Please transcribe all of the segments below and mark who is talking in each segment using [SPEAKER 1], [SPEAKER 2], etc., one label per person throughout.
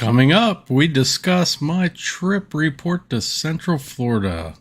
[SPEAKER 1] Coming up, we discuss my trip report to Central Florida.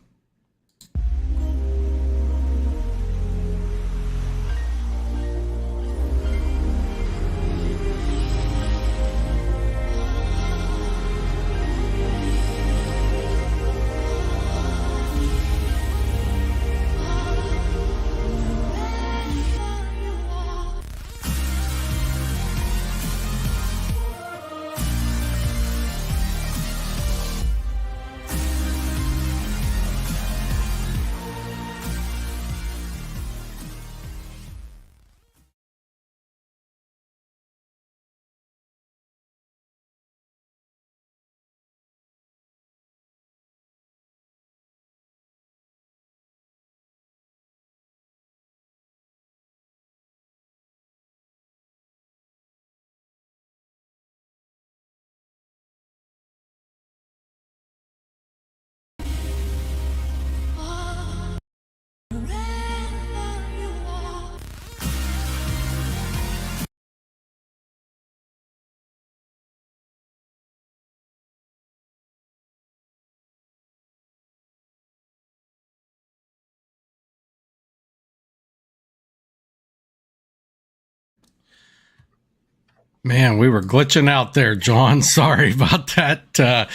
[SPEAKER 1] Man, we were glitching out there, John. Sorry about that.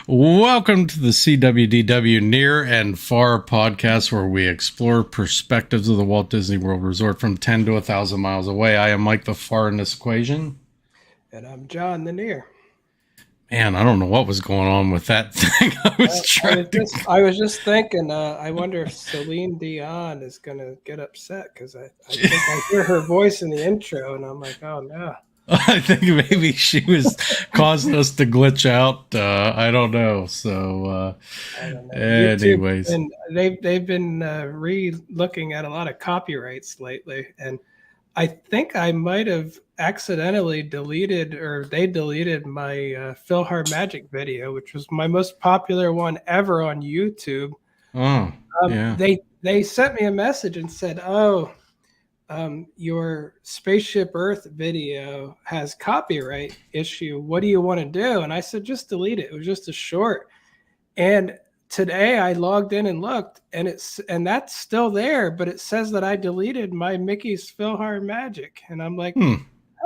[SPEAKER 1] Welcome to the SeeWDW Near and Far podcast, where we explore perspectives of the Walt Disney World Resort from 10 to 1,000 miles away. I am Mike the Far in this equation.
[SPEAKER 2] And I'm John the Near.
[SPEAKER 1] Man, I don't know what was going on with that thing.
[SPEAKER 2] I was just thinking, I wonder if Celine Dion is going to get upset, because I think I hear her voice in the intro, and I'm like, oh, no.
[SPEAKER 1] I think maybe she was causing us to glitch out. I don't know. So, anyways,
[SPEAKER 2] and they've been re-looking at a lot of copyrights lately, and I think I might have accidentally deleted, or they deleted my PhilharMagic video, which was my most popular one ever on YouTube.
[SPEAKER 1] Oh, yeah.
[SPEAKER 2] They sent me a message and said, "Oh, your Spaceship Earth video has copyright issue. What do you want to do?" And I said, just delete it. It was just a short. And today I logged in and looked, and that's still there, but it says that I deleted my Mickey's PhilharMagic. And I'm like,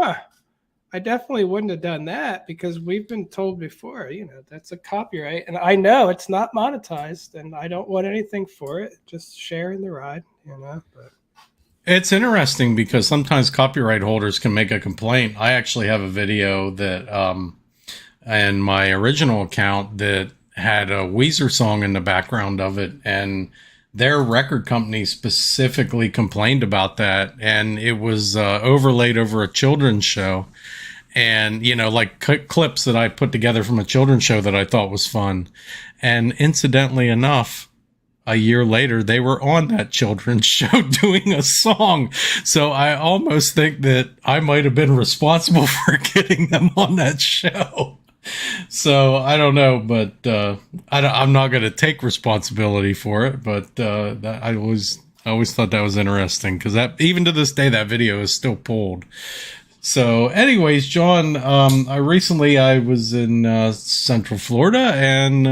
[SPEAKER 2] I definitely wouldn't have done that, because we've been told before, that's a copyright. And I know it's not monetized, and I don't want anything for it. Just sharing the ride, but.
[SPEAKER 1] It's interesting because sometimes copyright holders can make a complaint. I actually have a video that, in my original account, that had a Weezer song in the background of it, and their record company specifically complained about that, and it was overlaid over a children's show, and like clips that I put together from a children's show that I thought was fun. And incidentally enough, a year later, they were on that children's show doing a song. So I almost think that I might have been responsible for getting them on that show. So I don't know, but I'm not going to take responsibility for it. But I always thought that was interesting, because that, even to this day, that video is still pulled. So anyways, John, I was in Central Florida, and,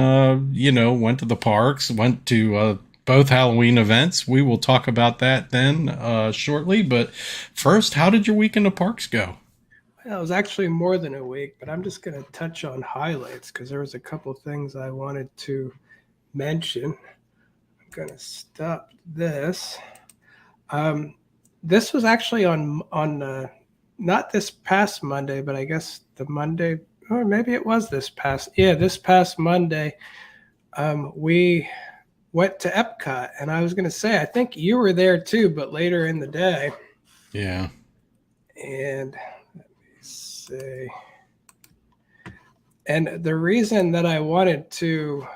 [SPEAKER 1] went to the parks, went to both Halloween events. We will talk about that then shortly. But first, how did your week in the parks go?
[SPEAKER 2] Well, it was actually more than a week, but I'm just going to touch on highlights, because there was a couple of things I wanted to mention. I'm going to stop this. This was actually on not this past Monday, but I guess the Monday, or maybe it was this past Monday, we went to Epcot. And I was going to say, I think you were there too, but later in the day.
[SPEAKER 1] Yeah.
[SPEAKER 2] And let me see. And the reason that I wanted to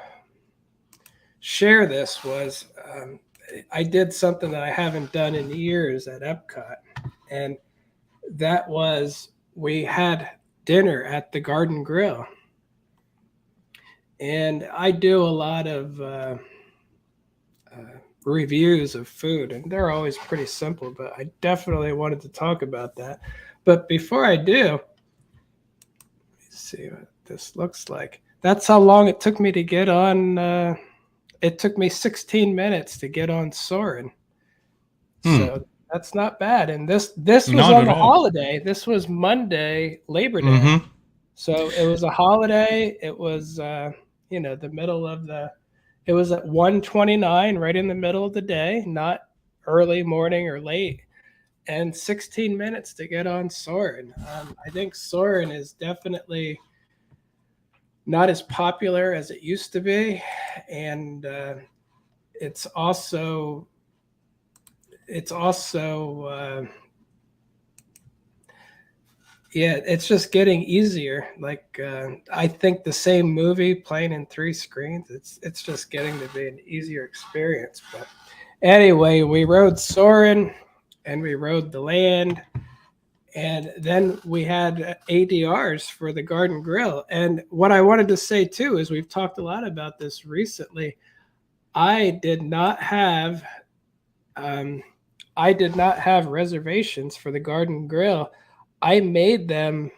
[SPEAKER 2] share this was I did something that I haven't done in years at Epcot. And that was, we had dinner at the Garden Grill. And I do a lot of reviews of food, and they're always pretty simple, but I definitely wanted to talk about that. But before I do, let me see. this looks like. That's how long it took me to get on. It took me 16 minutes to get on Soarin'. So that's not bad. And this was
[SPEAKER 1] Not
[SPEAKER 2] on
[SPEAKER 1] at
[SPEAKER 2] the
[SPEAKER 1] all.
[SPEAKER 2] holiday. This was Monday, Labor Day.
[SPEAKER 1] Mm-hmm.
[SPEAKER 2] So it was a holiday. It was the middle of the. It was at 1:29, right in the middle of the day, not early morning or late. And 16 minutes to get on Soarin'. I think Soarin' is definitely not as popular as it used to be, and it's also yeah, it's just getting easier. Like I think the same movie playing in 3 screens, it's just getting to be an easier experience. But anyway, we rode Soarin' and we rode the land. And then we had ADRs for the Garden Grill. And what I wanted to say too is we've talked a lot about this recently. I did not have reservations for the Garden Grill. I made them,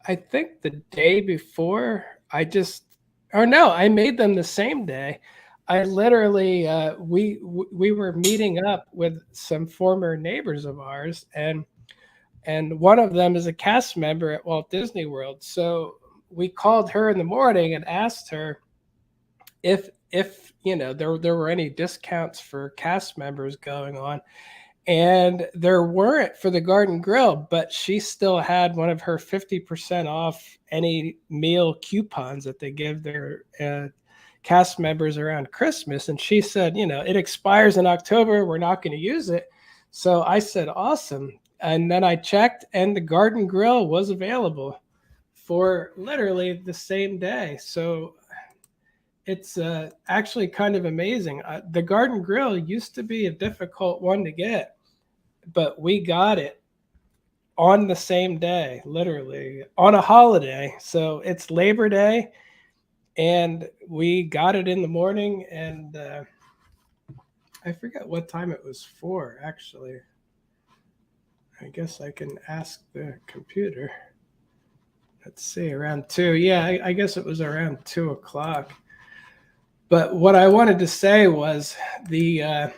[SPEAKER 2] I think the day before. I made them the same day. I literally we were meeting up with some former neighbors of ours, and one of them is a cast member at Walt Disney World. So we called her in the morning and asked her if there were any discounts for cast members going on. And there weren't for the Garden Grill, but she still had one of her 50% off any meal coupons that they give their cast members around Christmas. And she said, it expires in October. We're not going to use it. So I said, awesome. And then I checked, and the Garden Grill was available for literally the same day. So it's actually kind of amazing. The Garden Grill used to be a difficult one to get, but we got it on the same day, literally on a holiday. So it's Labor Day, and we got it in the morning, and I forget what time it was for, actually. I guess I can ask the computer. Let's see, around 2. Yeah, I guess it was around 2 o'clock. But what I wanted to say was the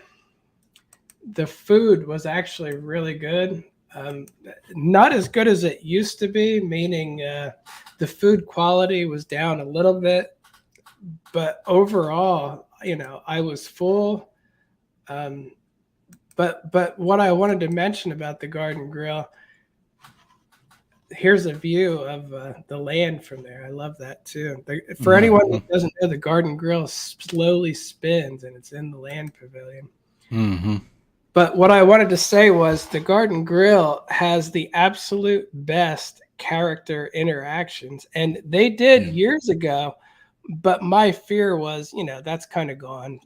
[SPEAKER 2] food was actually really good. Not as good as it used to be, meaning the food quality was down a little bit. But overall, I was full. But what I wanted to mention about the Garden Grill, here's a view of the land from there. I love that too. For anyone who doesn't know, the Garden Grill slowly spins, and it's in the land pavilion.
[SPEAKER 1] Mm-hmm.
[SPEAKER 2] But what I wanted to say was the Garden Grill has the absolute best character interactions, and they did years ago. But my fear was, that's kind of gone.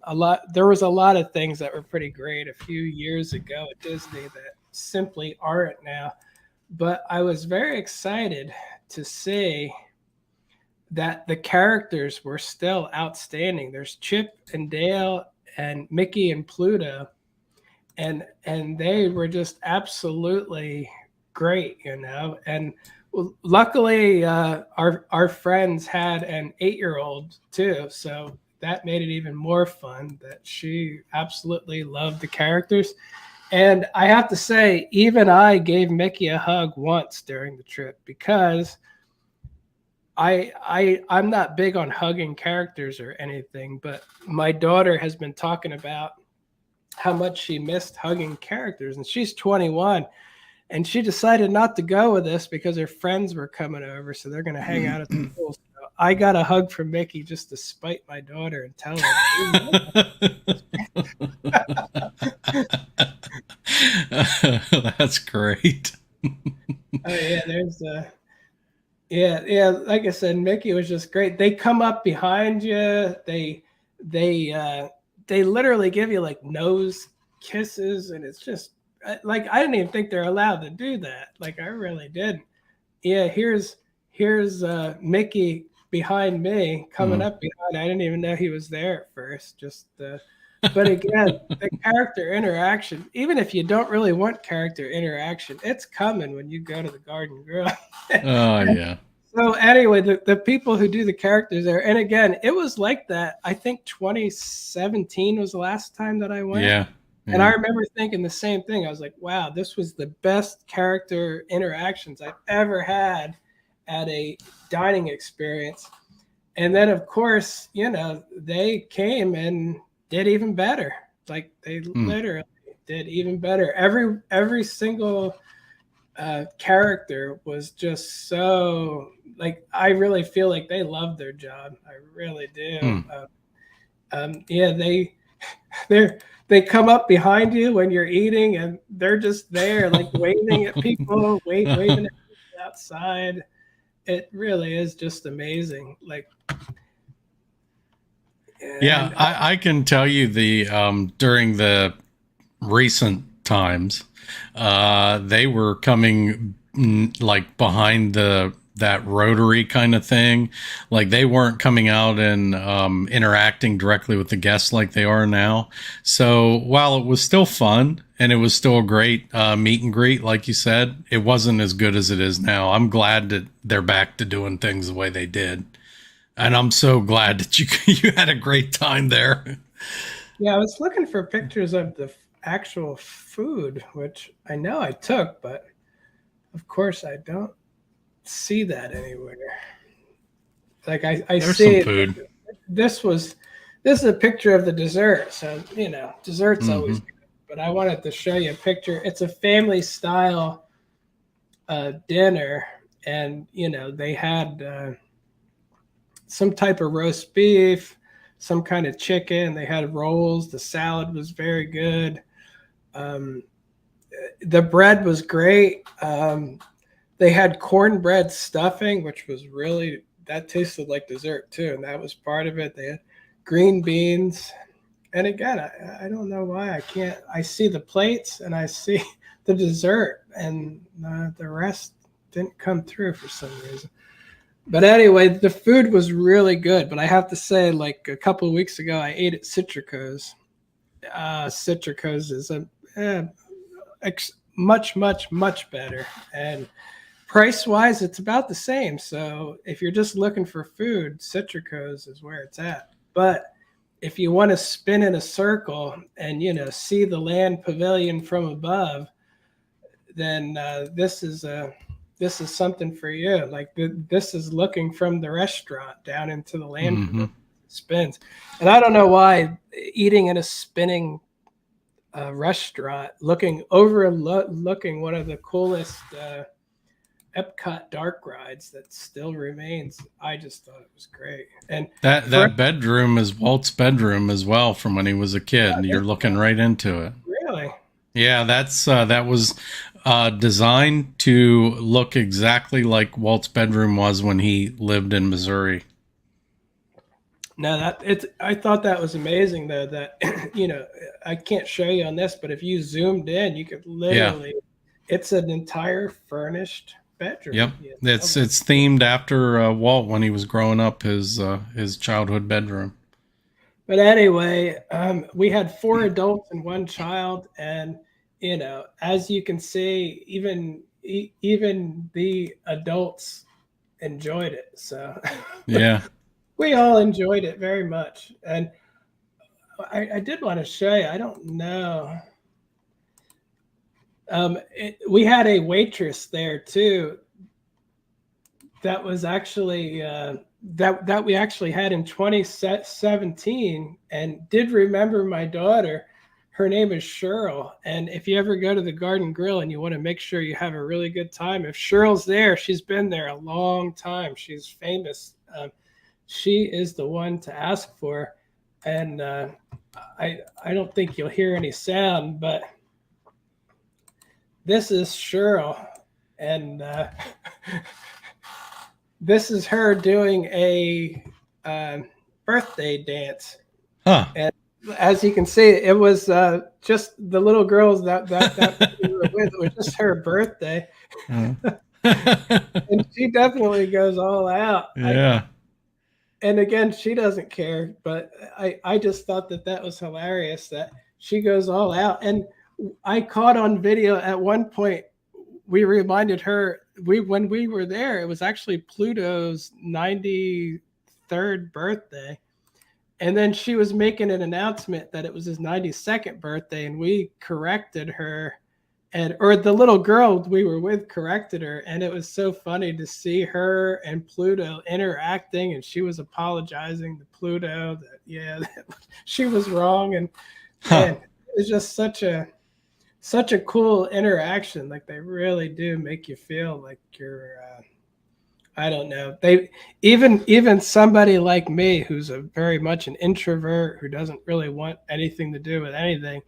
[SPEAKER 2] There was a lot of things that were pretty great a few years ago at Disney that simply aren't now. But I was very excited to see that the characters were still outstanding. There's Chip and Dale and Mickey and Pluto, and they were just absolutely great, And luckily, our friends had an 8-year-old too, so that made it even more fun. That she absolutely loved the characters, and I have to say, even I gave Mickey a hug once during the trip because I'm not big on hugging characters or anything, but my daughter has been talking about how much she missed hugging characters, and she's 21. And she decided not to go with us because her friends were coming over, so they're going to hang out at the pool. So I got a hug from Mickey just to spite my daughter and tell her.
[SPEAKER 1] That's great.
[SPEAKER 2] Oh yeah, there's yeah. Like I said, Mickey was just great. They come up behind you. They literally give you like nose kisses, and it's just. Like I didn't even think they're allowed to do that. Like I really didn't. Yeah, here's Mickey behind me coming up behind. I didn't even know he was there at first. But again, the character interaction. Even if you don't really want character interaction, it's coming when you go to the Garden Grill.
[SPEAKER 1] Oh yeah.
[SPEAKER 2] So anyway, the people who do the characters there, and again, it was like that. I think 2017 was the last time that I went.
[SPEAKER 1] Yeah.
[SPEAKER 2] And I remember thinking the same thing. I was like, wow, this was the best character interactions I've ever had at a dining experience. And then, of course, they came and did even better. Like they literally did even better. Every single character was just so, like, I really feel like they love their job. I really do. Yeah, they come up behind you when you're eating, and they're just there, like waving at people, waving at people outside. It really is just amazing. Like,
[SPEAKER 1] Yeah, I can tell you during the recent times, they were coming like behind that rotary kind of thing. Like they weren't coming out and interacting directly with the guests like they are now. So while it was still fun and it was still a great meet and greet, like you said, it wasn't as good as it is now. I'm glad that they're back to doing things the way they did. And I'm so glad that you had a great time there.
[SPEAKER 2] Yeah, I was looking for pictures of the actual food, which I know I took, but of course I don't see that anywhere. Like I
[SPEAKER 1] There's
[SPEAKER 2] see
[SPEAKER 1] some food.
[SPEAKER 2] This is a picture of the dessert. So, dessert's always good. But I wanted to show you a picture. It's a family style dinner, and they had some type of roast beef, some kind of chicken. They had rolls. The salad was very good. The bread was great. They had cornbread stuffing, which was that tasted like dessert too, and that was part of it. They had green beans. And again, I don't know why I see the plates and I see the dessert, and the rest didn't come through for some reason. But anyway, the food was really good. But I have to say, like a couple of weeks ago, I ate at Citrico's. Citrico's is much, much, much better. And price-wise, it's about the same. So if you're just looking for food, Citrico's is where it's at. But if you want to spin in a circle and, see the land pavilion from above, then this is something for you. Like this is looking from the restaurant down into the land pavilion. Spins. And I don't know why eating in a spinning restaurant, looking one of the coolest Epcot dark rides that still remains. I just thought it was great. And
[SPEAKER 1] that bedroom is Walt's bedroom as well from when he was a kid. You're looking right into it.
[SPEAKER 2] Really?
[SPEAKER 1] Yeah, that was designed to look exactly like Walt's bedroom was when he lived in Missouri.
[SPEAKER 2] No, I thought that was amazing though, that I can't show you on this, but if you zoomed in, you could literally it's an entire furnished bedroom.
[SPEAKER 1] Yep. It's themed after Walt when he was growing up, his childhood bedroom.
[SPEAKER 2] But anyway, we had 4 adults and 1 child, and as you can see, even the adults enjoyed it. So
[SPEAKER 1] yeah.
[SPEAKER 2] We all enjoyed it very much. And I did want to show you, I don't know. We had a waitress there too. That was actually that we actually had in 2017, and did remember my daughter. Her name is Cheryl. And if you ever go to the Garden Grill and you want to make sure you have a really good time, if Cheryl's there, she's been there a long time. She's famous. She is the one to ask for. And I don't think you'll hear any sound, but this is Cheryl. And this is her doing a birthday dance.
[SPEAKER 1] Huh.
[SPEAKER 2] And as you can see, it was just the little girls that we were with. It was just her birthday. And she definitely goes all out.
[SPEAKER 1] Yeah.
[SPEAKER 2] And again, she doesn't care, but I just thought that was hilarious that she goes all out. And I caught on video at one point, we reminded her when we were there, it was actually Pluto's 93rd birthday. And then she was making an announcement that it was his 92nd birthday, and we corrected her, or the little girl we were with corrected her, and it was so funny to see her and Pluto interacting, and she was apologizing to Pluto that that she was wrong, and man, it was just such a cool interaction. Like, they really do make you feel like you're I don't know. They even somebody like me, who's a very much an introvert, who doesn't really want anything to do with anything,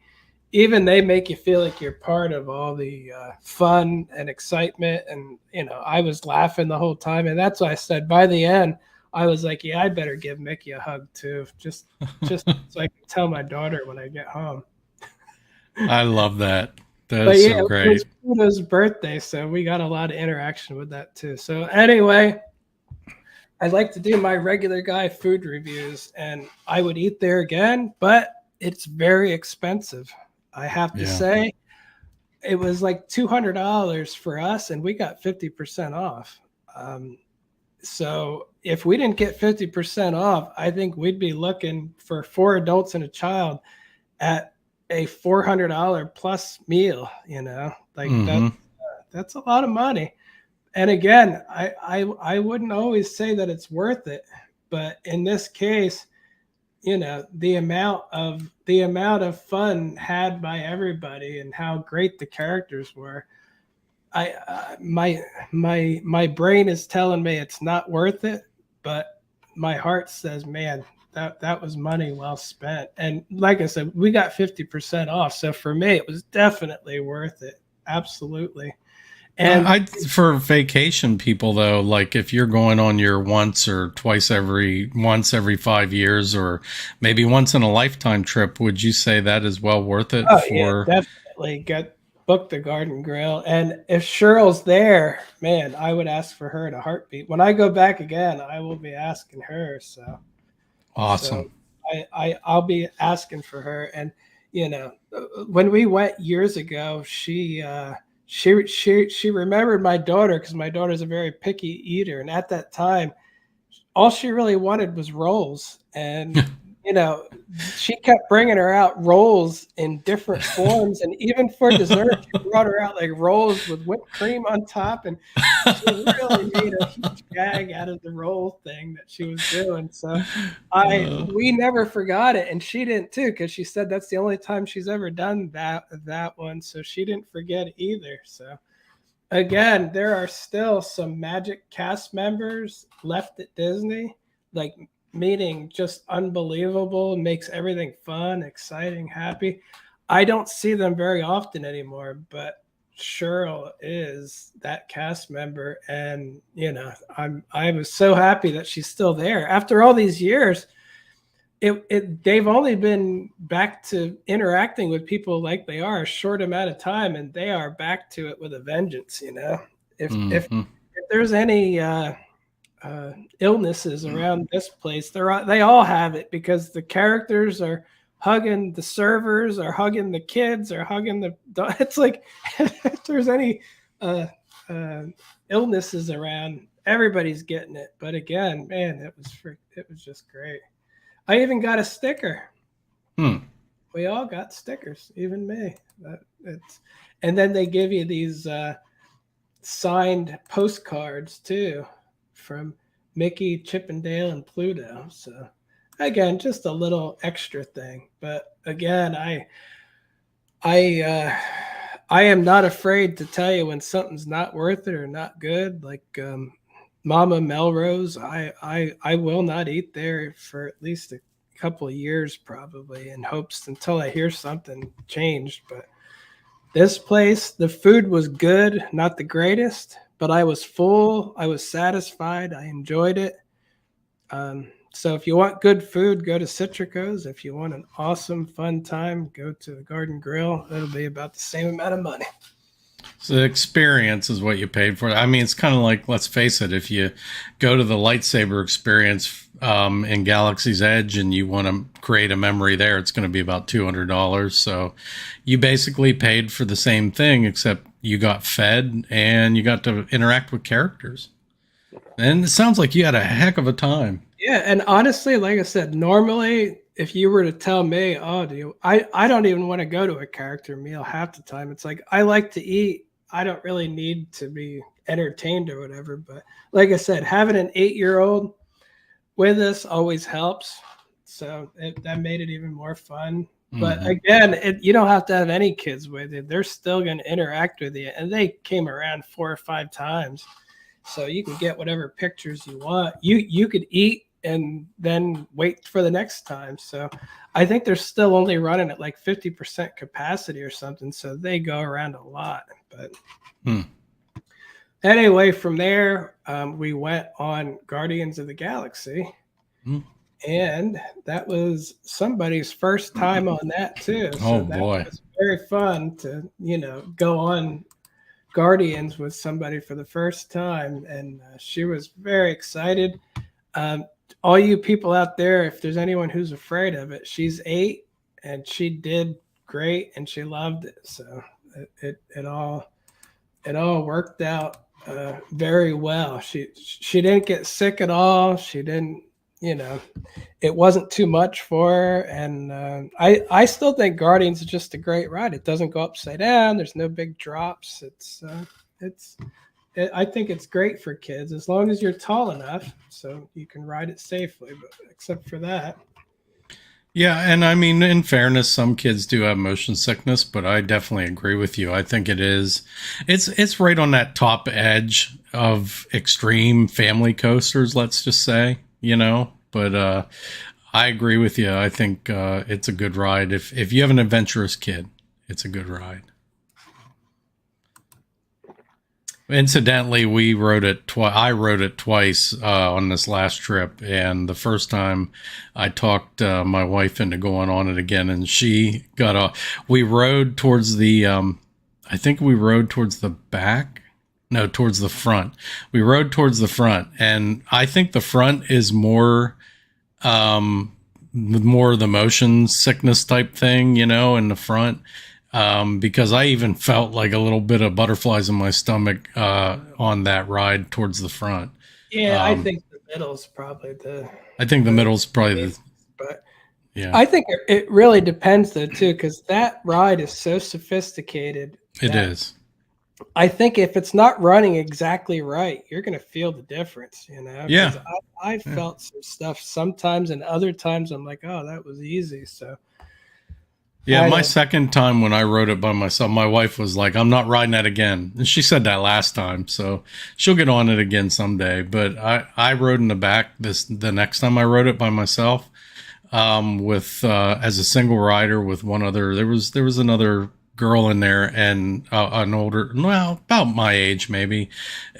[SPEAKER 2] even they make you feel like you're part of all the fun and excitement. And I was laughing the whole time, and that's why I said by the end, I was like, yeah, I better give Mickey a hug too, just so I can tell my daughter when I get home.
[SPEAKER 1] I love that. That's so great.
[SPEAKER 2] It was Pluto's birthday, so we got a lot of interaction with that too. So anyway, I like to do my regular guy food reviews, and I would eat there again, but it's very expensive. I have to say, it was like $200 for us, and we got 50% off. So if we didn't get 50% off, I think we'd be looking for 4 adults and a child at a $400 plus meal, like that's a lot of money. And again, I wouldn't always say that it's worth it, but in this case, the amount of fun had by everybody and how great the characters were, my brain is telling me it's not worth it, but my heart says, man, that was money well spent. And like I said, we got 50% off. So for me, it was definitely worth it. Absolutely. And
[SPEAKER 1] for vacation people though, like if you're going on your once every 5 years, or maybe once in a lifetime trip, would you say that is well worth it?
[SPEAKER 2] Yeah, definitely book the Garden Grill. And if Cheryl's there, man, I would ask for her in a heartbeat. When I go back again, I will be asking her. So
[SPEAKER 1] awesome.
[SPEAKER 2] So I'll be asking for her. And when we went years ago, she remembered my daughter, because my daughter's a very picky eater, and at that time, all she really wanted was rolls. And she kept bringing her out rolls in different forms, and even for dessert, she brought her out like rolls with whipped cream on top, and she really made a huge gag out of the roll thing that she was doing. So we never forgot it, and she didn't too, because she said that's the only time she's ever done that one, so she didn't forget it either. So again, there are still some Magic cast members left at Disney, like, meaning just unbelievable, makes everything fun, exciting, happy. I don't see them very often anymore, but Cheryl is that cast member, and I was so happy that she's still there after all these years. They've only been back to interacting with people like they are a short amount of time, and they are back to it with a vengeance. If there's any illnesses around this place, they all have it, because the characters are hugging the servers, are hugging the kids, are hugging it's like if there's any illnesses around, everybody's getting it. But again, man, it was just great. I even got a sticker. We all got stickers, even me. And then they give you these signed postcards too, from Mickey, Chip and Dale, and Pluto. So again, just a little extra thing. But again, I am not afraid to tell you when something's not worth it or not good. Like Mama Melrose, I will not eat there for at least a couple of years, probably, in hopes until I hear something changed. But this place, the food was good, not the greatest, but I was full. I was satisfied. I enjoyed it. So if you want good food, go to Citrico's. If you want an awesome, fun time, go to the Garden Grill. It'll be about the same amount of money.
[SPEAKER 1] So the experience is what you paid for. I mean, it's kind of like, let's face it, if you go to the lightsaber experience in Galaxy's Edge and you want to create a memory there, it's going to be about $200. So you basically paid for the same thing, except you got fed and you got to interact with characters. And it sounds like you had a heck of a time.
[SPEAKER 2] Yeah, and honestly, like I said, normally if you were to tell me, oh, I don't even want to go to a character meal half the time. It's like I like to eat. I don't really need to be entertained or whatever. But like I said, having an 8-year-old with us always helps. So that made it even more fun. But again, you don't have to have any kids with you. They're still going to interact with you. And they came around 4 or 5 times. So you can get whatever pictures you want. You could eat and then wait for the next time. So I think they're still only running at like 50% capacity or something. So they go around a lot. But anyway, from there, we went on Guardians of the Galaxy. And that was somebody's first time on that too. So that was very fun to, go on Guardians with somebody for the first time. And she was very excited. All you people out there, if there's anyone who's afraid of it, she's 8 and she did great and she loved it. So it all worked out very well. She didn't get sick at all. She didn't, it wasn't too much for her. And I still think Guardians is just a great ride. It doesn't go upside down. There's no big drops. I think it's great for kids as long as you're tall enough so you can ride it safely. But except for that.
[SPEAKER 1] Yeah, and I mean, in fairness, some kids do have motion sickness, but I definitely agree with you. I think it's right on that top edge of extreme family coasters, let's just say, but I agree with you. I think it's a good ride. If you have an adventurous kid, it's a good ride. Incidentally, we rode it twice. I rode it twice on this last trip, and the first time I talked my wife into going on it again, and she got off. We rode towards the. I think we rode towards the back. No, towards the front. We rode towards the front, and I think the front is more of the motion sickness type thing, in the front. Because I even felt like a little bit of butterflies in my stomach on that ride towards the front.
[SPEAKER 2] Yeah, I think the middle's probably the. But
[SPEAKER 1] yeah,
[SPEAKER 2] I think it really depends though too, because that ride is so sophisticated.
[SPEAKER 1] It is.
[SPEAKER 2] I think if it's not running exactly right, you're going to feel the difference.
[SPEAKER 1] Yeah.
[SPEAKER 2] I felt some stuff sometimes, and other times I'm like, oh, that was easy. So.
[SPEAKER 1] Yeah, my second time when I rode it by myself, my wife was like, I'm not riding that again. And she said that last time, so she'll get on it again someday. But I rode in the back the next time I rode it by myself with as a single rider with one other. There was another girl in there and an older, well, about my age maybe,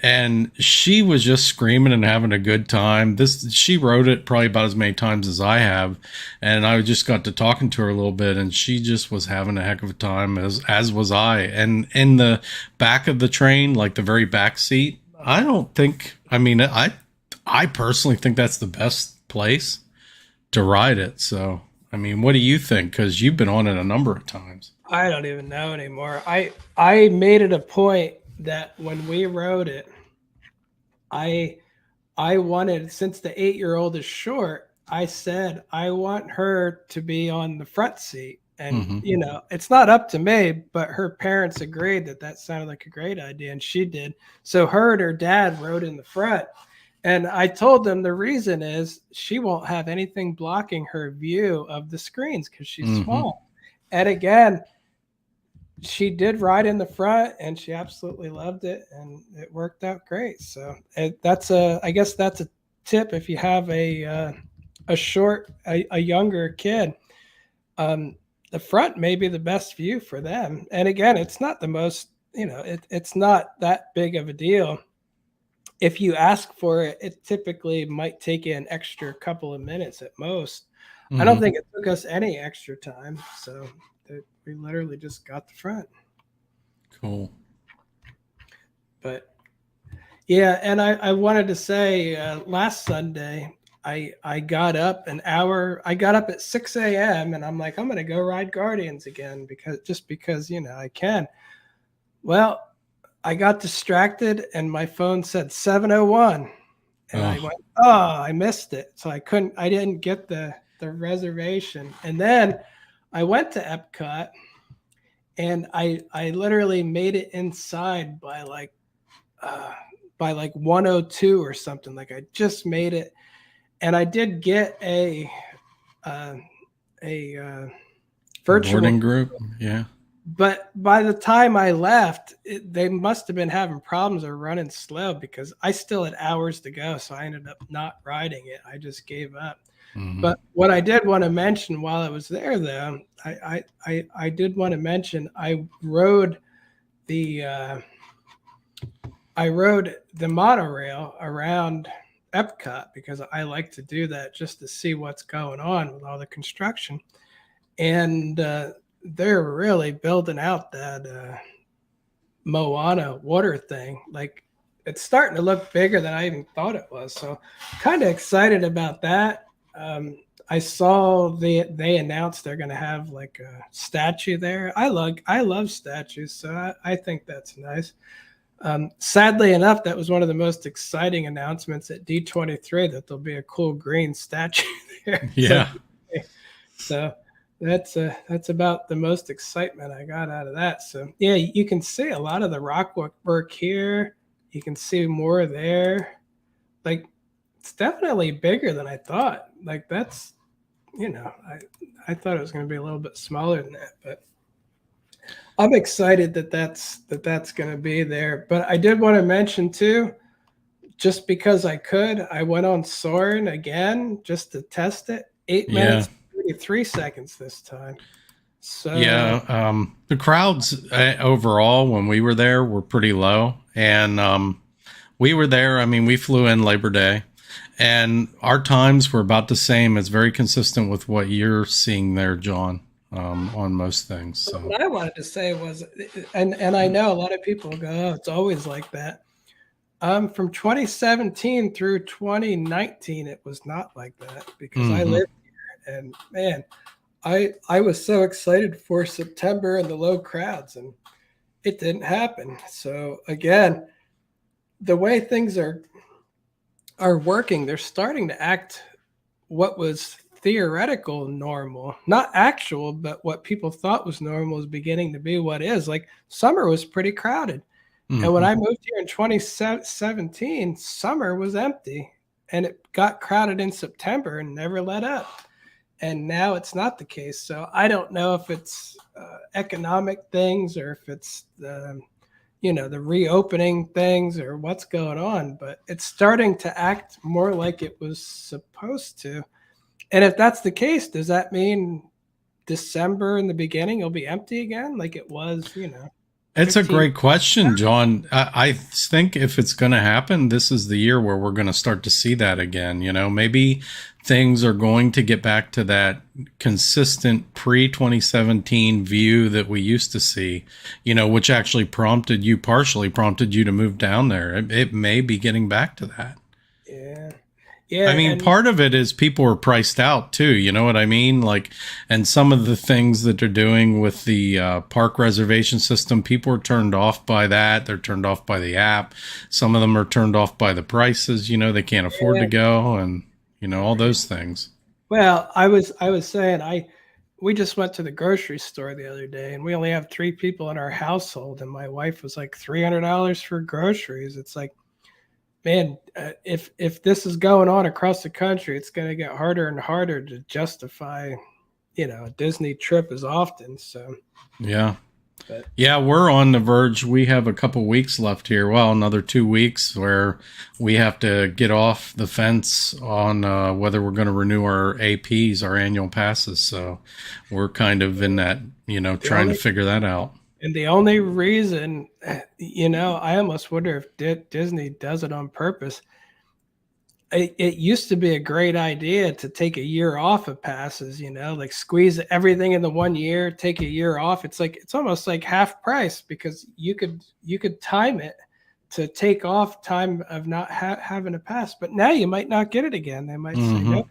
[SPEAKER 1] and she was just screaming and having a good time. She rode it probably about as many times as I have, and I just got to talking to her a little bit, and she just was having a heck of a time, as was I. And in the back of the train, like the very back seat, I personally think that's the best place to ride it. So I mean, what do you think? Because you've been on it a number of times.
[SPEAKER 2] I don't even know anymore. I made it a point that when we rode it, I wanted, since the 8-year-old is short, I said I want her to be on the front seat. And it's not up to me, but her parents agreed that sounded like a great idea, and she did. So her and her dad rode in the front. And I told them the reason is she won't have anything blocking her view of the screens because she's small. And again, she did ride in the front and she absolutely loved it, and it worked out great. So I guess that's a tip if you have a younger kid. The front may be the best view for them. And again, it's not the most, it's not that big of a deal. If you ask for it, it typically might take you an extra couple of minutes at most. I don't think it took us any extra time. So we literally just got the front.
[SPEAKER 1] Cool.
[SPEAKER 2] But yeah, and I wanted to say last Sunday I got up an hour. I got up at 6 a.m. and I'm like, I'm gonna go ride Guardians again because I can. Well, I got distracted and my phone said 7:01, and I
[SPEAKER 1] Oh,
[SPEAKER 2] went, oh, I missed it. So I didn't get the reservation. And then I went to Epcot and I literally made it inside by like 102 or something. Like I just made it, and I did get uh, a virtual,
[SPEAKER 1] boarding group. Yeah.
[SPEAKER 2] but by the time I left, they must have been having problems or running slow because I still had hours to go. So I ended up not riding it. I just gave up.
[SPEAKER 1] Hmm.
[SPEAKER 2] But what I did want to mention while I was there, though, I did want to mention the uh, I rode the monorail around Epcot because I like to do that just to see what's going on with all the construction. And they're really building out that Moana water thing. Like it's starting to look bigger than I even thought it was. So kind of excited about that. I saw they announced they're going to have like a statue there. I love statues, so I think that's nice. Sadly enough, that was one of the most exciting announcements at D23 that there'll be a cool green statue there.
[SPEAKER 1] Yeah.
[SPEAKER 2] So that's about the most excitement I got out of that. So yeah, you can see a lot of the rock work here. You can see more there. Like it's definitely bigger than I thought. Like that's I thought it was going to be a little bit smaller than that, but I'm excited that that's going to be there. But I did want to mention too, just because I could, I went on Soarin' again just to test it. 8
[SPEAKER 1] Yeah.
[SPEAKER 2] minutes, 33 seconds this time. So
[SPEAKER 1] Yeah. The crowds overall when we were there were pretty low. And we were there. I mean, we flew in Labor Day. And our times were about the same. It's very consistent with what you're seeing there, John, on most things. So
[SPEAKER 2] what I wanted to say was, and I know a lot of people go, oh, it's always like that. From 2017 through 2019, it was not like that because I lived here. And man, I was so excited for September and the low crowds, and it didn't happen. So again, the way things are working, they're starting to act what was theoretical normal, not actual, but what people thought was normal is beginning to be what is. Like summer was pretty crowded. And when I moved here in 2017, summer was empty and it got crowded in September and never let up. And now it's not the case. So I don't know if it's economic things or if it's the reopening things or what's going on, but it's starting to act more like it was supposed to. And if that's the case, does that mean December in the beginning will be empty again like it was,
[SPEAKER 1] it's a
[SPEAKER 2] 15?
[SPEAKER 1] great question, John. I think if it's going to happen, this is the year where we're going to start to see that again. Maybe things are going to get back to that consistent pre-2017 view that we used to see, which actually partially prompted you to move down there. It may be getting back to that.
[SPEAKER 2] Yeah. Yeah.
[SPEAKER 1] I mean, part of it is people are priced out too. You know what I mean? Like, and some of the things that they're doing with the park reservation system, people are turned off by that. They're turned off by the app. Some of them are turned off by the prices. They can't afford to go, and all those things.
[SPEAKER 2] Well, I was saying we just went to the grocery store the other day, and we only have 3 people in our household, and my wife was like $300 for groceries. It's like, man, if this is going on across the country, it's going to get harder and harder to justify, a Disney trip as often. So,
[SPEAKER 1] yeah.
[SPEAKER 2] But,
[SPEAKER 1] yeah, we're on the verge. We have a couple weeks left here. Well, another 2 weeks where we have to get off the fence on whether we're going to renew our APs, our annual passes. So we're kind of in that, trying to figure that out.
[SPEAKER 2] And the only reason, I almost wonder if Disney does it on purpose. It used to be a great idea to take a year off of passes, like squeeze everything in the 1 year, take a year off. It's almost like half price because you could time it to take off time of not having a pass. But now you might not get it again. They might say,
[SPEAKER 1] Mm-hmm.
[SPEAKER 2] nope,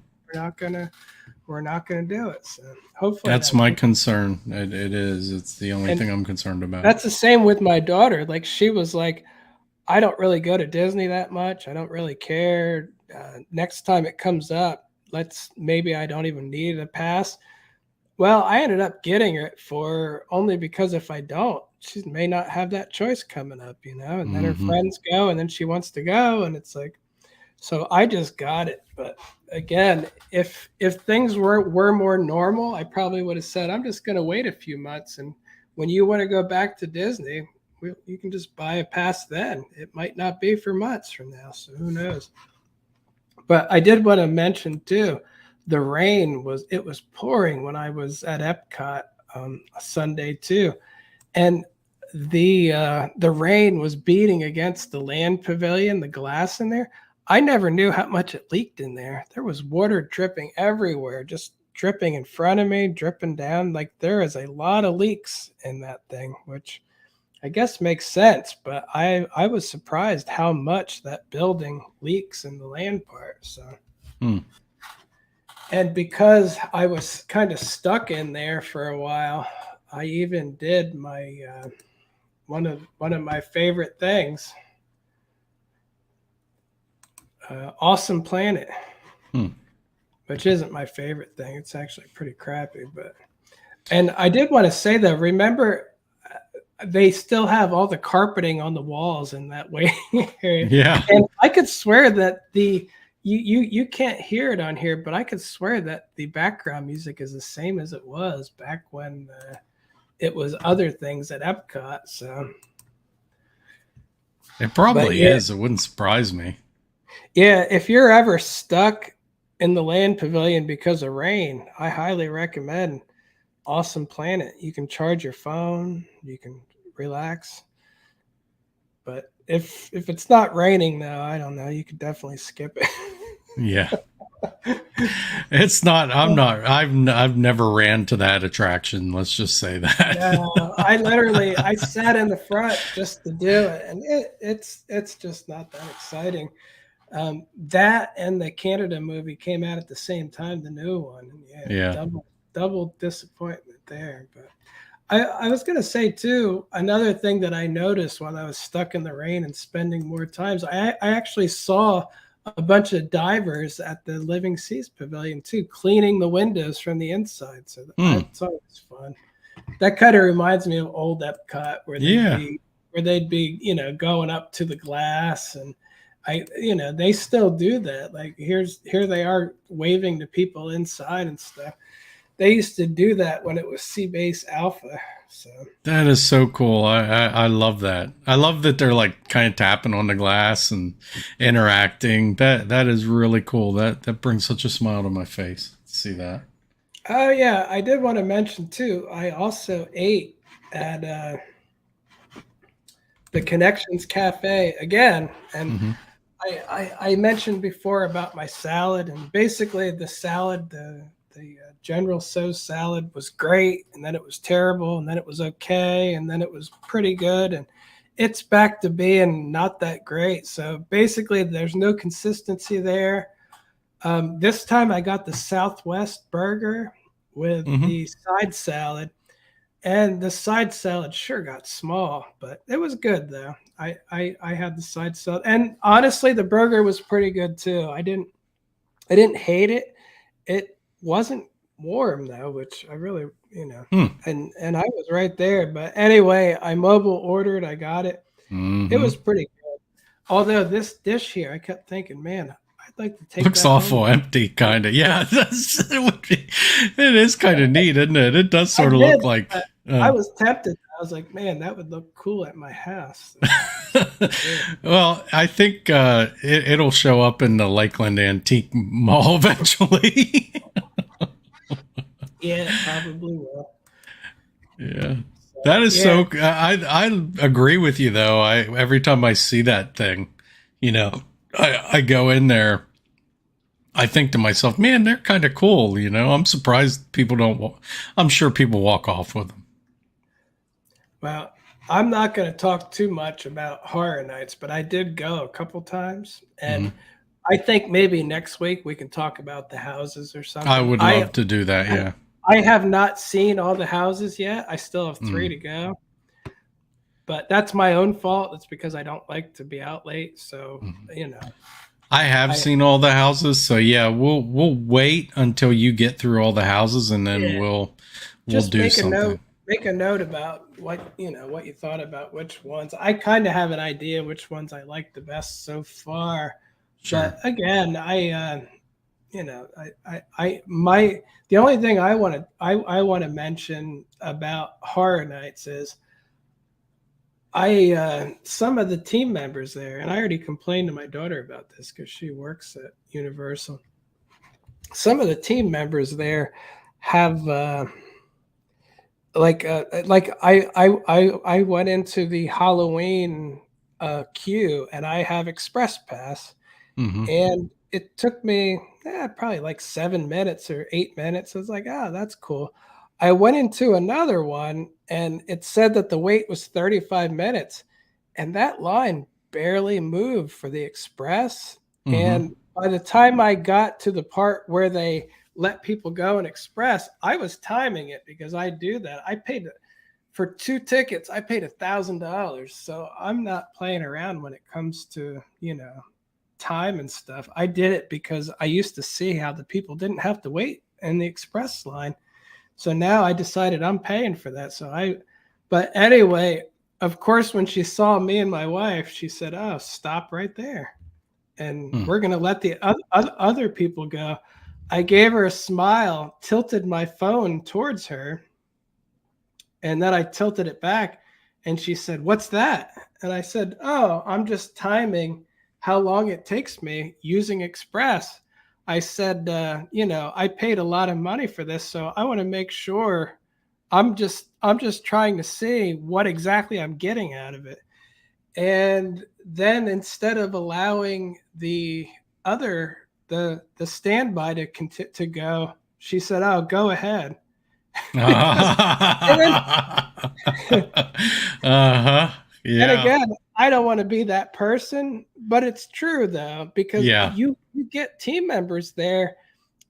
[SPEAKER 2] we're not gonna do it. So hopefully
[SPEAKER 1] That's my concern. It is. It's the only thing I'm concerned about.
[SPEAKER 2] That's the same with my daughter. Like she was like, I don't really go to Disney that much. I don't really care. Next time it comes up, maybe I don't even need a pass. Well, I ended up getting it for only because if I don't, she may not have that choice coming up, and then her friends go and then she wants to go. And it's like, so I just got it. But again, if things were more normal, I probably would have said, I'm just going to wait a few months. And when you want to go back to Disney, you can just buy a pass then. It might not be for months from now. So who knows? But I did want to mention too, the rain was pouring when I was at Epcot a Sunday too. And the rain was beating against the land pavilion, the glass in there. I never knew how much it leaked in there. There was water dripping everywhere, just dripping in front of me, dripping down. Like there is a lot of leaks in that thing, which I guess makes sense. But I was surprised how much that building leaks in the land part. So, and because I was kind of stuck in there for a while, I even did my one of my favorite things. Awesome Planet, which isn't my favorite thing. It's actually pretty crappy. And I did want to say though, remember they still have all the carpeting on the walls in that waiting area.
[SPEAKER 1] Yeah.
[SPEAKER 2] And I could swear that you can't hear it on here, but I could swear that the background music is the same as it was back when it was other things at Epcot. So
[SPEAKER 1] it probably is. It wouldn't surprise me.
[SPEAKER 2] Yeah, if you're ever stuck in the land pavilion because of rain, I highly recommend Awesome Planet. You can charge your phone, you can relax. But if it's not raining though, I don't know, you could definitely skip it.
[SPEAKER 1] Yeah. It's not I've never ran to that attraction, let's just say that.
[SPEAKER 2] No, I sat in the front just to do it, and it's just not that exciting. That and the Canada movie came out at the same time, the new one. Yeah. Double disappointment there. But I was going to say too, another thing that I noticed while I was stuck in the rain and spending more times, I actually saw a bunch of divers at the Living Seas Pavilion too, cleaning the windows from the inside. So that's always fun. That kind of reminds me of old Epcot where they'd be going up to the glass, and they still do that. Like here they are waving to people inside and stuff. They used to do that when it was Sea Base Alpha. So
[SPEAKER 1] that is so cool. I love that. I love that they're like kind of tapping on the glass and interacting. That is really cool. That brings such a smile to my face to see that.
[SPEAKER 2] Oh yeah, I did want to mention too, I also ate at the Connections Cafe again, and I mentioned before about my salad, and basically the salad, the General Tso's salad was great, and then it was terrible, and then it was okay, and then it was pretty good, and it's back to being not that great. So basically there's no consistency there. This time I got the Southwest burger with the side salad, and the side salad sure got small, but it was good though. I had the side salad, and honestly the burger was pretty good too. I didn't hate it. It wasn't warm though, which I really, and I was right there. But anyway, I mobile ordered, I got it. It was pretty good. Although this dish here, I kept thinking, man, I'd like to take
[SPEAKER 1] looks awful empty, kind of. Yeah, it is kind of neat, isn't it? It does sort of look like.
[SPEAKER 2] I was tempted. I was like, man, that would look cool at my house.
[SPEAKER 1] Well, I think it'll show up in the Lakeland Antique Mall eventually.
[SPEAKER 2] Yeah, it probably will.
[SPEAKER 1] Yeah. That is so. I agree with you though. Every time I see that thing, I go in there. I think to myself, man, they're kind of cool. I'm surprised people don't. I'm sure people walk off with them.
[SPEAKER 2] Well, I'm not going to talk too much about Horror Nights, but I did go a couple times, and
[SPEAKER 1] Mhm.
[SPEAKER 2] I think maybe next week we can talk about the houses or
[SPEAKER 1] I
[SPEAKER 2] something.
[SPEAKER 1] would love to do that. Yeah.
[SPEAKER 2] I have not seen all the houses yet. I still have 3
[SPEAKER 1] Mm.
[SPEAKER 2] to go, but that's my own fault. It's because I don't like to be out late, so,
[SPEAKER 1] Mhm.
[SPEAKER 2] you know,
[SPEAKER 1] I have
[SPEAKER 2] I
[SPEAKER 1] seen all the houses, so yeah, we'll wait until you get through all the houses, and then
[SPEAKER 2] yeah,
[SPEAKER 1] we'll
[SPEAKER 2] just
[SPEAKER 1] do something.
[SPEAKER 2] make a note about what you thought about which ones. I kind of have an idea which ones I like the best so far,
[SPEAKER 1] Sure.
[SPEAKER 2] but again, my the only thing I want to mention about Horror Nights is some of the team members there, and I already complained to my daughter about this because she works at Universal. Some of the team members there have I went into the Halloween queue and I have Express Pass,
[SPEAKER 1] Hmm.
[SPEAKER 2] and it took me probably like 7 minutes or 8 minutes. I was like, oh, that's cool. I went into another one and it said that the wait was 35 minutes, and that line barely moved for the Express.
[SPEAKER 1] Hmm.
[SPEAKER 2] And by the time I got to the part where they let people go and Express, I was timing it because I do that. I paid for 2 tickets. I paid $1,000, so I'm not playing around when it comes to time and stuff. I did it because I used to see how the people didn't have to wait in the Express line. So now I decided I'm paying for that. But anyway, of course, when she saw me and my wife, she said, "Oh, stop right there. And
[SPEAKER 1] Hmm.
[SPEAKER 2] we're going to let the other people go." I gave her a smile, tilted my phone towards her, and then I tilted it back. And she said, "What's that?" And I said, "Oh, I'm just timing how long it takes me using Express." I said, I paid a lot of money for this, so I want to make sure I'm just trying to see what exactly I'm getting out of it. And then instead of allowing the standby to go, she said, "Oh, go ahead." because and then
[SPEAKER 1] Uh-huh.
[SPEAKER 2] and
[SPEAKER 1] Yeah.
[SPEAKER 2] again, I don't want to be that person, but it's true though, because
[SPEAKER 1] Yeah.
[SPEAKER 2] you get team members there.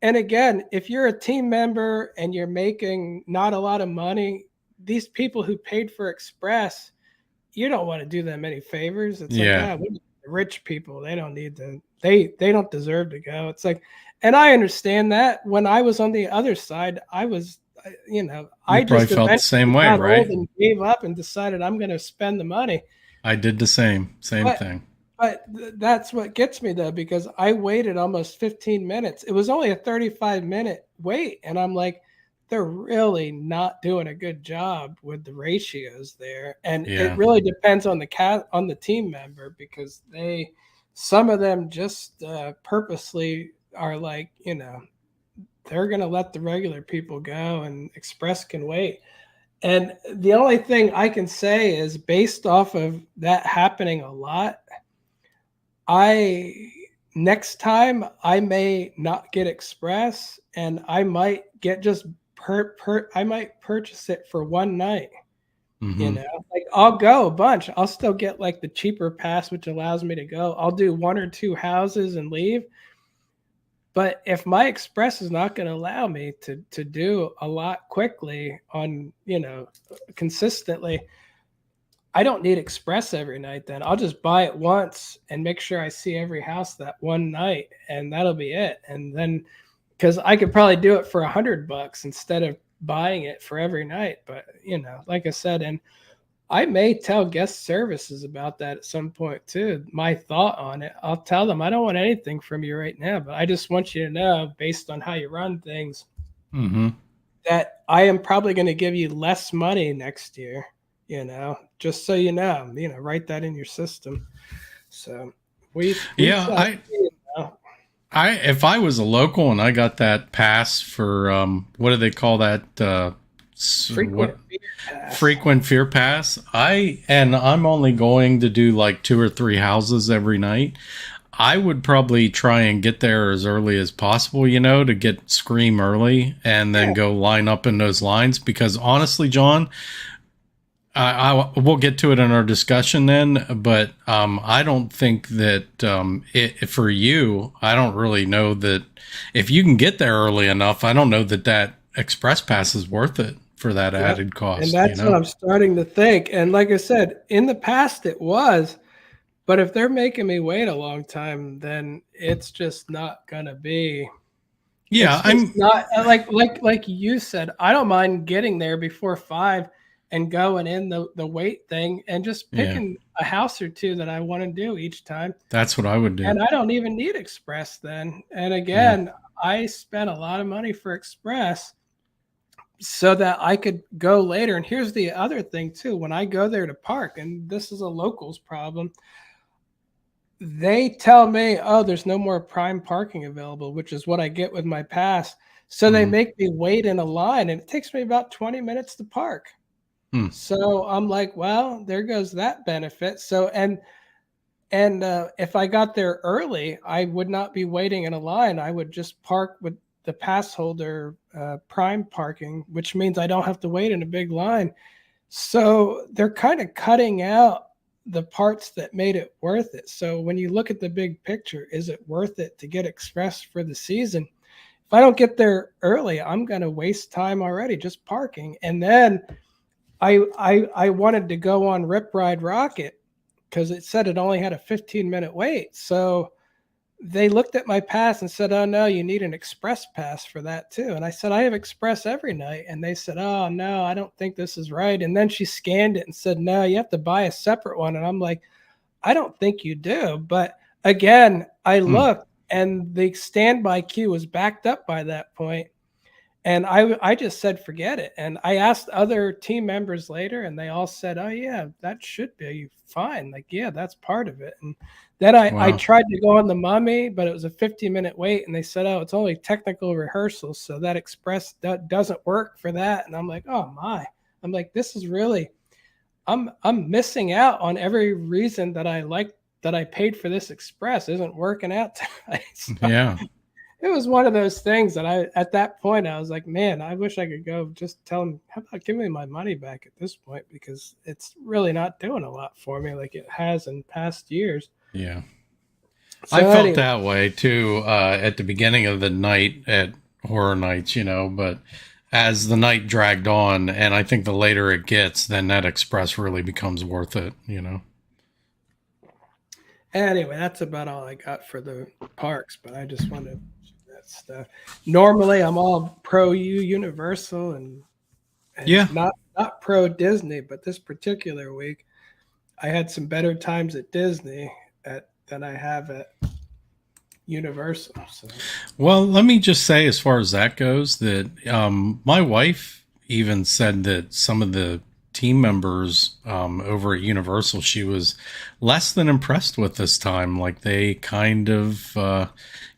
[SPEAKER 2] And again, if you're a team member and you're making not a lot of money, these people who paid for Express, you don't want to do them any favors. It's like,
[SPEAKER 1] Yeah.
[SPEAKER 2] rich people, they don't need to, they don't deserve to go. It's like, and I understand that. When I was on the other side,
[SPEAKER 1] You
[SPEAKER 2] I
[SPEAKER 1] probably
[SPEAKER 2] just
[SPEAKER 1] felt the same
[SPEAKER 2] eventually
[SPEAKER 1] way,
[SPEAKER 2] got old
[SPEAKER 1] right?
[SPEAKER 2] and gave up and decided I'm going to spend the money.
[SPEAKER 1] I did the same
[SPEAKER 2] But
[SPEAKER 1] thing.
[SPEAKER 2] that's what gets me though, because I waited almost 15 minutes. It was only a 35-minute wait, and I'm like, they're really not doing a good job with the ratios there. And it
[SPEAKER 1] Yeah.
[SPEAKER 2] really depends on the team member, because some of them just purposely are like, they're going to let the regular people go and Express can wait. And the only thing I can say is, based off of that happening a lot, I next time I may not get Express, and I might get just I might purchase it for one night.
[SPEAKER 1] Hmm.
[SPEAKER 2] Like, I'll go a bunch. I'll still get like the cheaper pass, which allows me to go. I'll do one or two houses and leave. But if my Express is not going to allow me to do a lot quickly on, consistently, I don't need Express every night. Then I'll just buy it once and make sure I see every house that one night, and that'll be it. And then, because I could probably do it for $100 instead of buying it for every night. But like I said, and I may tell guest services about that at some point too. My thought on it, I'll tell them, I don't want anything from you right now, but I just want you to know, based on how you run things,
[SPEAKER 1] Hmm.
[SPEAKER 2] that I am probably going to give you less money next year, just so write that in your system. So we
[SPEAKER 1] Yeah,
[SPEAKER 2] shall see,
[SPEAKER 1] if I was a local and I got that pass for what do they call that
[SPEAKER 2] frequent
[SPEAKER 1] what
[SPEAKER 2] feeder pass.
[SPEAKER 1] frequent fear pass, I'm only going to do like 2 or 3 houses every night. I would probably try and get there as early as possible, to get Scream early and then
[SPEAKER 2] Yeah,
[SPEAKER 1] go line up in those lines, because honestly, John, we'll get to it in our discussion then, but I don't think that for you, I don't really know that if you can get there early enough, I don't know that that express pass is worth it for that added
[SPEAKER 2] And
[SPEAKER 1] cost, you
[SPEAKER 2] that's what
[SPEAKER 1] know?
[SPEAKER 2] I'm starting to think. And like I said, in the past it was, but if they're making me wait a long time, then it's just not gonna be.
[SPEAKER 1] Yeah,
[SPEAKER 2] It's just not like you said. I don't mind getting there before 5 and going in the wait thing and just
[SPEAKER 1] yeah,
[SPEAKER 2] picking a house or two that I want to do each time.
[SPEAKER 1] that's what I would do.
[SPEAKER 2] And I don't even need Express then. And
[SPEAKER 1] Yeah.
[SPEAKER 2] again, I spent a lot of money for Express so that I could go later. And here's the other thing too. When I go there to park, and this is a locals problem, they tell me, "Oh, there's no more prime parking available," which is what I get with my pass. So they
[SPEAKER 1] Mhm.
[SPEAKER 2] make me wait in a line, and it takes me about 20 minutes to park.
[SPEAKER 1] Hmm.
[SPEAKER 2] So I'm like, "Well, there goes that benefit." So if I got there early, I would not be waiting in a line. I would just park with the pass holder prime parking, which means I don't have to wait in a big line. So they're kind of cutting out the parts that made it worth it. So when you look at the big picture, is it worth it to get Express for the season? If I don't get there early, I'm going to waste time already just parking. And then I wanted to go on Rip Ride Rocket because it said it only had a 15-minute wait. So they looked at my pass and said, "Oh no, you need an express pass for that too." And I said, "I have express every night." And they said, "Oh no, I don't think this is right." And then she scanned it and said, "No, you have to buy a separate one." And I'm like, "I don't think you do." But again, I
[SPEAKER 1] Hmm.
[SPEAKER 2] looked and the standby queue was backed up by that point. And I just said, "Forget it." And I asked other team members later, and they all said, "Oh yeah, that should be fine. Like, yeah, that's part of it." And then I
[SPEAKER 1] Wow.
[SPEAKER 2] tried to go on the Mummy, but it was a 50-minute wait, and they said, "Oh, it's only technical rehearsals, so that express doesn't work for that." And I'm like, "Oh my!" I'm like, "This is really I'm missing out on every reason that I like that I paid for this express isn't working out tonight." So
[SPEAKER 1] Yeah.
[SPEAKER 2] it was one of those things that at that point, I was like, man, I wish I could go just tell them, how about give me my money back at this point? Because it's really not doing a lot for me like it has in past years.
[SPEAKER 1] Yeah. I
[SPEAKER 2] So
[SPEAKER 1] felt
[SPEAKER 2] anyway,
[SPEAKER 1] that way too at the beginning of the night at Horror Nights, you know, but as the night dragged on, and I think the later it gets, then that express really becomes worth it, you know.
[SPEAKER 2] anyway, that's about all I got for the parks, but I just wanted to mention that stuff. Normally, I'm all pro Universal and
[SPEAKER 1] Yeah.
[SPEAKER 2] not pro Disney, but this particular week, I had some better times at Disney than I have at Universal. So
[SPEAKER 1] Well, let me just say, as far as that goes, that my wife even said that some of the team members over at Universal, she was less than impressed with this time. Like they kind of,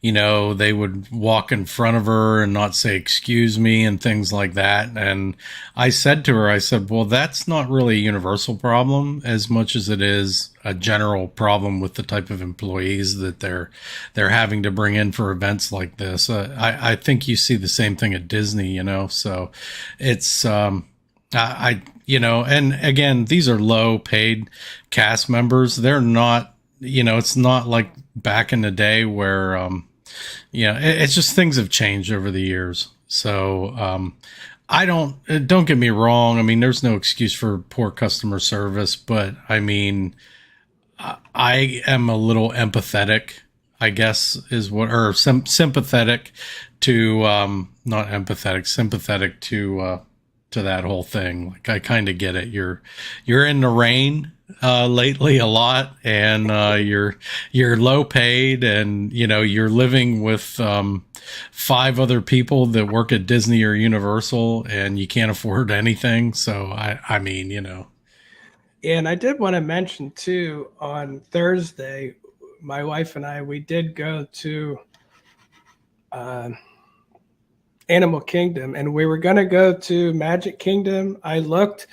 [SPEAKER 1] you know, they would walk in front of her and not say excuse me and things like that. And I said to her, I said, well, that's not really a universal problem as much as it is a general problem with the type of employees that they're having to bring in for events like this. I think you see the same thing at Disney, you know. So it's you know, and again, these are low paid cast members. They're not, you know, it's not like back in the day where yeah, it's just things have changed over the years. So I don't get me wrong. I mean, there's no excuse for poor customer service, but I mean, I am a little empathetic, I guess is what, or sympathetic to, not empathetic, sympathetic to that whole thing. Like I kind of get it. You're in the rain, lately a lot and, you're low paid and, you know, you're living with, 5 other people that work at Disney or Universal and you can't afford anything. So I mean, you know,
[SPEAKER 2] and I did want to mention too on Thursday, my wife and I we did go to uh, Animal Kingdom, and we were going to go to Magic Kingdom. I looked,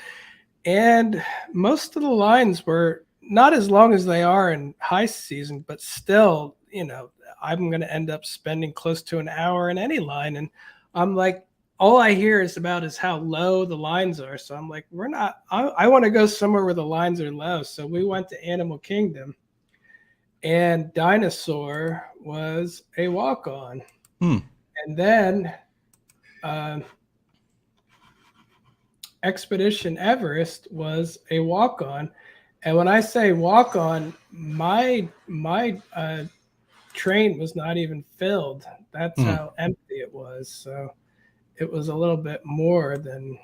[SPEAKER 2] and most of the lines were not as long as they are in high season, but still, I'm going to end up spending close to an hour in any line. And I'm like, all I hear is how low the lines are. So I'm like, I want to go somewhere where the lines are low. So we went to Animal Kingdom, and Dinosaur was a walk-on.
[SPEAKER 1] Hmm.
[SPEAKER 2] And then Expedition Everest was a walk-on. And when I say walk-on, my train was not even filled. That's how empty it was. So it was a little bit more than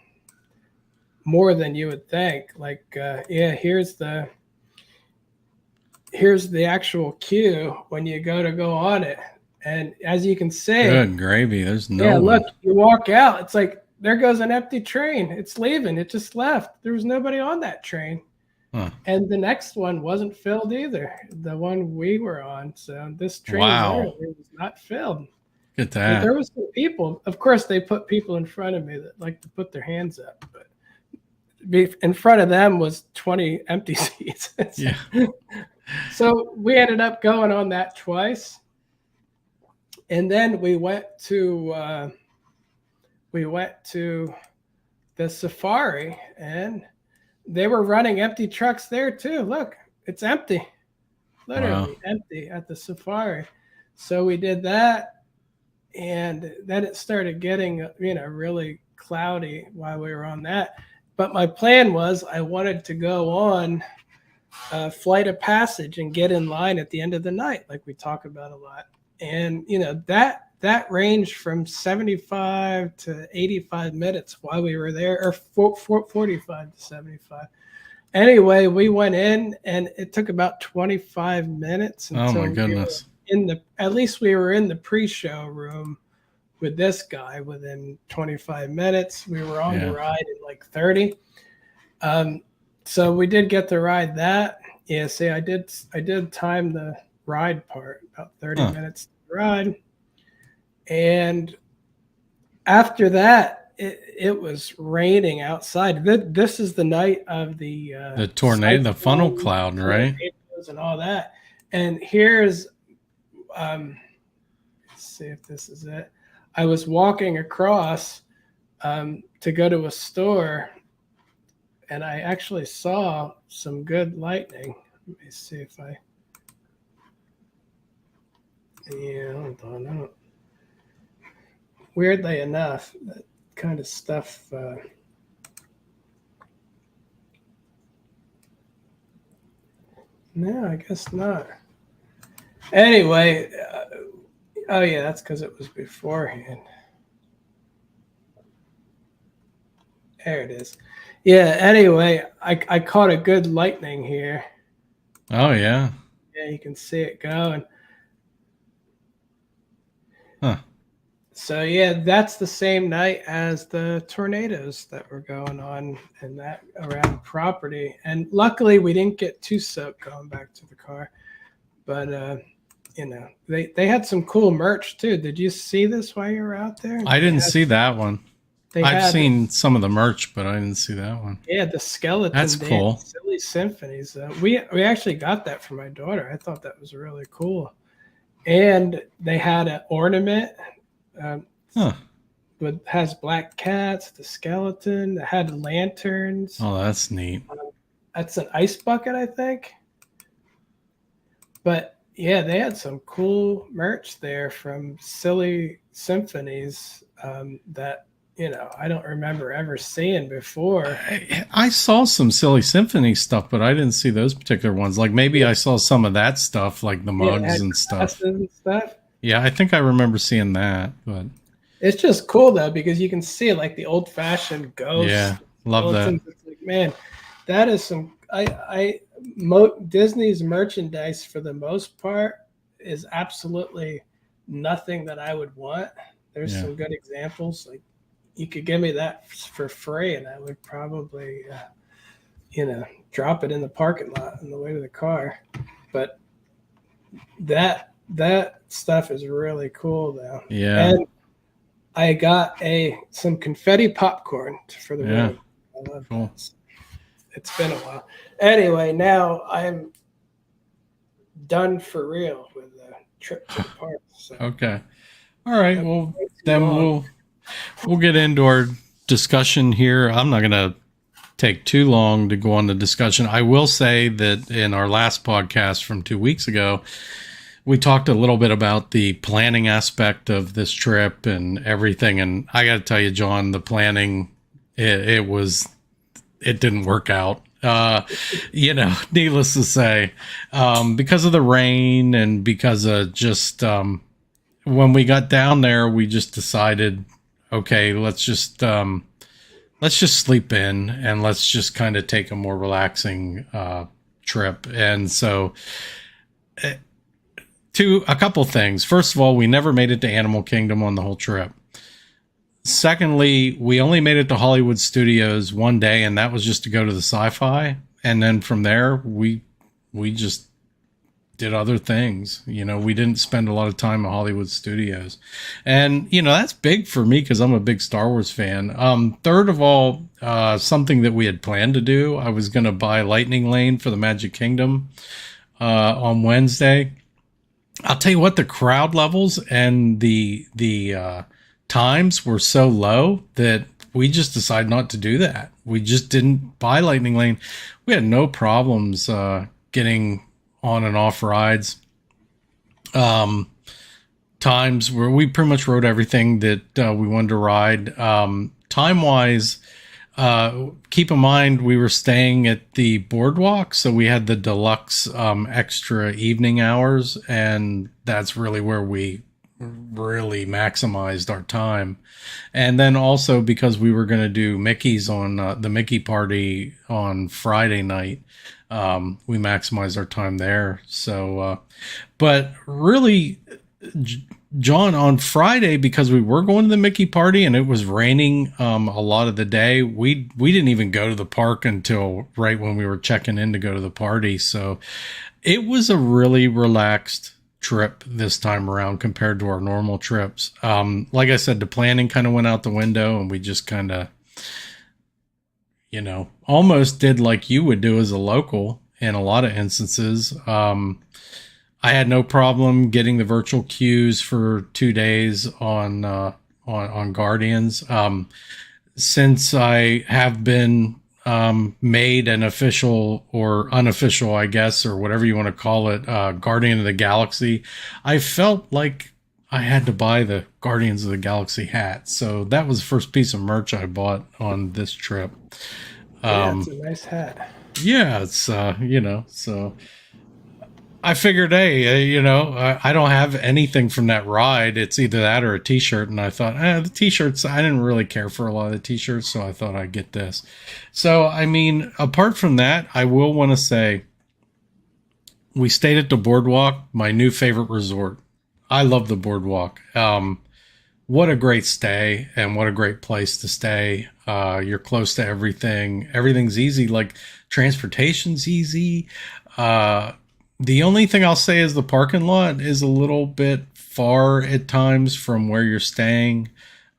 [SPEAKER 2] you would think. Like, here's the actual queue when you go on it. And as you can see,
[SPEAKER 1] good gravy. There's no one.
[SPEAKER 2] look, you walk out, it's like there goes an empty train. It's leaving. It just left. There was nobody on that train.
[SPEAKER 1] Huh.
[SPEAKER 2] And the next one wasn't filled either. The one we were on. So this train was not filled.
[SPEAKER 1] Get that.
[SPEAKER 2] But there was some people. Of course, they put people in front of me that like to put their hands up. But in front of them was 20 empty seats.
[SPEAKER 1] Yeah.
[SPEAKER 2] So we ended up going on that twice. And then we went to the safari, and they were running empty trucks there too. Look, it's empty, literally empty at the safari. So we did that, and then it started getting really cloudy while we were on that. But my plan was I wanted to go on Flight of Passage and get in line at the end of the night, like we talk about a lot. And that ranged from 75 to 85 minutes while we were there, or 45 to 75. Anyway, we went in, and it took about 25 minutes until
[SPEAKER 1] oh my goodness.
[SPEAKER 2] at least we were in the pre-show room with this guy within 25 minutes. We were on the ride in like 30. So we did get to ride that. Yeah, see, I did time the ride part, about 30 minutes to ride. And after that, it was raining outside. This is the night of the
[SPEAKER 1] tornado, the funnel cloud, right?
[SPEAKER 2] And all that. And here's, let's see if this is it. I was walking across to go to a store, and I actually saw some good lightning. Let me see if hold on. I don't. Weirdly enough, that kind of stuff. No, I guess not. Anyway, oh yeah, that's because it was beforehand. There it is. Yeah, anyway, I caught a good lightning here.
[SPEAKER 1] Oh, yeah.
[SPEAKER 2] Yeah, you can see it going.
[SPEAKER 1] Huh.
[SPEAKER 2] So, yeah, that's the same night as the tornadoes that were going on and that around property. And luckily, we didn't get too soaked going back to the car. But, they had some cool merch, too. Did you see this while you were out there?
[SPEAKER 1] I didn't see that one. I've seen some of the merch, but I didn't see that one.
[SPEAKER 2] Yeah, the skeleton.
[SPEAKER 1] That's cool.
[SPEAKER 2] Silly Symphonies. We actually got that for my daughter. I thought that was really cool. And they had an ornament has black cats, the skeleton. It had lanterns.
[SPEAKER 1] Oh, that's neat.
[SPEAKER 2] That's an ice bucket, I think. But yeah, they had some cool merch there from Silly Symphonies that I don't remember ever seeing before.
[SPEAKER 1] I saw some Silly Symphony stuff, but I didn't see those particular ones. Like maybe I saw some of that stuff, like the mugs and stuff. Yeah, I think I remember seeing that. But
[SPEAKER 2] it's just cool though, because you can see like the old-fashioned ghosts.
[SPEAKER 1] Yeah, love that.
[SPEAKER 2] It's like, man, that is some. Disney's merchandise for the most part is absolutely nothing that I would want. There's some good examples. Like you could give me that for free, and I would probably, drop it in the parking lot on the way to the car. But that stuff is really cool, though.
[SPEAKER 1] Yeah. And
[SPEAKER 2] I got some confetti popcorn for the room. I love that. It's been a while. Anyway, now I'm done for real with the trip to the park. So.
[SPEAKER 1] Okay. All right. Well, then we'll get into our discussion here. I'm not going to take too long to go on the discussion. I will say that in our last podcast from 2 weeks ago, we talked a little bit about the planning aspect of this trip and everything. And I got to tell you, John, the planning, it didn't work out. Needless to say, because of the rain and because of just, when we got down there, we just decided, okay, let's just sleep in and let's just kind of take a more relaxing trip. And so a couple things. First of all, we never made it to Animal Kingdom on the whole trip. Secondly, we only made it to Hollywood Studios one day, and that was just to go to the sci-fi. And then from there, we just did other things. We didn't spend a lot of time at Hollywood Studios. And, that's big for me because I'm a big Star Wars fan. Third of all, something that we had planned to do, I was going to buy Lightning Lane for the Magic Kingdom on Wednesday. I'll tell you what, the crowd levels and the times were so low that we just decided not to do that. We just didn't buy Lightning Lane. We had no problems getting on and off rides. Times where we pretty much rode everything that we wanted to ride. Time wise, keep in mind we were staying at the boardwalk, so we had the deluxe extra evening hours, and that's really where we really maximized our time. And then also because we were going to do Mickey's on the Mickey party on Friday night, we maximized our time there. So, but really, John, on Friday, because we were going to the Mickey party and it was raining a lot of the day, we didn't even go to the park until right when we were checking in to go to the party. So it was a really relaxed trip this time around compared to our normal trips. Like I said, the planning kind of went out the window, and we just kind of, almost did like you would do as a local in a lot of instances. I had no problem getting the virtual queues for 2 days on Guardians. Since I have been made an official or unofficial, I guess, or whatever you want to call it, Guardian of the Galaxy, I felt like I had to buy the Guardians of the Galaxy hat. So that was the first piece of merch I bought on this trip.
[SPEAKER 2] Yeah, it's a nice hat.
[SPEAKER 1] Yeah, it's, so I figured, hey, I don't have anything from that ride. It's either that or a t-shirt. And I thought, the t-shirts, I didn't really care for a lot of the t-shirts. So I thought I'd get this. So, I mean, apart from that, I will want to say we stayed at the Boardwalk, my new favorite resort. I love the Boardwalk. What a great stay and what a great place to stay. You're close to everything. Everything's easy. Like transportation's easy. The only thing I'll say is the parking lot is a little bit far at times from where you're staying.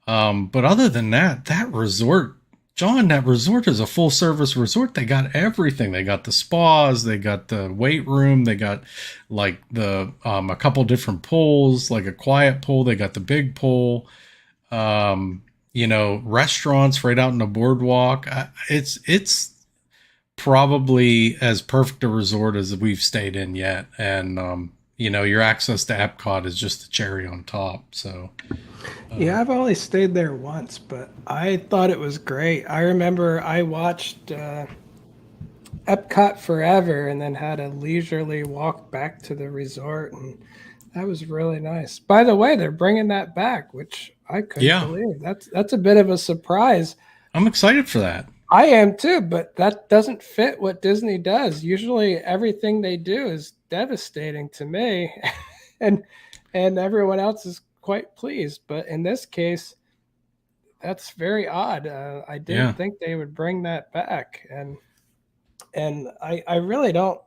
[SPEAKER 1] But other than that, that resort, John, that resort is a full service resort. They got everything. They got the spas, they got the weight room, they got like the, a couple different pools, like a quiet pool. They got the big pool, restaurants right out in the boardwalk. It's probably as perfect a resort as we've stayed in yet. And, your access to Epcot is just the cherry on top. So,
[SPEAKER 2] yeah, I've only stayed there once, but I thought it was great. I remember I watched Epcot Forever and then had a leisurely walk back to the resort, and that was really nice. By the way, they're bringing that back, which I couldn't believe. That's a bit of a surprise.
[SPEAKER 1] I'm excited for that.
[SPEAKER 2] I am too, but that doesn't fit what Disney does. Usually everything they do is devastating to me and everyone else is quite pleased. But in this case, that's very odd. I didn't think they would bring that back. And I really don't,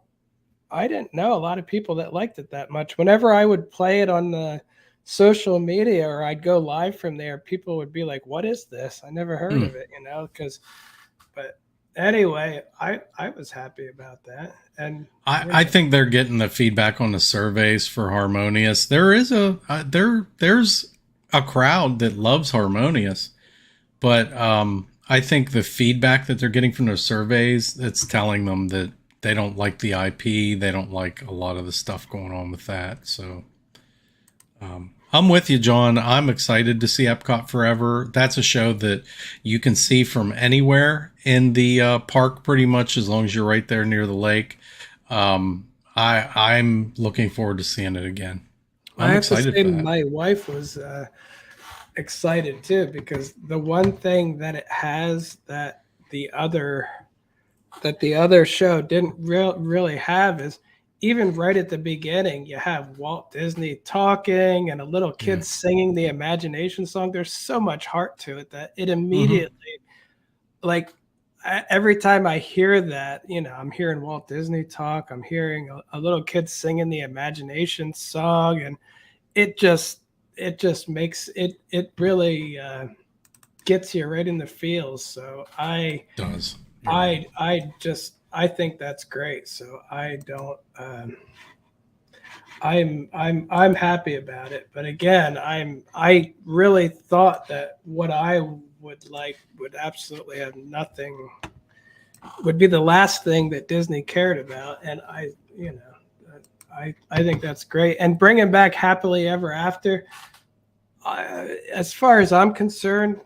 [SPEAKER 2] I didn't know a lot of people that liked it that much. Whenever I would play it on the social media or I'd go live from there, people would be like, what is this? I never heard of it, but anyway, I was happy about that. And
[SPEAKER 1] I think they're getting the feedback on the surveys for Harmonious. There is there's a crowd that loves Harmonious, but I think the feedback that they're getting from their surveys, it's telling them that they don't like the IP. They don't like a lot of the stuff going on with that. So I'm with you, John. I'm excited to see Epcot Forever. That's a show that you can see from anywhere in the park, pretty much, as long as you're right there near the lake. I'm looking forward to seeing it again.
[SPEAKER 2] I
[SPEAKER 1] I'm
[SPEAKER 2] have to
[SPEAKER 1] excited
[SPEAKER 2] say,
[SPEAKER 1] for that.
[SPEAKER 2] my wife was excited too, because the one thing that it has that the other show didn't really have is, even right at the beginning, you have Walt Disney talking and a little
[SPEAKER 1] Yeah.
[SPEAKER 2] kid singing the Imagination song. There's so much heart to it that it
[SPEAKER 1] Mm-hmm.
[SPEAKER 2] immediately, like, every time I hear that, I'm hearing Walt Disney talk, I'm hearing a little kid singing the Imagination song, and it just makes it really gets you right in the feels. So
[SPEAKER 1] Does. You're right.
[SPEAKER 2] I think that's great. So I don't I'm happy about it. But again, I really thought that what I would like would absolutely have nothing, would be the last thing that Disney cared about. And I think that's great. And bringing back Happily Ever After, as far as I'm concerned,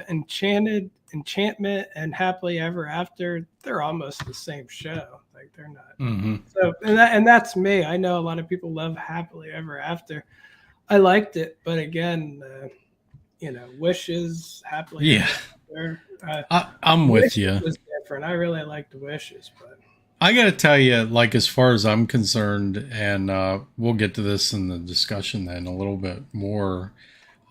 [SPEAKER 2] Enchantment and Happily Ever After, they're almost the same show. Like, they're not.
[SPEAKER 1] Mm-hmm.
[SPEAKER 2] So, and that's me. I know a lot of people love Happily Ever After. I liked it, but again, Wishes, Happily
[SPEAKER 1] Yeah.
[SPEAKER 2] Ever After.
[SPEAKER 1] I'm with
[SPEAKER 2] Wishes
[SPEAKER 1] you.
[SPEAKER 2] was different. I really liked Wishes, but
[SPEAKER 1] I got to tell you, like, as far as I'm concerned, and we'll get to this in the discussion then a little bit more.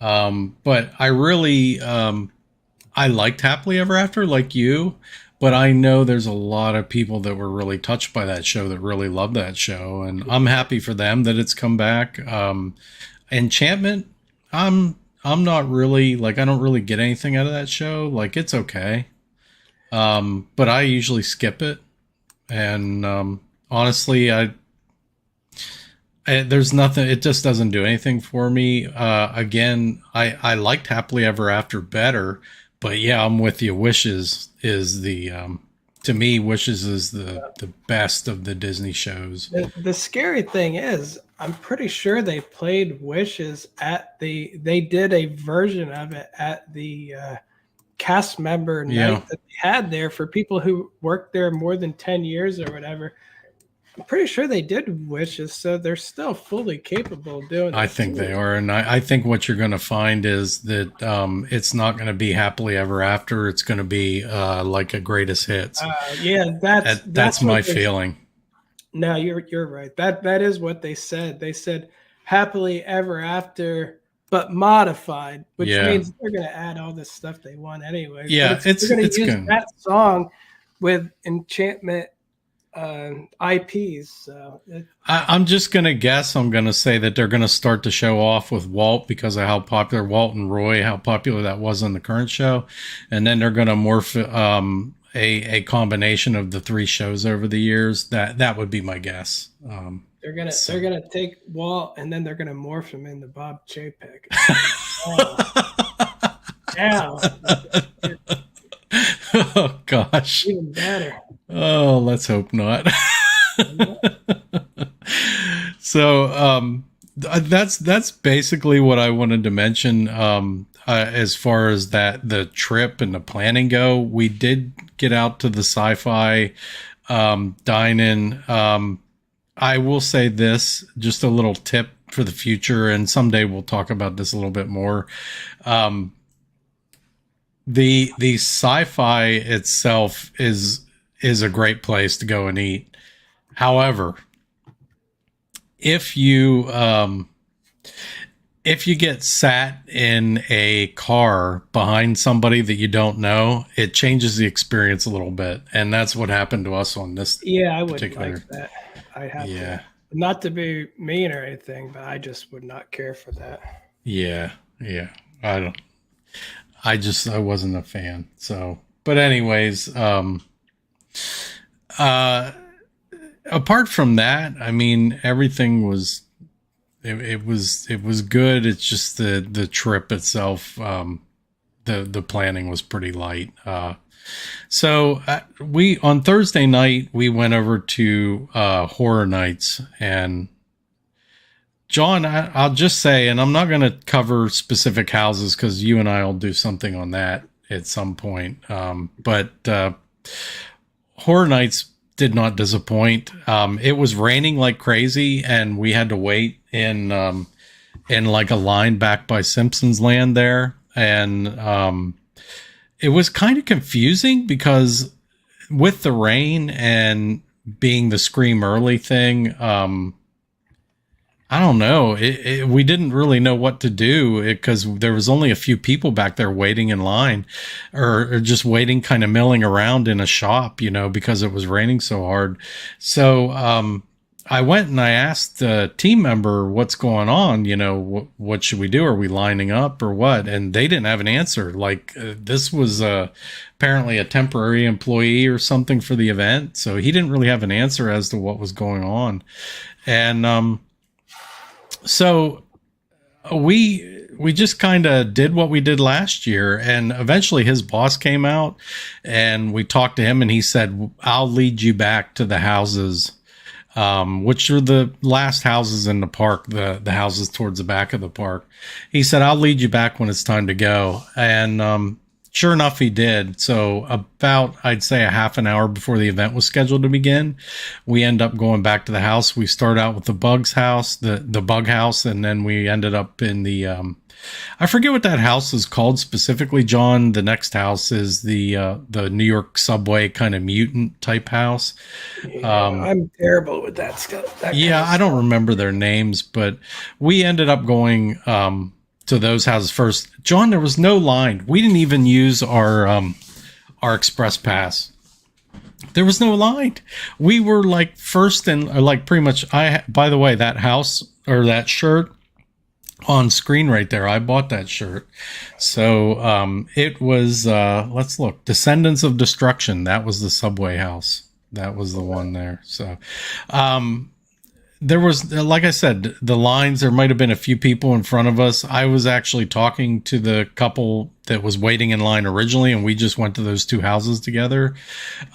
[SPEAKER 1] But I really, I liked Happily Ever After, like you, but I know there's a lot of people that were really touched by that show, that really love that show. And I'm happy for them that it's come back. Enchantment, I'm not really, like, I don't really get anything out of that show. Like, it's okay. But I usually skip it. And honestly, there's nothing. It just doesn't do anything for me. Again, I liked Happily Ever After better, but yeah, I'm with you. Wishes is the to me, Wishes is the best of the Disney shows.
[SPEAKER 2] the scary thing is, I'm pretty sure they played Wishes they did a version of it at the cast member
[SPEAKER 1] Yeah,
[SPEAKER 2] night that they had there for people who worked there more than 10 years or whatever. I'm pretty sure they did Wishes, so they're still fully capable of doing
[SPEAKER 1] I
[SPEAKER 2] this
[SPEAKER 1] think
[SPEAKER 2] too.
[SPEAKER 1] they are, and I think what you're going to find is that it's not going to be Happily Ever After. It's going to be like a greatest hits.
[SPEAKER 2] Yeah,
[SPEAKER 1] That's my feeling.
[SPEAKER 2] No, you're right. That is what they said. They said Happily Ever After, but modified, which
[SPEAKER 1] Yeah,
[SPEAKER 2] means they're going to add all this stuff they want anyways.
[SPEAKER 1] yeah.
[SPEAKER 2] But they're going to use
[SPEAKER 1] good.
[SPEAKER 2] that song with Enchantment IPs. So
[SPEAKER 1] I'm just going to guess. I'm going to say that they're going to start to show off with Walt because of how popular Walt and Roy, how popular that was in the current show. And then they're going to morph a combination of the three shows over the years. That would be my guess.
[SPEAKER 2] they're gonna take Walt and then they're gonna morph him into Bob Chapek. Yeah,
[SPEAKER 1] Oh, gosh.
[SPEAKER 2] even better.
[SPEAKER 1] Oh, let's hope not. So that's basically what I wanted to mention. As far as the trip and the planning go, we did get out to the sci-fi dine-in. I will say this, just a little tip for the future, and someday we'll talk about this a little bit more. The sci-fi itself is a great place to go and eat. However, if you get sat in a car behind somebody that you don't know, it changes the experience a little bit, and that's what happened to us on this.
[SPEAKER 2] Yeah, I wouldn't
[SPEAKER 1] particular.
[SPEAKER 2] like that. I have
[SPEAKER 1] Yeah,
[SPEAKER 2] to, not to be mean or anything, but I just would not care for that.
[SPEAKER 1] yeah. I wasn't a fan. So, but anyways, apart from that, I mean, everything was it was good. It's just the trip itself. The planning was pretty light. We on Thursday night we went over to Horror Nights, and John, I'll just say, and I'm not going to cover specific houses because you and I will do something on that at some point. But Horror Nights did not disappoint. It was raining like crazy, and we had to wait in like a line back by Simpsons Land there, and it was kind of confusing because with the rain and being the Scream Early thing, I don't know. We didn't really know what to do because there was only a few people back there waiting in line or just waiting, kind of milling around in a shop, because it was raining so hard. So, I went and I asked the team member what's going on, what should we do? Are we lining up or what? And they didn't have an answer. Like this was apparently a temporary employee or something for the event. So he didn't really have an answer as to what was going on. And, so we just kind of did what we did last year, and eventually his boss came out and we talked to him, and he said, I'll lead you back to the houses, which are the last houses in the park, the houses towards the back of the park. He said, I'll lead you back when it's time to go. And sure enough, he did. So about, I'd say, a half an hour before the event was scheduled to begin, we end up going back to the house. We start out with the Bugs house, the Bug house, and then we ended up in the, I forget what that house is called specifically, John. The next house is the New York subway kind of mutant type house.
[SPEAKER 2] Yeah, I'm terrible with that stuff.
[SPEAKER 1] I don't remember their names, but we ended up going, to those houses first. John, there was no line. We didn't even use our express pass. There was no line. We were like first and like pretty much. By the way, that house or that shirt on screen right there, I bought that shirt. So it was let's look, Descendants of Destruction. That was the subway house. That was the one there. So there was, like I said, the lines, there might have been a few people in front of us. I was actually talking to the couple that was waiting in line originally, and we just went to those two houses together.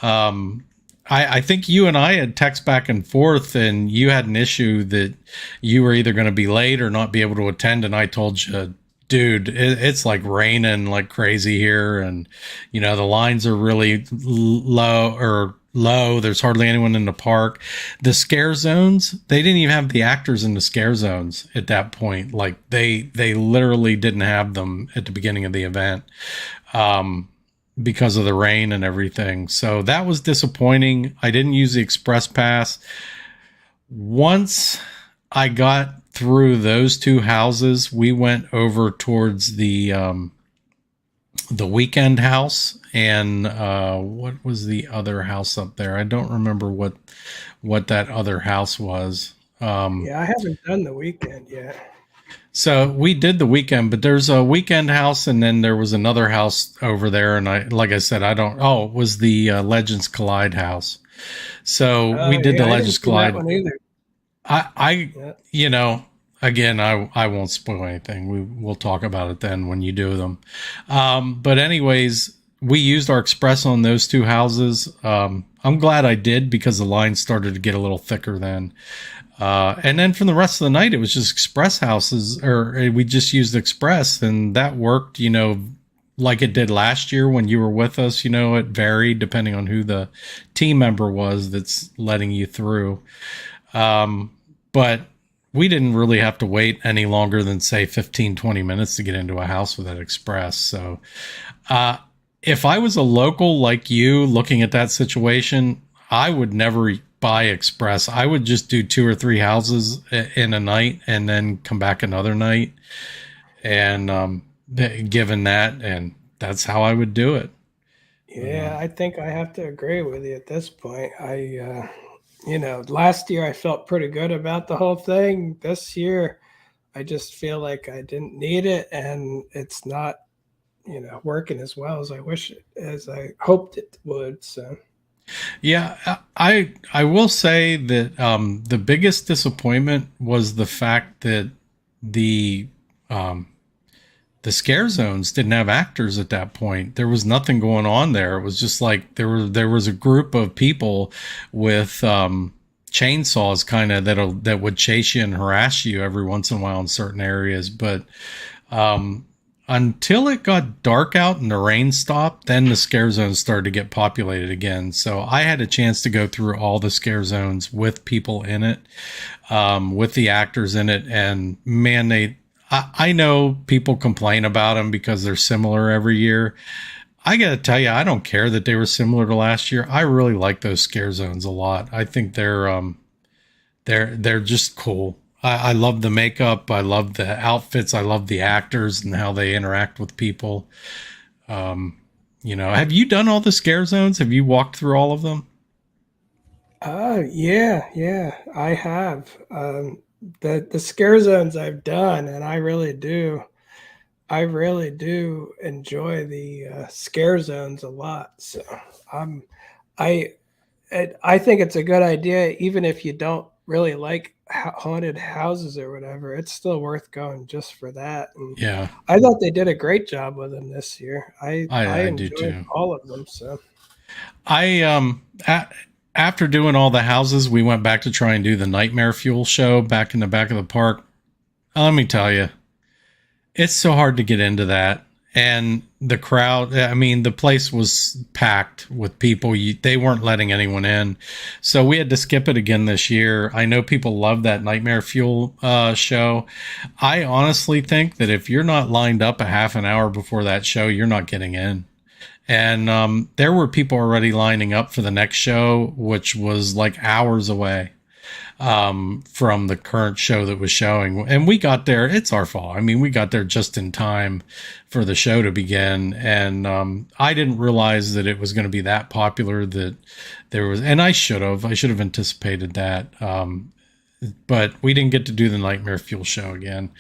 [SPEAKER 1] I think you and I had text back and forth, and you had an issue that you were either going to be late or not be able to attend. And I told you, dude, it's like raining like crazy here. And, the lines are really low. There's hardly anyone in the park. The scare zones, they didn't even have the actors in the scare zones at that point. Like they literally didn't have them at the beginning of the event, because of the rain and everything. So that was disappointing. I didn't use the express pass. Once I got through those two houses, we went over towards the Weekend house, and what was the other house up there? I don't remember what that other house was.
[SPEAKER 2] Yeah, I haven't done the Weekend yet.
[SPEAKER 1] So we did the Weekend, but there's a Weekend house, and then there was another house over there, and like I said, it was the Legends Collide house. So we did the Legends Collide. Again, I won't spoil anything. We'll talk about it then when you do them. But anyways, we used our express on those two houses. I'm glad I did because the line started to get a little thicker then. And then from the rest of the night, it was just express houses, or we just used express, and that worked, like it did last year when you were with us. It varied depending on who the team member was that's letting you through. But we didn't really have to wait any longer than, say, 15, 20 minutes to get into a house with that express. So if I was a local like you looking at that situation, I would never buy express. I would just do 2 or 3 houses in a night and then come back another night. And given that, and that's how I would do it.
[SPEAKER 2] Yeah, I think I have to agree with you at this point. Last year I felt pretty good about the whole thing. This year, I just feel like I didn't need it, and it's not, working as well as I hoped it would. So,
[SPEAKER 1] Yeah, I will say that the biggest disappointment was the fact that the um, the scare zones didn't have actors at that point. There was nothing going on there. It was just like there was a group of people with chainsaws kind of that would chase you and harass you every once in a while in certain areas, but um, until it got dark out and the rain stopped, then the scare zones started to get populated again. So I had a chance to go through all the scare zones with people in it, with the actors in it. And man, I know people complain about them because they're similar every year. I got to tell you, I don't care that they were similar to last year. I really like those scare zones a lot. I think they're just cool. I love the makeup. I love the outfits. I love the actors and how they interact with people. Have you done all the scare zones? Have you walked through all of them?
[SPEAKER 2] Yeah, I have. The scare zones I've done, and I really do enjoy the scare zones a lot. So um, I I think it's a good idea, even if you don't really like haunted houses or whatever. It's still worth going just for that. And
[SPEAKER 1] Yeah,
[SPEAKER 2] I thought they did a great job with them this year. I
[SPEAKER 1] I do
[SPEAKER 2] enjoyed
[SPEAKER 1] too.
[SPEAKER 2] all of them. So
[SPEAKER 1] I after doing all the houses, we went back to try and do the Nightmare Fuel show back in the back of the park. Let me tell you, it's so hard to get into that. And the crowd, I mean, the place was packed with people. They weren't letting anyone in. So we had to skip it again this year. I know people love that Nightmare Fuel show. I honestly think that if you're not lined up a half an hour before that show, you're not getting in. And there were people already lining up for the next show, which was like hours away from the current show that was showing. And we got there. It's our fault. I mean, we got there just in time for the show to begin. And I didn't realize that it was going to be that popular that there was, and I should have anticipated that. But we didn't get to do the Nightmare Fuel show again.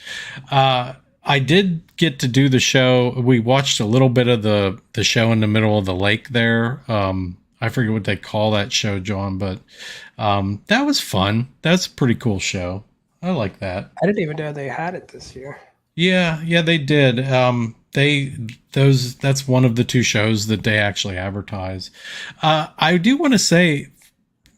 [SPEAKER 1] I did get to do the show. We watched a little bit of the show in the middle of the lake there. I forget what they call that show, John, but that was fun. That's a pretty cool show. I like that.
[SPEAKER 2] I didn't even know they had it this year.
[SPEAKER 1] Yeah, they did. That's one of the two shows that they actually advertise. I do want to say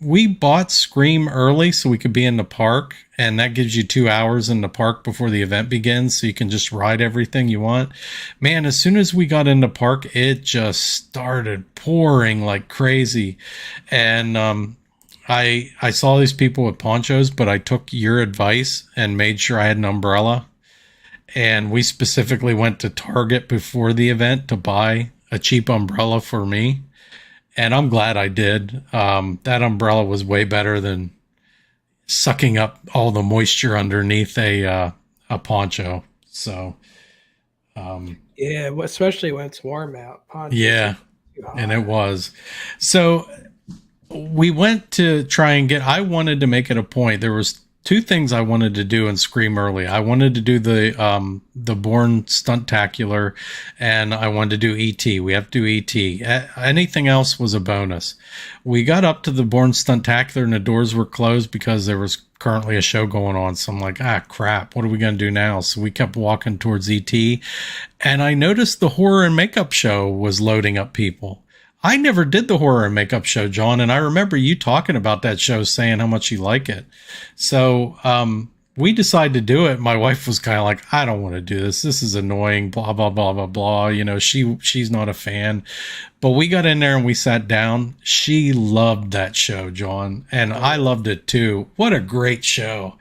[SPEAKER 1] we bought Scream early so we could be in the park, and that gives you 2 hours in the park before the event begins, so you can just ride everything you want. Man, as soon as we got in the park, it just started pouring like crazy. And I saw these people with ponchos, but I took your advice and made sure I had an umbrella. And we specifically went to Target before the event to buy a cheap umbrella for me. And I'm glad I did. That umbrella was way better than sucking up all the moisture underneath a poncho. So,
[SPEAKER 2] Yeah, especially when it's warm out. Ponchos are
[SPEAKER 1] yeah,
[SPEAKER 2] too
[SPEAKER 1] and
[SPEAKER 2] hot.
[SPEAKER 1] it was. So we went to try and I wanted to make it a point. There was two things I wanted to do in Scream early. I wanted to do the Bourne Stuntacular, and I wanted to do ET. We have to do ET. Anything else was a bonus. We got up to the Bourne Stuntacular, and the doors were closed because there was currently a show going on. So I'm like, crap, what are we going to do now? So we kept walking towards ET, and I noticed the horror and makeup show was loading up people. I never did the horror and makeup show, John, and I remember you talking about that show, saying how much you like it. So we decided to do it. My wife was kind of like, I don't want to do this. This is annoying, blah, blah, blah, blah, blah. You know, she's not a fan. But we got in there and we sat down. She loved that show, John, and I loved it too. What a great show.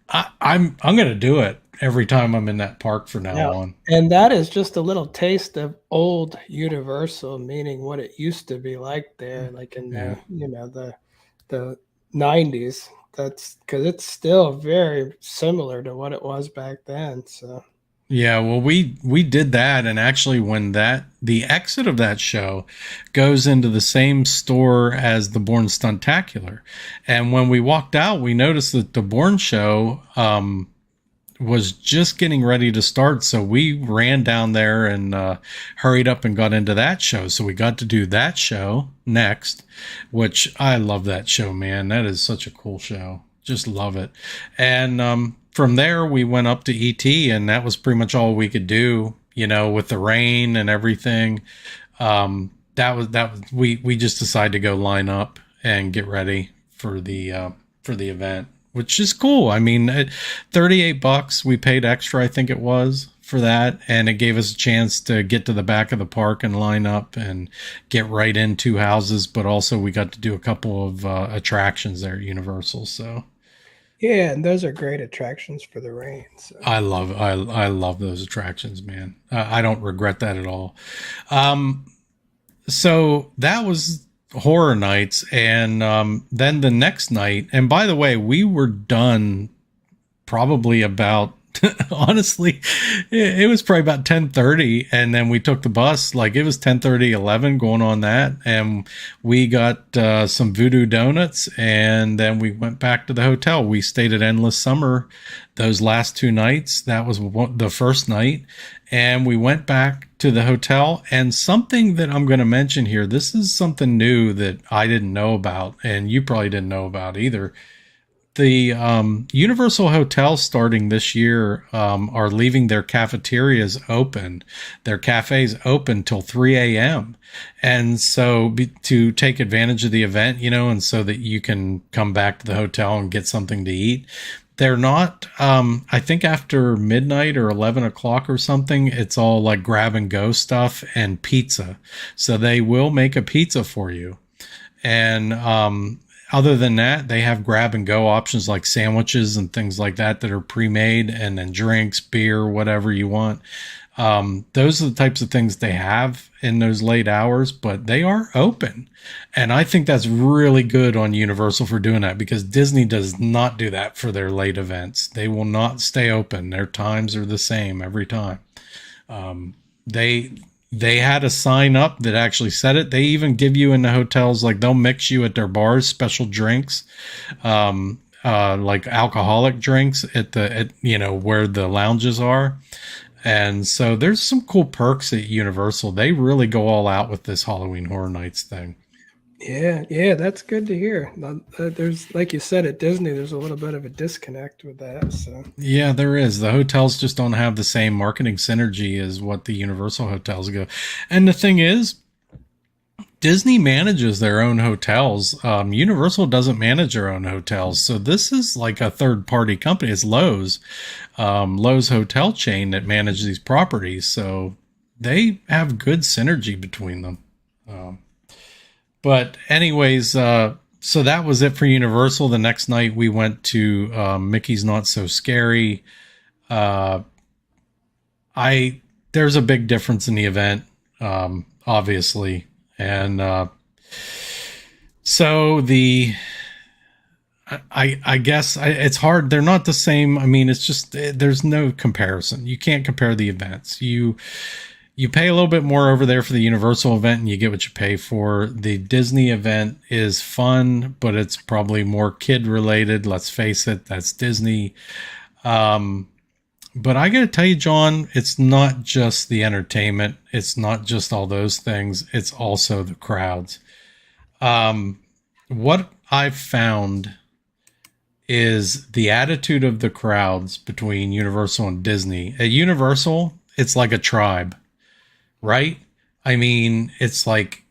[SPEAKER 1] I'm going to do it every time I'm in that park from now
[SPEAKER 2] Yeah.
[SPEAKER 1] on.
[SPEAKER 2] And that is just a little taste of old Universal, meaning what it used to be like there, like in
[SPEAKER 1] Yeah.
[SPEAKER 2] the 90s. That's because it's still very similar to what it was back then. So
[SPEAKER 1] Yeah, well, we did that, and actually, when the exit of that show goes into the same store as the Bourne Stuntacular, and when we walked out, we noticed that the Bourne show was just getting ready to start. So we ran down there and hurried up and got into that show. So we got to do that show next, which I love that show, man. That is such a cool show. Just love it. And from there, we went up to ET, and that was pretty much all we could do, you know, with the rain and everything. We just decided to go line up and get ready for the event, which is cool. I mean, $38 we paid extra, I think it was, for that, and it gave us a chance to get to the back of the park and line up and get right in two houses, but also we got to do a couple of attractions there at Universal. So
[SPEAKER 2] Yeah, and those are great attractions for the rain. So.
[SPEAKER 1] I love those attractions, man. I don't regret that at all. So that was Horror Nights, and then the next night, and by the way, we were done probably about honestly, it was probably about 10:30, and then we took the bus. Like, it was 10:30, 11 going on that, and we got some Voodoo Donuts, and then we went back to the hotel. We stayed at Endless Summer those last two nights. That was the first night, and we went back to the hotel. And something that I'm going to mention here, this is something new that I didn't know about, and you probably didn't know about either. The Universal hotels starting this year are leaving their cafeterias open, their cafes open till 3 a.m. And so to take advantage of the event, you know, and so that you can come back to the hotel and get something to eat. They're not, I think after midnight or 11 o'clock or something, it's all like grab and go stuff and pizza. So they will make a pizza for you. And, other than that, they have grab and go options like sandwiches and things like that are pre-made, and then drinks, beer, whatever you want. Those are the types of things they have in those late hours, but they are open. And I think that's really good on Universal for doing that, because Disney does not do that for their late events. They will not stay open. Their times are the same every time. They had a sign up that actually said it. They even give you in the hotels, like they'll mix you at their bars, special drinks, like alcoholic drinks at you know, where the lounges are. And so there's some cool perks at Universal. They really go all out with this Halloween Horror Nights thing.
[SPEAKER 2] Yeah, that's good to hear. There's, like you said, at Disney, there's a little bit of a disconnect with that. So
[SPEAKER 1] yeah, there is. The hotels just don't have the same marketing synergy as what the Universal hotels go. And the thing is, Disney manages their own hotels. Universal doesn't manage their own hotels. So this is like a third party company. It's Lowe's hotel chain that manages these properties. So they have good synergy between them. But anyways, so that was it for Universal. The next night we went to Mickey's Not So Scary. There's a big difference in the event, obviously. And so I guess it's hard. They're not the same. I mean, it's just, there's no comparison. You can't compare the events. You pay a little bit more over there for the Universal event, and you get what you pay for. The Disney event is fun, but it's probably more kid related. Let's face it, that's Disney. But I got to tell you, John, it's not just the entertainment. It's not just all those things. It's also the crowds. What I've found is the attitude of the crowds between Universal and Disney. At Universal, it's like a tribe. Right? I mean, it's like,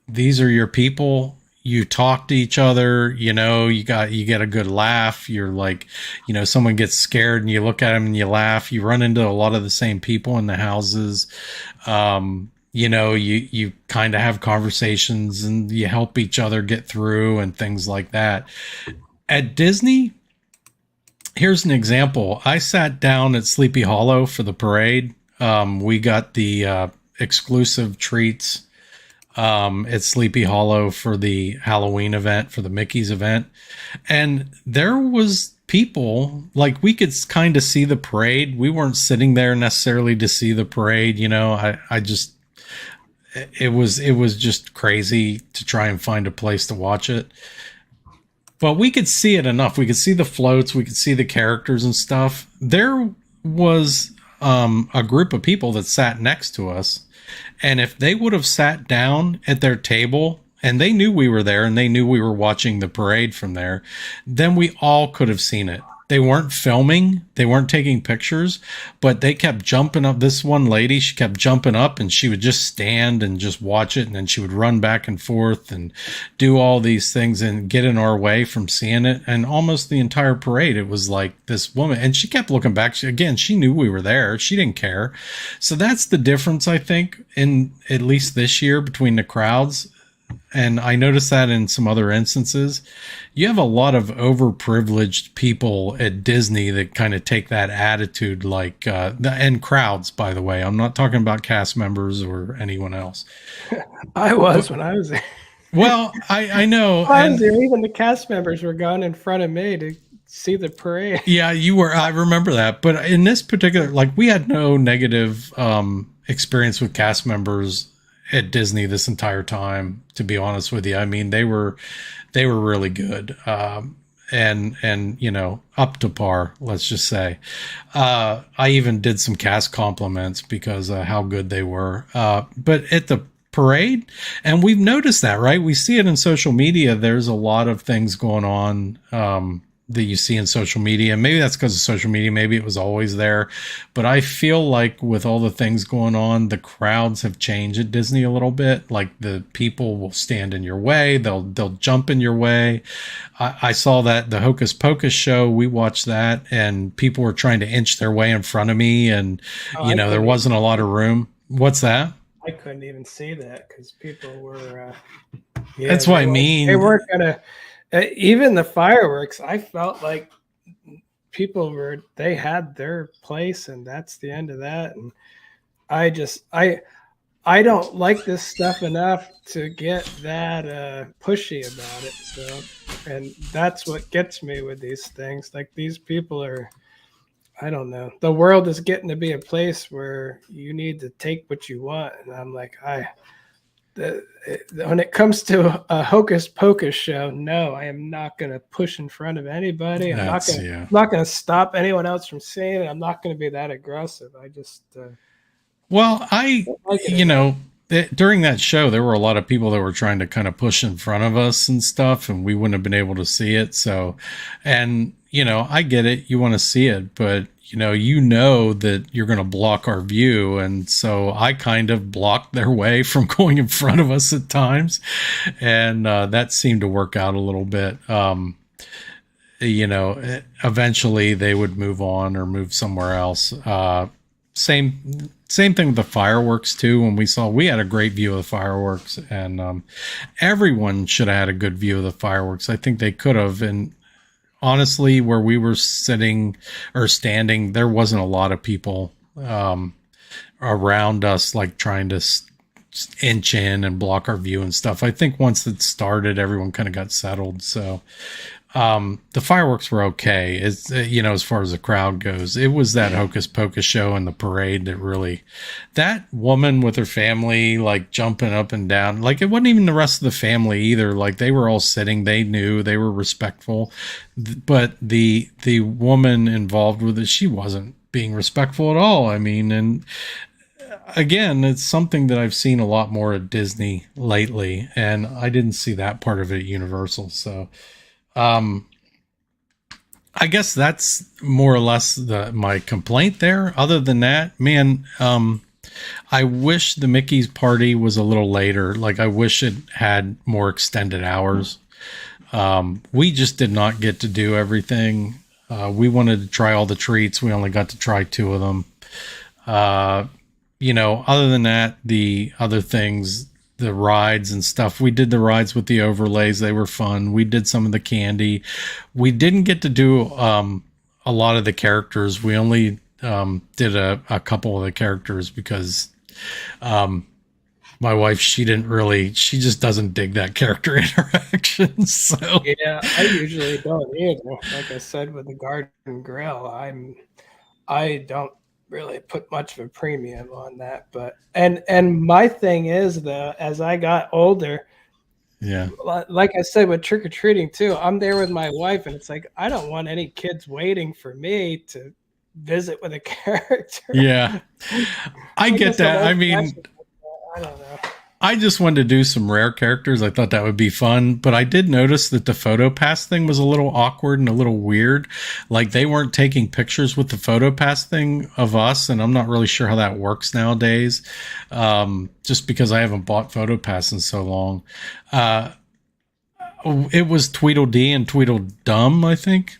[SPEAKER 1] these are your people. You talk to each other, you know, you get a good laugh. You're like, you know, someone gets scared and you look at them and you laugh. You run into a lot of the same people in the houses. You know, you kind of have conversations and you help each other get through and things like that. At Disney, here's an example. I sat down at Sleepy Hollow for the parade. We got the exclusive treats at Sleepy Hollow for the Halloween event, for the Mickey's event. And there was people, like, we could kind of see the parade. We weren't sitting there necessarily to see the parade. You know, it was just crazy to try and find a place to watch it. But we could see it enough. We could see the floats. We could see the characters and stuff. There was a group of people that sat next to us. And if they would have sat down at their table and they knew we were there and they knew we were watching the parade from there, then we all could have seen it. They weren't filming, they weren't taking pictures, but they kept jumping up. This one lady, she kept jumping up and she would just stand and just watch it. And then she would run back and forth and do all these things and get in our way from seeing it. And almost the entire parade, it was like this woman, and she kept looking back. She knew we were there. She didn't care. So that's the difference, I think, in at least this year between the crowds. And I noticed that in some other instances, you have a lot of overprivileged people at Disney that kind of take that attitude, like, and crowds, by the way. I'm not talking about cast members or anyone else.
[SPEAKER 2] I was when I was there.
[SPEAKER 1] Well, I know.
[SPEAKER 2] I was there, even the cast members were gone in front of me to see the parade.
[SPEAKER 1] Yeah, you were. I remember that. But in this particular, like, we had no negative experience with cast members at Disney this entire time, to be honest with you. I mean, they were really good. And, you know, up to par, let's just say. I even did some cast compliments because how good they were. But at the parade, and we've noticed that, right? We see it in social media. There's a lot of things going on, that you see in social media. Maybe that's because of social media. Maybe it was always there. But I feel like with all the things going on, the crowds have changed at Disney a little bit. Like the people will stand in your way. They'll jump in your way. I saw that the Hocus Pocus show, we watched that, and people were trying to inch their way in front of me. And, you know, there wasn't a lot of room. What's that?
[SPEAKER 2] I couldn't even see that because people were,
[SPEAKER 1] that's what I mean.
[SPEAKER 2] They weren't going to, even the fireworks, I felt like they had their place and that's the end of that. And I don't like this stuff enough to get that pushy about it. So, and that's what gets me with these things. Like, these people are, I don't know. The world is getting to be a place where you need to take what you want. And I'm like, when it comes to a Hocus Pocus show, no, I am not going to push in front of anybody. I'm not going to stop anyone else from seeing it. I'm not going to be that aggressive. I just,
[SPEAKER 1] during that show, there were a lot of people that were trying to kind of push in front of us and stuff, and we wouldn't have been able to see it. So, and, you know, I get it. You want to see it, but you know that you're going to block our view. And so I kind of blocked their way from going in front of us at times. And that seemed to work out a little bit. Eventually they would move on or move somewhere else. Same thing with the fireworks too. When we had a great view of the fireworks, and everyone should have had a good view of the fireworks. I think they could have. And honestly, where we were sitting or standing, there wasn't a lot of people around us, like trying to inch in and block our view and stuff. I think once it started, everyone kind of got settled. So the fireworks were okay. It's, as far as the crowd goes, it was that Hocus Pocus show and the parade that really, that woman with her family, like jumping up and down, like it wasn't even the rest of the family either. Like they were all sitting, they knew, they were respectful, but the woman involved with it, she wasn't being respectful at all. I mean, and again, it's something that I've seen a lot more at Disney lately, and I didn't see that part of it at Universal. So, I guess that's more or less my complaint there. Other than that, man, I wish the Mickey's party was a little later. Like, I wish it had more extended hours. We just did not get to do everything. We wanted to try all the treats. We only got to try 2 of them. Other than that, the other things, the rides and stuff, we did the rides with the overlays. They were fun. We did some of the candy. We didn't get to do a lot of the characters. We only did a couple of the characters because my wife, she just doesn't dig that character interaction. So
[SPEAKER 2] yeah, I usually don't either. Like I said, with the Garden Grill, I don't really put much of a premium on that. But and my thing is, though, as I got older,
[SPEAKER 1] yeah,
[SPEAKER 2] like I said with trick-or-treating too, I'm there with my wife, and it's like I don't want any kids waiting for me to visit with a character.
[SPEAKER 1] Yeah, I get
[SPEAKER 2] guess I'm
[SPEAKER 1] that. I mean,
[SPEAKER 2] old-fashioned. I don't know.
[SPEAKER 1] I just wanted to do some rare characters. I thought that would be fun, but I did notice that the photo pass thing was a little awkward and a little weird. Like they weren't taking pictures with the photo pass thing of us, and I'm not really sure how that works nowadays. Just because I haven't bought photo pass in so long. It was Tweedledee and Tweedledum, I think,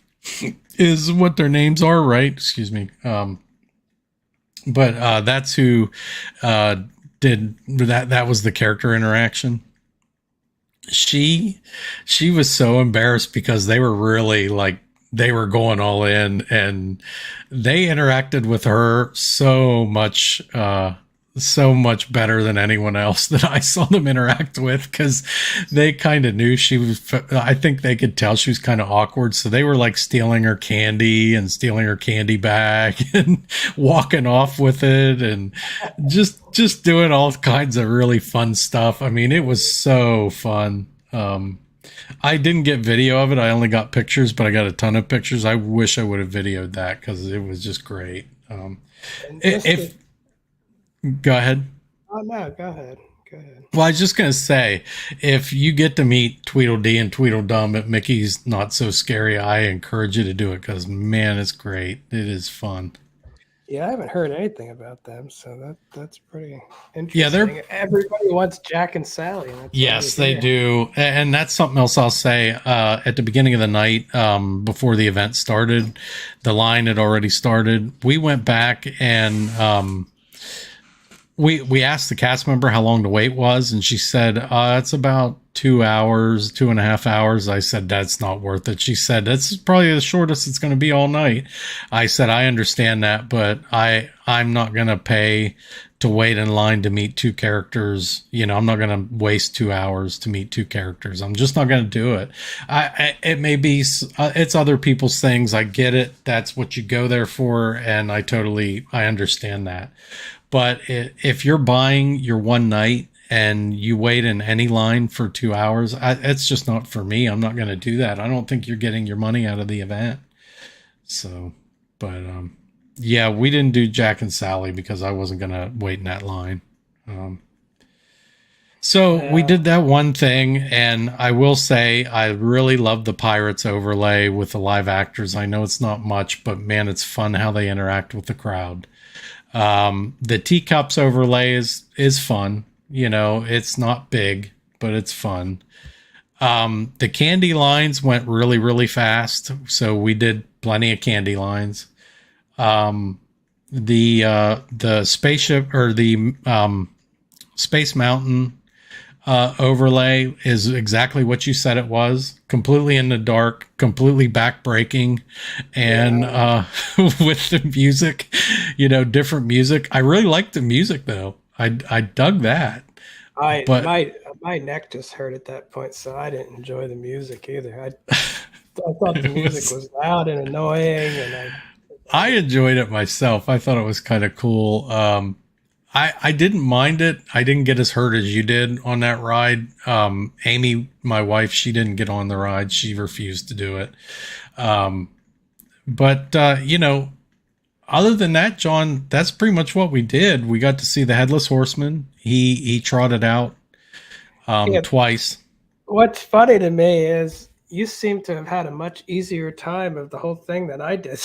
[SPEAKER 1] is what their names are, right? Excuse me. But that's who did that. That was the character interaction. She was so embarrassed because they were really like they were going all in, and they interacted with her so much better than anyone else that I saw them interact with, because they kind of knew she was, I think they could tell she was kind of awkward. So they were like stealing her candy and stealing her candy bag and walking off with it and just doing all kinds of really fun stuff. I mean, it was so fun. I didn't get video of it. I only got pictures, but I got a ton of pictures. I wish I would have videoed that because it was just great. Go ahead.
[SPEAKER 2] Oh no, go ahead. Go ahead.
[SPEAKER 1] Well, I was just gonna say, if you get to meet Tweedledee and Tweedledum at Mickey's Not So Scary, I encourage you to do it because man, it's great. It is fun.
[SPEAKER 2] Yeah, I haven't heard anything about them, so that's pretty interesting.
[SPEAKER 1] Yeah,
[SPEAKER 2] everybody wants Jack and Sally.
[SPEAKER 1] Yes, they do, and that's something else I'll say. At the beginning of the night, before the event started, the line had already started. We went back and we asked the cast member how long the wait was, and she said it's about 2 hours, 2.5 hours. I said that's not worth it. She said that's probably the shortest it's going to be all night. I said I understand that, but I'm not going to pay to wait in line to meet two characters. You know, I'm not going to waste 2 hours to meet two characters. I'm just not going to do it. It may be it's other people's things. I get it. That's what you go there for, and I understand that. But if you're buying your one night and you wait in any line for 2 hours, it's just not for me. I'm not going to do that. I don't think you're getting your money out of the event. So, but yeah, we didn't do Jack and Sally because I wasn't going to wait in that line. So we did that one thing, and I will say I really love the Pirates overlay with the live actors. I know it's not much, but man, it's fun how they interact with the crowd. The teacups overlay is fun. You know, it's not big, but it's fun. The candy lines went really, really fast. So we did plenty of candy lines. The spaceship or the, Space Mountain, overlay is exactly what you said it was. Completely in the dark, completely back-breaking, and with the music, you know, different music. I really liked the music though. I dug that.
[SPEAKER 2] My neck just hurt at that point, so I didn't enjoy the music either. I thought the music was loud and annoying, and
[SPEAKER 1] I enjoyed it myself. I thought it was kind of cool. I didn't mind it. I didn't get as hurt as you did on that ride. Amy, my wife, she didn't get on the ride. She refused to do it. But you know, other than that, John, that's pretty much what we did. We got to see the Headless Horseman. He trotted out twice.
[SPEAKER 2] What's funny to me is you seem to have had a much easier time of the whole thing than I did.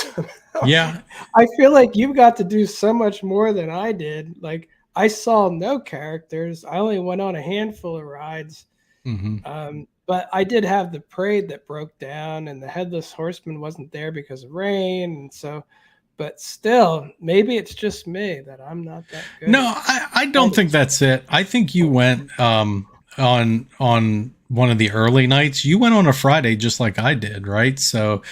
[SPEAKER 1] Yeah.
[SPEAKER 2] I feel like you got to do so much more than I did. Like I saw no characters. I only went on a handful of rides.
[SPEAKER 1] Mm-hmm.
[SPEAKER 2] But I did have the parade that broke down, and the Headless Horseman wasn't there because of rain. And so, but still, maybe it's just me that I'm not that good.
[SPEAKER 1] No, I don't think that's it. I think you went on one of the early nights. You went on a Friday just like I did, right? So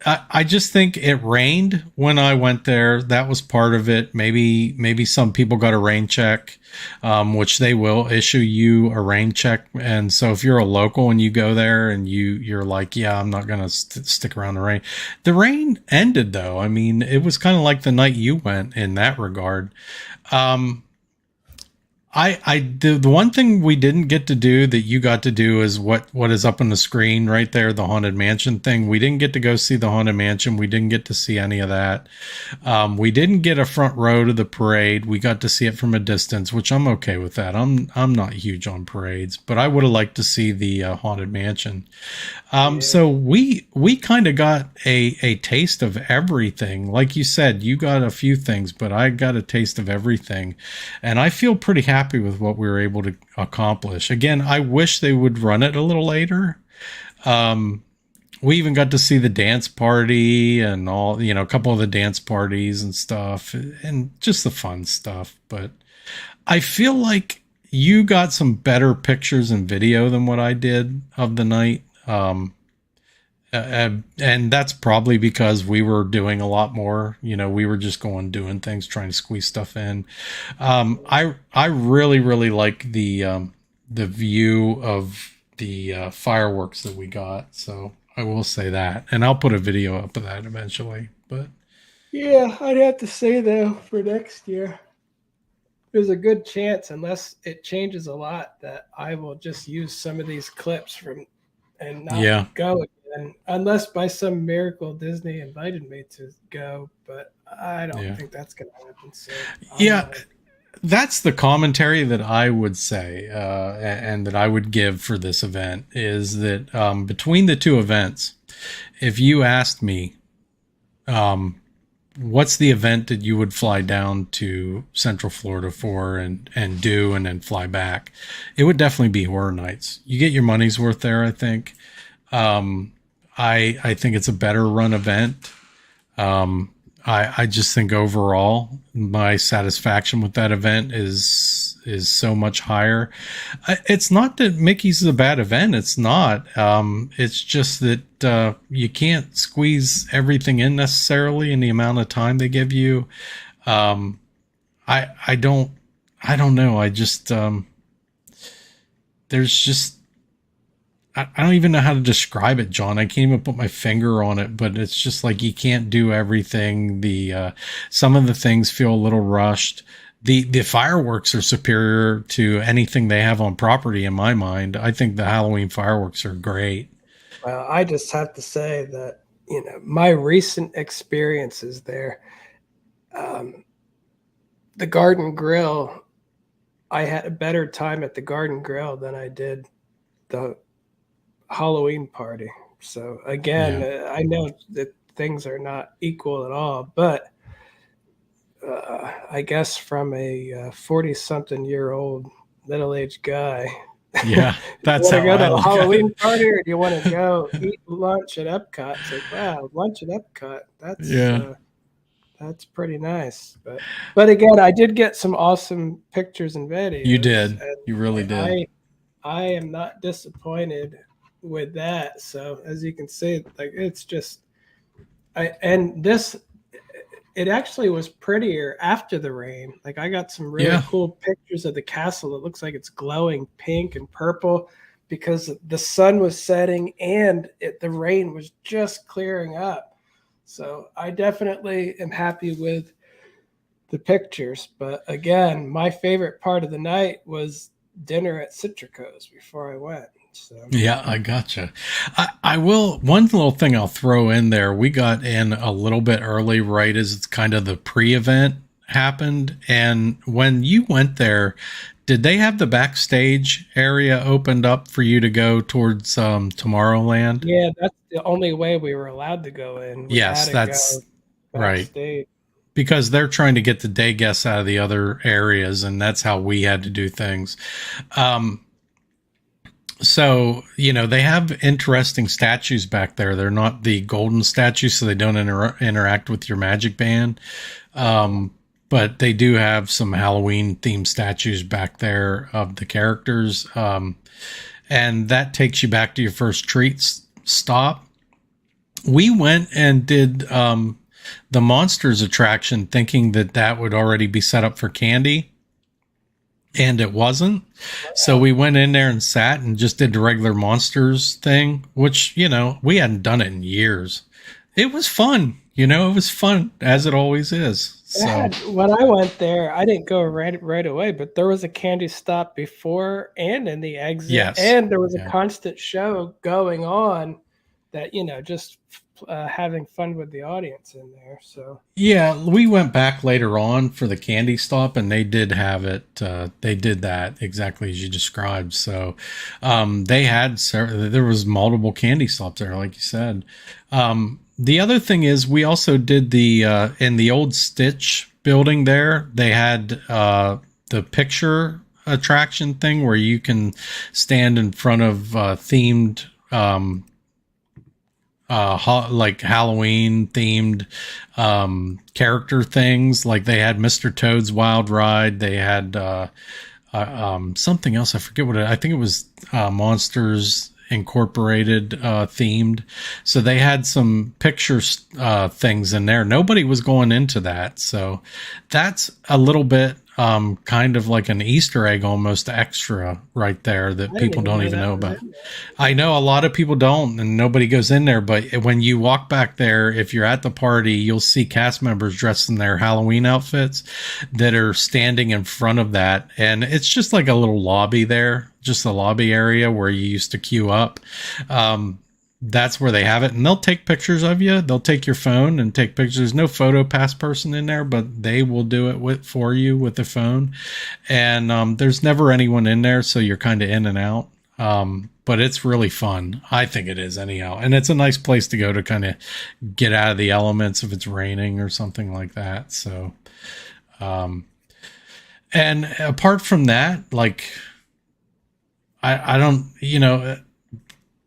[SPEAKER 1] I just think it rained when I went there. That was part of it. Maybe some people got a rain check, which they will issue you a rain check. And so if you're a local and you go there and you're like, yeah, I'm not going to stick around the rain. The rain ended though. I mean, it was kind of like the night you went in that regard. The one thing we didn't get to do that you got to do is what is up on the screen right there, the Haunted Mansion thing. We didn't get to go see the Haunted Mansion. We didn't get to see any of that. We didn't get a front row to the parade. We got to see it from a distance, which I'm okay with that. I'm not huge on parades, but I would have liked to see the Haunted Mansion. So we kind of got a taste of everything. Like you said, you got a few things, but I got a taste of everything. And I feel pretty happy with what we were able to accomplish. Again, I wish they would run it a little later. We even got to see the dance party and all, a couple of the dance parties and stuff and just the fun stuff. But I feel like you got some better pictures and video than what I did of the night. And that's probably because we were doing a lot more. We were just doing things, trying to squeeze stuff in. I really, really like the view of the fireworks that we got. So I will say that, and I'll put a video up of that eventually. But
[SPEAKER 2] yeah, I'd have to say though, for next year, there's a good chance, unless it changes a lot, that I will just use some of these clips from and not go again, unless by some miracle Disney invited me to go. But I don't think that's going to happen. So
[SPEAKER 1] that's the commentary that I would say, and that I would give for this event is that between the two events, if you asked me, what's the event that you would fly down to Central Florida for and do and then fly back, it would definitely be Horror Nights. You get your money's worth there, I think. I think it's a better run event. I just think overall my satisfaction with that event is so much higher. It's not that Mickey's is a bad event. It's not. It's just that you can't squeeze everything in necessarily in the amount of time they give you. I don't know. I just there's just I don't even know how to describe it, John. I can't even put my finger on it, but it's just like you can't do everything. Some of the things feel a little rushed. The fireworks are superior to anything they have on property in my mind. I think the Halloween fireworks are great.
[SPEAKER 2] Well, I just have to say that, my recent experiences there, the Garden Grill, I had a better time at the Garden Grill than I did the Halloween party. So again, I know that things are not equal at all, but I guess from a 40-something-year-old middle-aged guy,
[SPEAKER 1] that's
[SPEAKER 2] how
[SPEAKER 1] I
[SPEAKER 2] go to a
[SPEAKER 1] look
[SPEAKER 2] Halloween
[SPEAKER 1] at it.
[SPEAKER 2] party, or do you want to go eat lunch at Epcot? It's like, wow, lunch at Epcot. That's pretty nice. But again, I did get some awesome pictures and videos.
[SPEAKER 1] You did. You really did.
[SPEAKER 2] I am not disappointed with that. So as you can see, like, it's just it actually was prettier after the rain. Like, I got some really cool pictures of the castle. It looks like it's glowing pink and purple because the sun was setting and the rain was just clearing up. So I definitely am happy with the pictures. But again, my favorite part of the night was dinner at Citrico's before I went. So.
[SPEAKER 1] Yeah, I gotcha. I will. One little thing I'll throw in there. We got in a little bit early, right as it's kind of the pre-event happened. And when you went there, did they have the backstage area opened up for you to go towards Tomorrowland?
[SPEAKER 2] Yeah, that's the only way we were allowed to go in.
[SPEAKER 1] That's right. Because they're trying to get the day guests out of the other areas, and that's how we had to do things. So, they have interesting statues back there. They're not the golden statues, so they don't interact with your magic band. But they do have some Halloween themed statues back there of the characters. And that takes you back to your first treat stop. We went and did the Monsters attraction thinking that would already be set up for candy. And it wasn't. So we went in there and sat and just did the regular Monsters thing, which, we hadn't done it in years. It was fun. It was fun, as it always is. So
[SPEAKER 2] When I went there, I didn't go right away, but there was a candy stop before and in the exit,
[SPEAKER 1] yes,
[SPEAKER 2] and there was a
[SPEAKER 1] yeah.
[SPEAKER 2] constant show going on that, just having fun with the audience in there. So
[SPEAKER 1] Yeah, we went back later on for the candy stop, and they did have it. They did that exactly as you described. So they had there was multiple candy stops there, like you said. The other thing is, we also did the in the old Stitch building there. They had the picture attraction thing where you can stand in front of themed. Like Halloween themed character things. Like they had Mr. Toad's Wild Ride. They had something else. I forget what I think it was Monsters Incorporated themed. So they had some picture things in there. Nobody was going into that. So that's a little bit kind of like an Easter egg, almost extra right there that people don't even know about. I know a lot of people don't, and nobody goes in there. But when you walk back there, if you're at the party, you'll see cast members dressed in their Halloween outfits that are standing in front of that. And it's just like a little lobby there, just a lobby area where you used to queue up. That's where they have it, and they'll take pictures of you. They'll take your phone and take pictures. There's no photo pass person in there, but they will do it for you with the phone. And there's never anyone in there, so you're kind of in and out. But it's really fun. I think it is anyhow, and it's a nice place to go to kind of get out of the elements if it's raining or something like that. So, and apart from that, like I don't,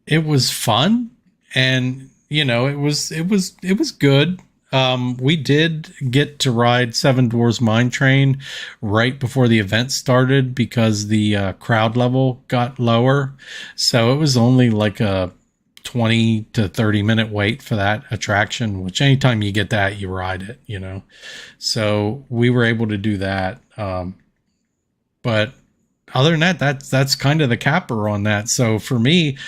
[SPEAKER 1] it was fun, and it was good. We did get to ride Seven Dwarfs Mine Train right before the event started because the crowd level got lower, so it was only like a 20 to 30 minute wait for that attraction, which anytime you get that, you ride it. So we were able to do that, but other than that, that's kind of the capper on that. So for me,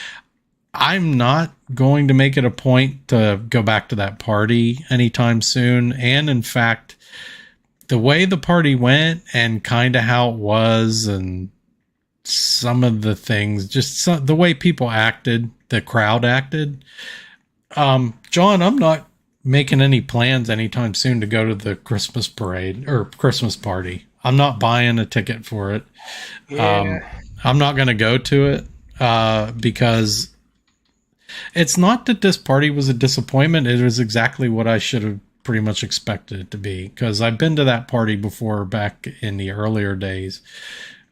[SPEAKER 1] I'm not going to make it a point to go back to that party anytime soon. And in fact, the way the party went and kind of how it was, and some of the things, just the way people acted, the crowd acted. John, I'm not making any plans anytime soon to go to the Christmas parade or Christmas party. I'm not buying a ticket for it.
[SPEAKER 2] yeah,
[SPEAKER 1] I'm not going to go to it because it's not that this party was a disappointment. It was exactly what I should have pretty much expected it to be, because I've been to that party before back in the earlier days.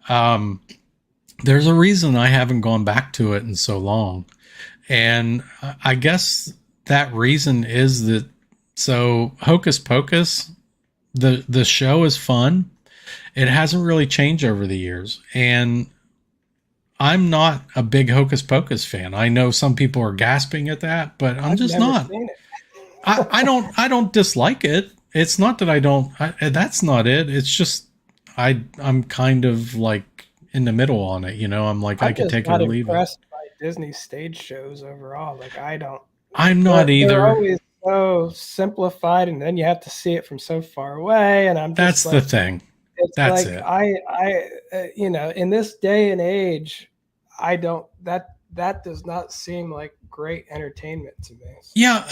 [SPEAKER 1] There's a reason I haven't gone back to it in so long. And I guess that reason is that, so Hocus Pocus, the show is fun. It hasn't really changed over the years. And I'm not a big Hocus Pocus fan. I know some people are gasping at that, but I'm just not. I don't dislike it. It's not that I don't. That's not it. It's just I'm kind of like in the middle on it. I'm like, I could take it or leave it.
[SPEAKER 2] I'm impressed by Disney stage shows overall. Like
[SPEAKER 1] I'm not either.
[SPEAKER 2] They're always so simplified, and then you have to see it from so far away. And I'm just
[SPEAKER 1] that's the thing. That's
[SPEAKER 2] like,
[SPEAKER 1] it.
[SPEAKER 2] I in this day and age, I don't that does not seem like great entertainment to me.
[SPEAKER 1] Yeah,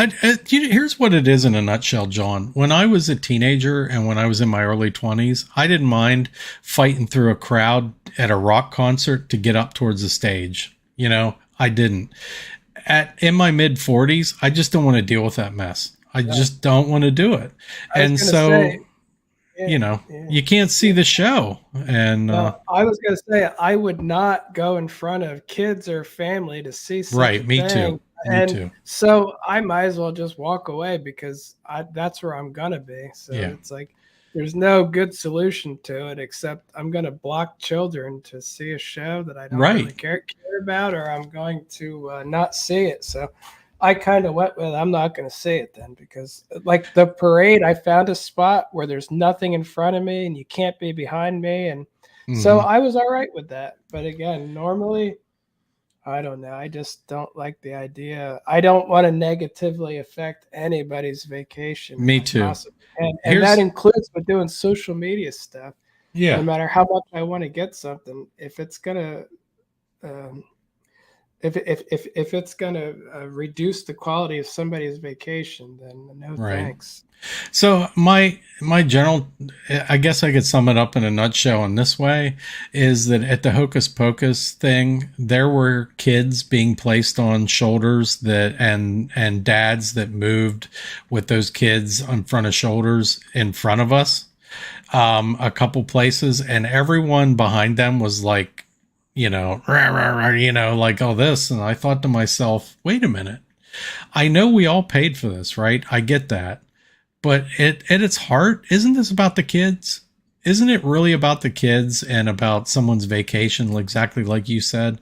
[SPEAKER 1] here's what it is in a nutshell, John. When I was a teenager and when I was in my early 20s, I didn't mind fighting through a crowd at a rock concert to get up towards the stage. I didn't. In my mid 40s, I just don't want to deal with that mess. I just don't want to do it. And so you can't see the show. And
[SPEAKER 2] I was going to say, I would not go in front of kids or family to see such
[SPEAKER 1] right.
[SPEAKER 2] a
[SPEAKER 1] Me
[SPEAKER 2] thing.
[SPEAKER 1] too. Me too.
[SPEAKER 2] So I might as well just walk away because that's where I'm going to be. So it's like, there's no good solution to it except I'm going to block children to see a show that I don't really care about, or I'm going to not see it. So I kind of went with, I'm not going to see it then, because like the parade, I found a spot where there's nothing in front of me and you can't be behind me. And so I was all right with that. But again, normally I don't know. I just don't like the idea. I don't want to negatively affect anybody's vacation.
[SPEAKER 1] Me
[SPEAKER 2] If I
[SPEAKER 1] too.
[SPEAKER 2] possibly can. And that
[SPEAKER 1] Here's,
[SPEAKER 2] includes with doing social media stuff. No
[SPEAKER 1] yeah,
[SPEAKER 2] matter how much I want to get something, if it's gonna um, if it's gonna reduce the quality of somebody's vacation, then no
[SPEAKER 1] right.
[SPEAKER 2] thanks.
[SPEAKER 1] So my general, I guess I could sum it up in a nutshell in this way, is that at the Hocus Pocus thing, there were kids being placed on shoulders that and dads that moved with those kids on front of shoulders in front of us, a couple places, and everyone behind them was like, rah, rah, rah, like all this, and I thought to myself, wait a minute, I know we all paid for this, right? I get that. But at its heart, isn't this about the kids? Isn't it really about the kids and about someone's vacation, exactly like you said?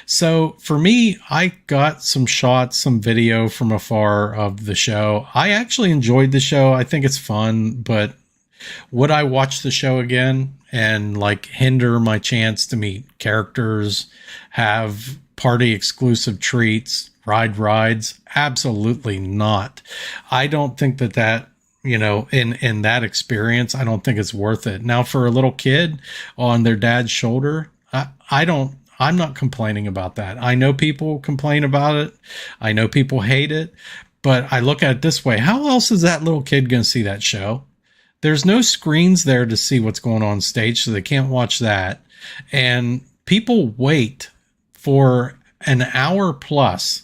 [SPEAKER 1] So for me, I got some shots, some video from afar of the show. I actually enjoyed the show. I think it's fun, but would I watch the show again and like hinder my chance to meet characters, have party exclusive treats, ride rides? Absolutely not. I don't think that in that experience, I don't think it's worth it. Now, for a little kid on their dad's shoulder, I'm not complaining about that. I know people complain about it. I know people hate it, but I look at it this way. How else is that little kid going to see that show? There's no screens there to see what's going on stage, so they can't watch that. And people wait for an hour plus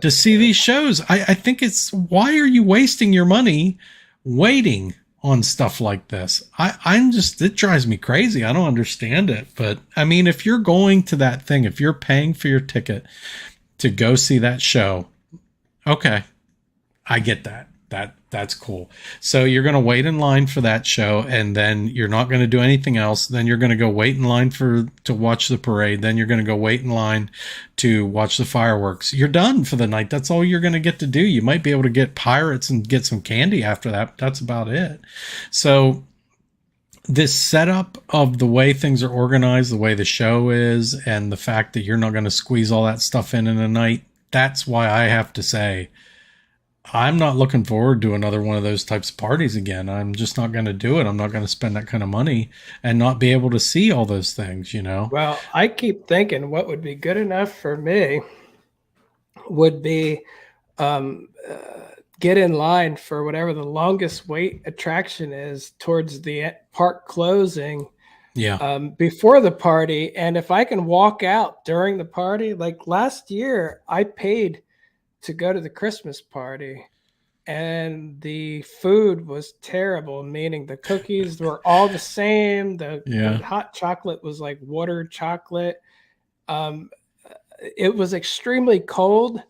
[SPEAKER 1] to see these shows. I think it's, why are you wasting your money waiting on stuff like this? It drives me crazy. I don't understand it. But I mean, if you're going to that thing, if you're paying for your ticket to go see that show, okay, I get that. That's cool. So you're going to wait in line for that show, and then you're not going to do anything else. Then you're going to go wait in line to watch the parade. Then you're going to go wait in line to watch the fireworks. You're done for the night. That's all you're going to get to do. You might be able to get pirates and get some candy after that, but that's about it. So this setup of the way things are organized, the way the show is, and the fact that you're not going to squeeze all that stuff in a night, that's why I have to say, I'm not looking forward to another one of those types of parties again. I'm just not going to do it. I'm not going to spend that kind of money and not be able to see all those things,
[SPEAKER 2] Well, I keep thinking what would be good enough for me would be get in line for whatever the longest wait attraction is towards the park closing.
[SPEAKER 1] Yeah.
[SPEAKER 2] Before the party. And if I can walk out during the party, like last year, I paid to go to the Christmas party, and the food was terrible, meaning the cookies were all the same. The hot chocolate was like water chocolate. It was extremely cold.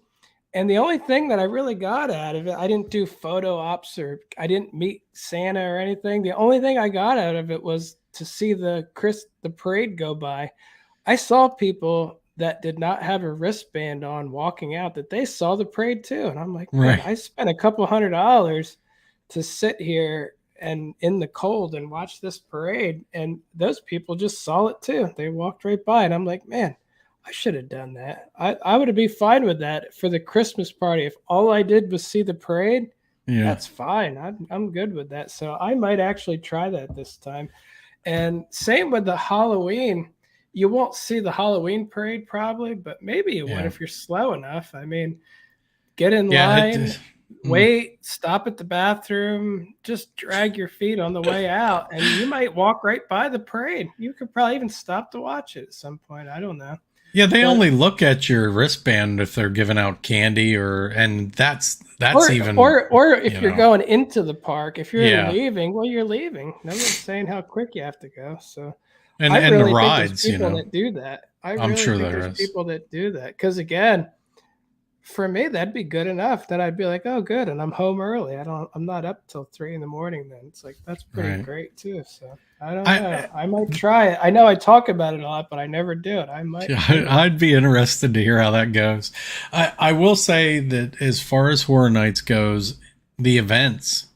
[SPEAKER 2] And the only thing that I really got out of it, I didn't do photo ops or I didn't meet Santa or anything. The only thing I got out of it was to see the parade go by. I saw people that did not have a wristband on walking out that they saw the parade too. And I'm like, man, I spent a couple $100 to sit here and in the cold and watch this parade. And those people just saw it too. They walked right by. And I'm like, man, I should have done that. I would be fine with that for the Christmas party. If all I did was see the parade, that's fine. I'm good with that. So I might actually try that this time. And same with the Halloween. You won't see the Halloween parade probably, but maybe you would if you're slow enough. I mean, get in line, wait, stop at the bathroom, just drag your feet on the way out, and you might walk right by the parade. You could probably even stop to watch it at some point. I don't know.
[SPEAKER 1] Yeah, they only look at your wristband if they're giving out candy, and that's even.
[SPEAKER 2] Or if you're going into the park, if you're leaving, well, you're leaving. Nobody's saying how quick you have to go. So.
[SPEAKER 1] And
[SPEAKER 2] really
[SPEAKER 1] the rides,
[SPEAKER 2] people that do that. I'm sure there's people that do that. Because again, for me, that'd be good enough. Then I'd be like, oh, good, and I'm home early. I'm not up till 3 a.m. Then it's like that's pretty great too. So I don't know. I might try it. I know I talk about it a lot, but I never do it. I might.
[SPEAKER 1] I'd be interested to hear how that goes. I will say that as far as Horror Nights goes, the events,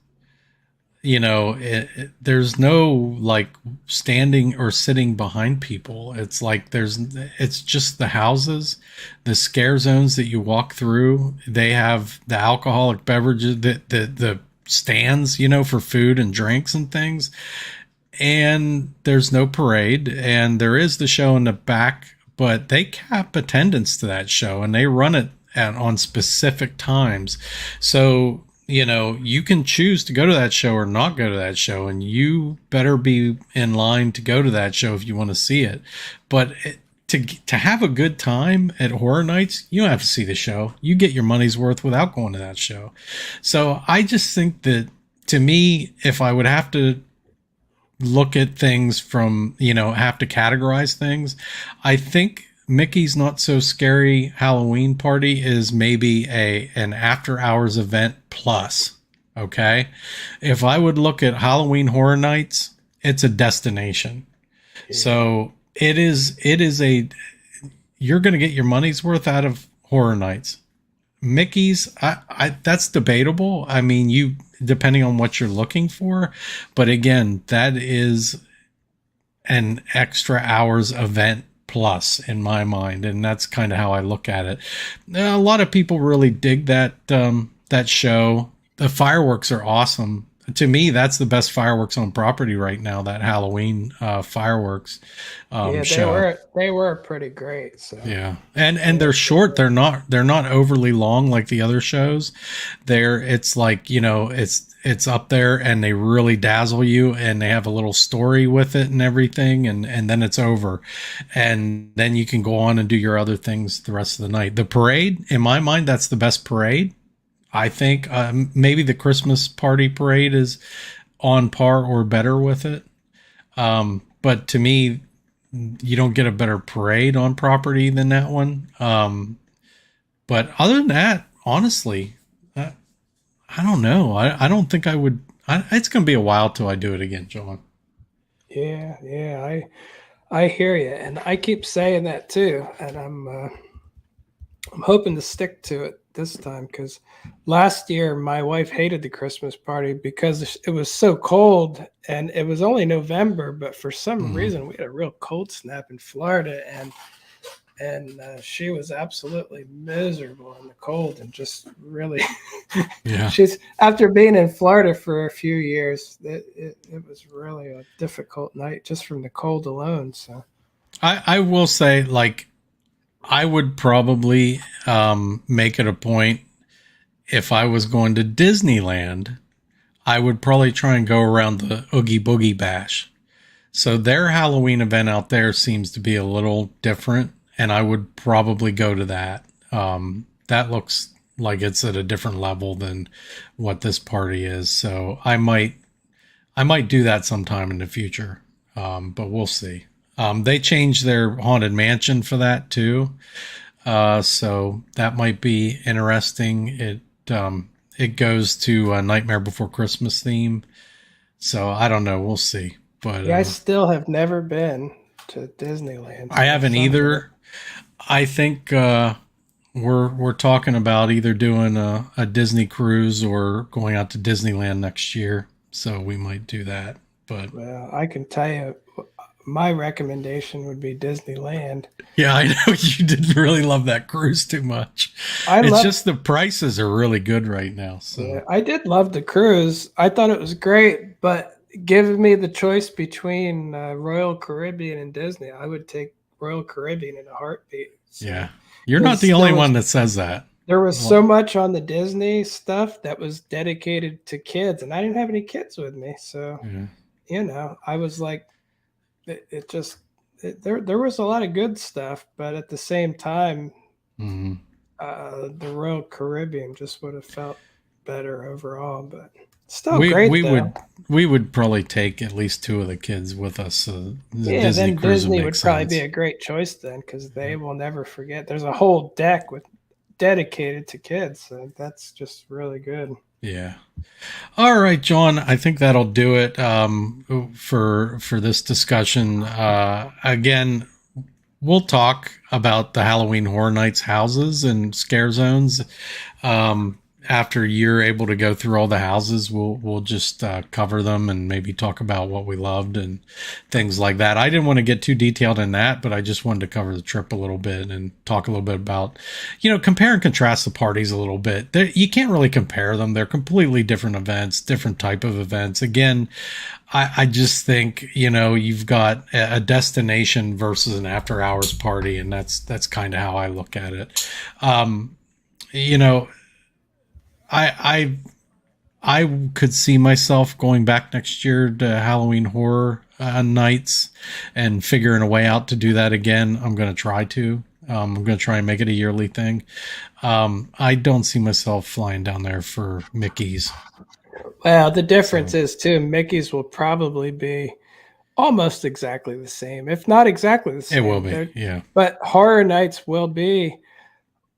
[SPEAKER 1] there's no like standing or sitting behind people. It's like it's just the houses, the scare zones that you walk through. They have the alcoholic beverages, the stands, for food and drinks and things. And there's no parade, and there is the show in the back, but they cap attendance to that show and they run it on specific times. So, you can choose to go to that show or not go to that show, and you better be in line to go to that show if you want to see it. But to have a good time at Horror Nights, you don't have to see the show. You get your money's worth without going to that show. So I just think that, to me, if I would have to look at things from, have to categorize things, I think Mickey's Not So Scary Halloween Party is maybe an after hours event plus. Okay. If I would look at Halloween Horror Nights, it's a destination. Yeah. So it is you're going to get your money's worth out of Horror Nights. Mickey's, that's debatable. I mean, depending on what you're looking for, but again, that is an extra hours event plus in my mind, and that's kind of how I look at it. A lot of people really dig that show. The fireworks are awesome. To me, that's the best fireworks on property right now, that Halloween fireworks show.
[SPEAKER 2] They were pretty great. So
[SPEAKER 1] yeah. And they're short. They're not overly long like the other shows. It's like, it's up there and they really dazzle you, and they have a little story with it and everything, and then it's over. And then you can go on and do your other things the rest of the night. The parade, in my mind, that's the best parade. I think maybe the Christmas party parade is on par or better with it. But to me, you don't get a better parade on property than that one. But other than that, honestly, I don't know. I don't think I would. It's going to be a while till I do it again, John.
[SPEAKER 2] Yeah. I hear you. And I keep saying that too. And I'm hoping to stick to it this time, because last year my wife hated the Christmas party because it was so cold, and it was only November, but for some reason we had a real cold snap in Florida, and she was absolutely miserable in the cold, and just really she's, after being in Florida for a few years, it was really a difficult night just from the cold alone. So
[SPEAKER 1] I will say, like, I would probably make it a point, if I was going to Disneyland, I would probably try and go around the Oogie Boogie Bash. So their Halloween event out there seems to be a little different, and I would probably go to that. That looks like it's at a different level than what this party is. So I might do that sometime in the future, but we'll see. They changed their Haunted Mansion for that too. So that might be interesting. It goes to a Nightmare Before Christmas theme. So I don't know. We'll see. But
[SPEAKER 2] I still have never been to Disneyland.
[SPEAKER 1] I haven't either. I think we're talking about either doing a Disney cruise or going out to Disneyland next year. So we might do that. But
[SPEAKER 2] well, I can tell you, my recommendation would be Disneyland.
[SPEAKER 1] Yeah, I know you didn't really love that cruise too much. It's just the prices are really good right now. So
[SPEAKER 2] yeah, I did love the cruise. I thought it was great, but give me the choice between Royal Caribbean and Disney, I would take Royal Caribbean in a heartbeat. So
[SPEAKER 1] yeah, you're not the only one that says that.
[SPEAKER 2] There was so much on the Disney stuff that was dedicated to kids, and I didn't have any kids with me. So, I was like, there was a lot of good stuff, but at the same time, the Royal Caribbean just would have felt better overall. But still great.
[SPEAKER 1] We would probably take at least two of the kids with us.
[SPEAKER 2] Disney would probably be a great choice then, because they will never forget. There's a whole deck dedicated to kids, so that's just really good.
[SPEAKER 1] Yeah. All right, John, I think that'll do it for this discussion. Again, we'll talk about the Halloween Horror Nights houses and scare zones after you're able to go through all the houses, we'll just cover them and maybe talk about what we loved and things like that. I didn't want to get too detailed in that, but I just wanted to cover the trip a little bit and talk a little bit about, compare and contrast the parties a little bit. You can't really compare them. They're completely different events, different type of events. Again, I just think, you've got a destination versus an after hours party, and that's kind of how I look at it. You know, I I could see myself going back next year to Halloween horror nights and figuring a way out to do that again. I'm going to try to. I'm going to try and make it a yearly thing. I don't see myself flying down there for Mickey's.
[SPEAKER 2] Well, the difference is too, Mickey's will probably be almost exactly the same, if not exactly the
[SPEAKER 1] It
[SPEAKER 2] same.
[SPEAKER 1] will be, yeah.
[SPEAKER 2] But horror nights will be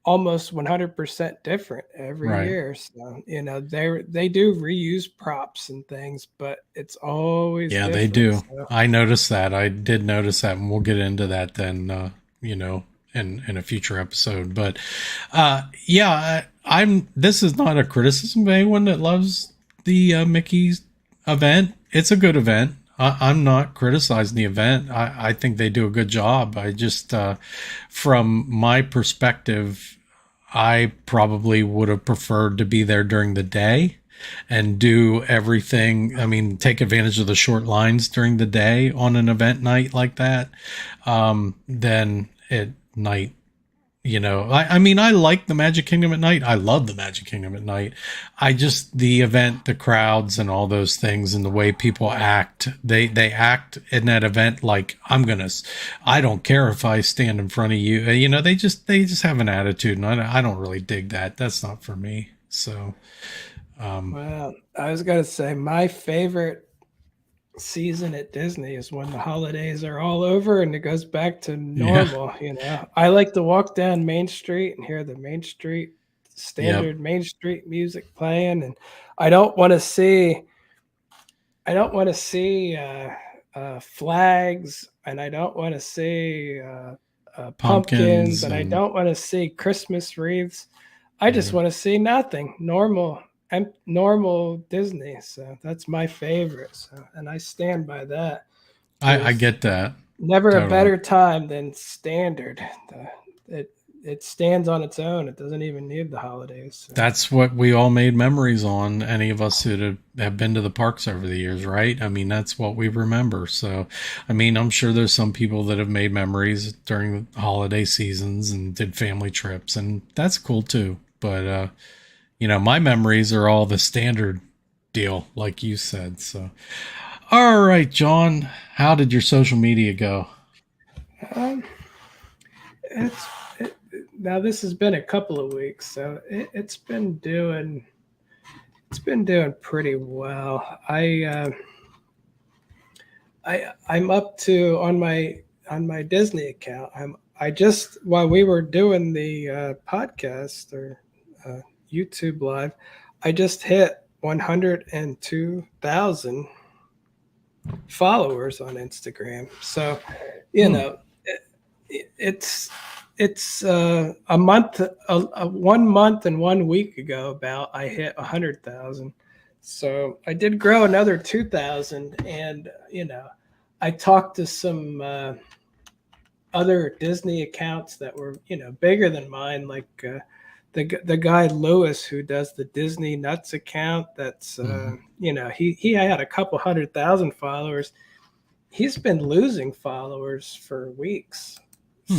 [SPEAKER 2] almost 100% different every
[SPEAKER 1] Right.
[SPEAKER 2] year. So, they do reuse props and things, but it's always
[SPEAKER 1] Yeah, they
[SPEAKER 2] different.
[SPEAKER 1] do.
[SPEAKER 2] So,
[SPEAKER 1] I noticed that. I did notice that, and we'll get into that then, in a future episode. But yeah, this is not a criticism of anyone that loves the Mickey's event. It's a good event. I'm not criticizing the event. I think they do a good job. I just, from my perspective, I probably would have preferred to be there during the day and do everything. I mean, take advantage of the short lines during the day on an event night like that. Then at night, I mean, I like the Magic Kingdom at night. I love the Magic Kingdom at night. The event, the crowds and all those things and the way people act, they act in that event like I don't care if I stand in front of you. They just have an attitude, and I don't really dig that. That's not for me. So,
[SPEAKER 2] well, I was going to say my favorite season at Disney is when the holidays are all over and it goes back to normal. I like to walk down Main Street and hear the Main Street standard Main Street music playing, and I don't want to see flags, and I don't want to see pumpkins, and I don't want to see Christmas wreaths. I just want to see nothing. Normal Disney. So that's my favorite. So, and I stand by that.
[SPEAKER 1] I get that.
[SPEAKER 2] Never totally. A better time than standard. It stands on its own. It doesn't even need the holidays. So.
[SPEAKER 1] That's what we all made memories on. Any of us who have been to the parks over the years, right? I mean, that's what we remember. So, I mean, I'm sure there's some people that have made memories during the holiday seasons and did family trips, and that's cool too. But, my memories are all the standard deal, like you said. So, all right, John, how did your social media go?
[SPEAKER 2] Now this has been a couple of weeks, so it's been doing pretty well. I'm up to on my Disney account. I just while we were doing the podcast or YouTube live, I just hit 102,000 followers on Instagram. So, it's a month, 1 month and 1 week ago about I hit 100,000. So I did grow another 2,000, and I talked to some other Disney accounts that were bigger than mine, like the guy Lewis who does the Disney Nuts account. That's he had a couple 100,000 followers. He's been losing followers for weeks.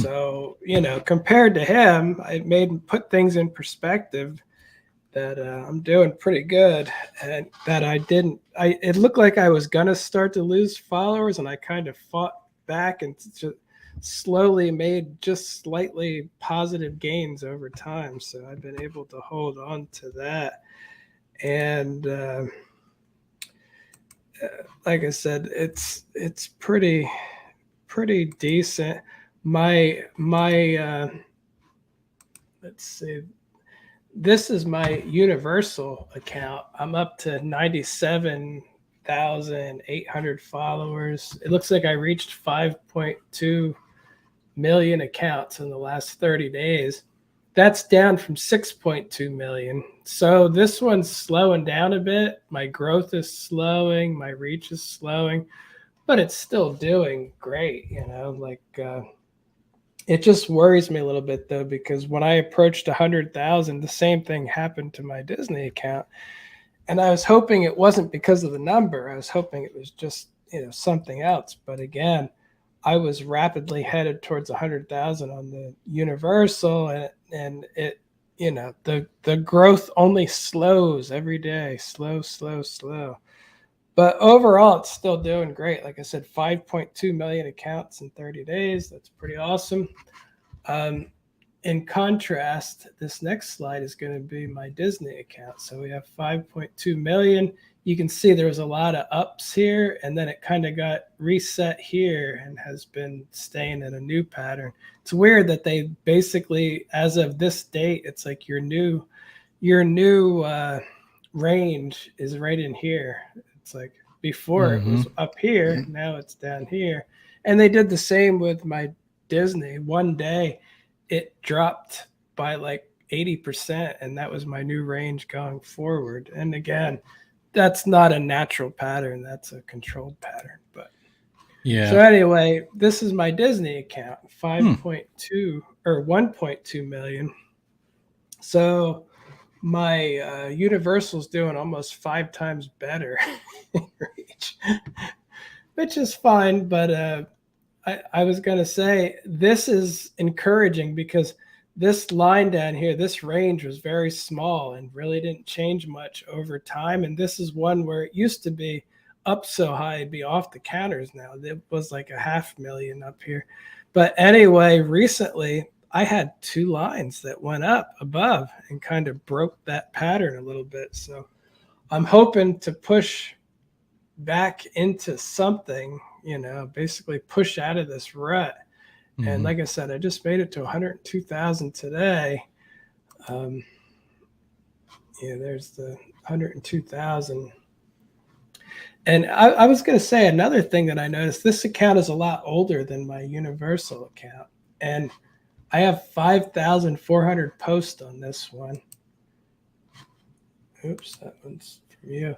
[SPEAKER 2] So, compared to him, it put things in perspective that I'm doing pretty good, and that it looked like I was going to start to lose followers, and I kind of fought back and just slowly made just slightly positive gains over time. So I've been able to hold on to that. And like I said, it's pretty decent. My let's see, this is my Universal account. I'm up to 97,800 followers. It looks like I reached 5.2 million accounts in the last 30 days. That's down from 6.2 million. So this one's slowing down a bit. My growth is slowing, my reach is slowing, but it's still doing great, it just worries me a little bit though, because when I approached 100,000, the same thing happened to my Disney account. And I was hoping it wasn't because of the number. I was hoping it was just, something else. But again, I was rapidly headed towards 100,000 on the Universal, and it, the growth only slows every day, slow, slow, slow. But overall, it's still doing great. Like I said, 5.2 million accounts in 30 days. That's pretty awesome. In contrast, this next slide is going to be my Disney account. So we have 5.2 million. You can see there was a lot of ups here, and then it kind of got reset here and has been staying in a new pattern. It's weird that they basically, as of this date, it's like your new range is right in here. It's like before it was up here, now it's down here. And they did the same with my Disney. One day it dropped by like 80%, and that was my new range going forward. And again, that's not a natural pattern, that's a controlled pattern. But
[SPEAKER 1] yeah.
[SPEAKER 2] So anyway, this is my Disney account, 5.2 or 1.2 million. So my Universal's doing almost 5 times better in reach, which is fine. But I was going to say, this is encouraging because this line down here, this range was very small and really didn't change much over time. And this is one where it used to be up so high, it'd be off the counters now. It was like 500,000 up here. But anyway, recently I had 2 lines that went up above and kind of broke that pattern a little bit. So I'm hoping to push back into something, basically push out of this rut. And like I said, I just made it to 102,000 today. There's the 102,000. And I was going to say another thing that I noticed, this account is a lot older than my Universal account. And I have 5,400 posts on this one. Oops, that one's from you.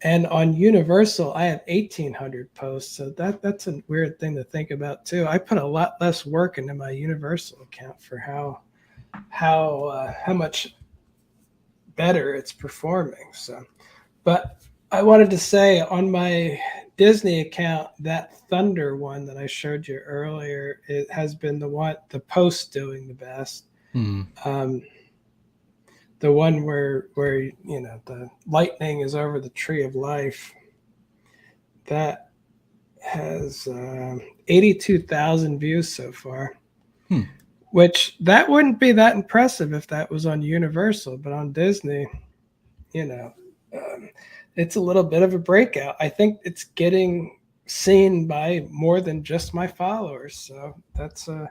[SPEAKER 2] And on Universal, I have 1,800 posts. So that's a weird thing to think about too. I put a lot less work into my Universal account for how much better it's performing. So, but I wanted to say on my Disney account, that Thunder one that I showed you earlier, it has been the post doing the best. The one where the lightning is over the tree of life, that has 82,000 views so far, which that wouldn't be that impressive if that was on Universal, but on Disney, it's a little bit of a breakout. I think it's getting seen by more than just my followers. So that's a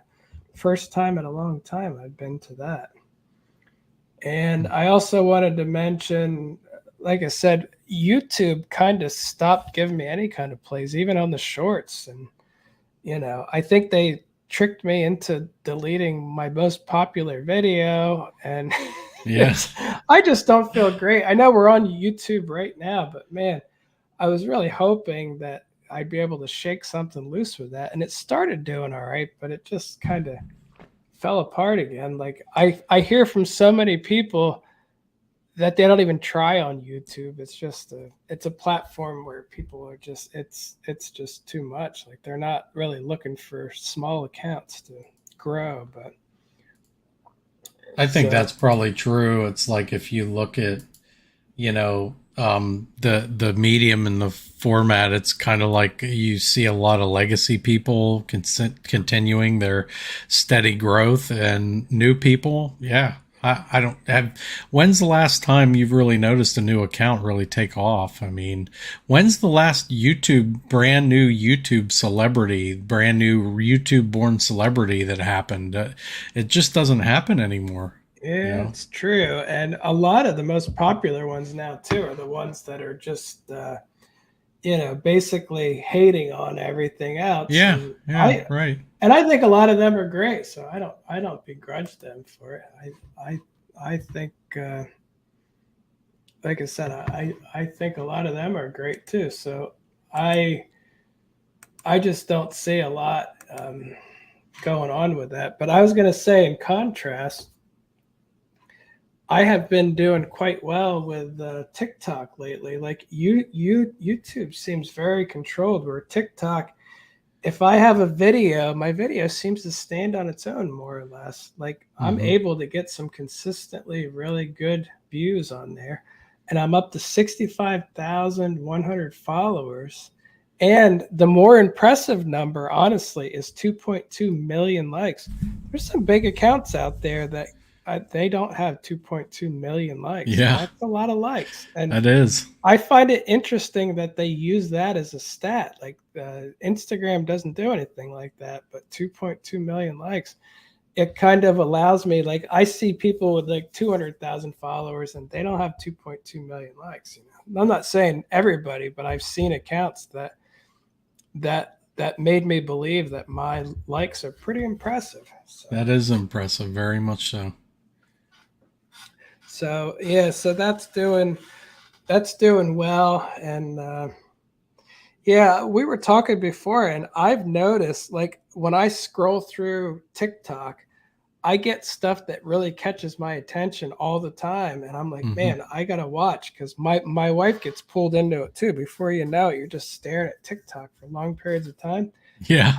[SPEAKER 2] first time in a long time I've been to that. And I also wanted to mention, like I said, YouTube kind of stopped giving me any kind of plays, even on the shorts. And, I think they tricked me into deleting my most popular video. And
[SPEAKER 1] yes,
[SPEAKER 2] I just don't feel great. I know we're on YouTube right now, but man, I was really hoping that I'd be able to shake something loose with that. And it started doing all right, but it just kind of fell apart again. Like I hear from so many people that they don't even try on YouTube. It's just it's a platform where people are just it's just too much. Like they're not really looking for small accounts to grow. But
[SPEAKER 1] I think that's probably true. It's like if you look at the medium and the format, it's kind of like you see a lot of legacy people continuing their steady growth, and new people. Yeah. I don't have. When's the last time you've really noticed a new account really take off? I mean, when's the last brand new YouTube born celebrity that happened? It just doesn't happen anymore.
[SPEAKER 2] Yeah, it's true. And a lot of the most popular ones now too are the ones that are just basically hating on everything else.
[SPEAKER 1] Yeah,
[SPEAKER 2] And
[SPEAKER 1] yeah, right.
[SPEAKER 2] I think a lot of them are great. So I don't begrudge them for it. I think, like I said, I think a lot of them are great too. So I, I just don't see a lot going on with that. But I was going to say, in contrast, I have been doing quite well with TikTok lately. Like YouTube seems very controlled. Where TikTok, if I have a video, my video seems to stand on its own more or less. Like I'm
[SPEAKER 1] Hmm.
[SPEAKER 2] able to get some consistently really good views on there, and I'm up to 65,100 followers. And the more impressive number, honestly, is 2.2 million likes. There's some big accounts out there that they don't have 2.2 million likes, and
[SPEAKER 1] Yeah,
[SPEAKER 2] that's a lot of likes. And
[SPEAKER 1] that is.
[SPEAKER 2] I find it interesting that they use that as a stat. Like Instagram doesn't do anything like that, but 2.2 million likes. It kind of allows me, like, I see people with like 200,000 followers and they don't have 2.2 million likes. I'm not saying everybody, but I've seen accounts that made me believe that my likes are pretty impressive.
[SPEAKER 1] That is impressive, very much so.
[SPEAKER 2] So yeah, so that's doing well. And yeah, we were talking before, and I've noticed, like, when I scroll through TikTok, I get stuff that really catches my attention all the time, and I'm like,
[SPEAKER 1] Hmm.
[SPEAKER 2] man, I gotta watch, because my wife gets pulled into it too. Before you know it, you're just staring at TikTok for long periods of time.
[SPEAKER 1] Yeah.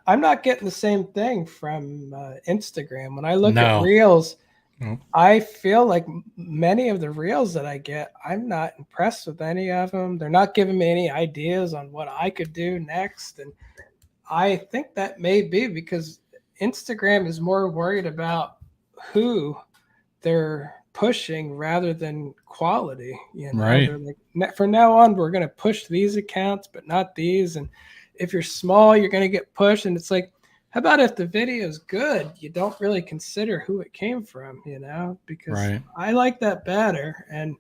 [SPEAKER 2] I'm not getting the same thing from Instagram. When I look at
[SPEAKER 1] No.
[SPEAKER 2] reels,
[SPEAKER 1] Nope.
[SPEAKER 2] I feel like many of the reels that I get, I'm not impressed with any of them. They're not giving me any ideas on what I could do next. And I think that may be because Instagram is more worried about who they're pushing rather than quality.
[SPEAKER 1] Right.
[SPEAKER 2] They're like, from now on, we're going to push these accounts, but not these. And if you're small, you're going to get pushed. And it's like, how about if the video is good, you don't really consider who it came from, because
[SPEAKER 1] Right.
[SPEAKER 2] I like that better. And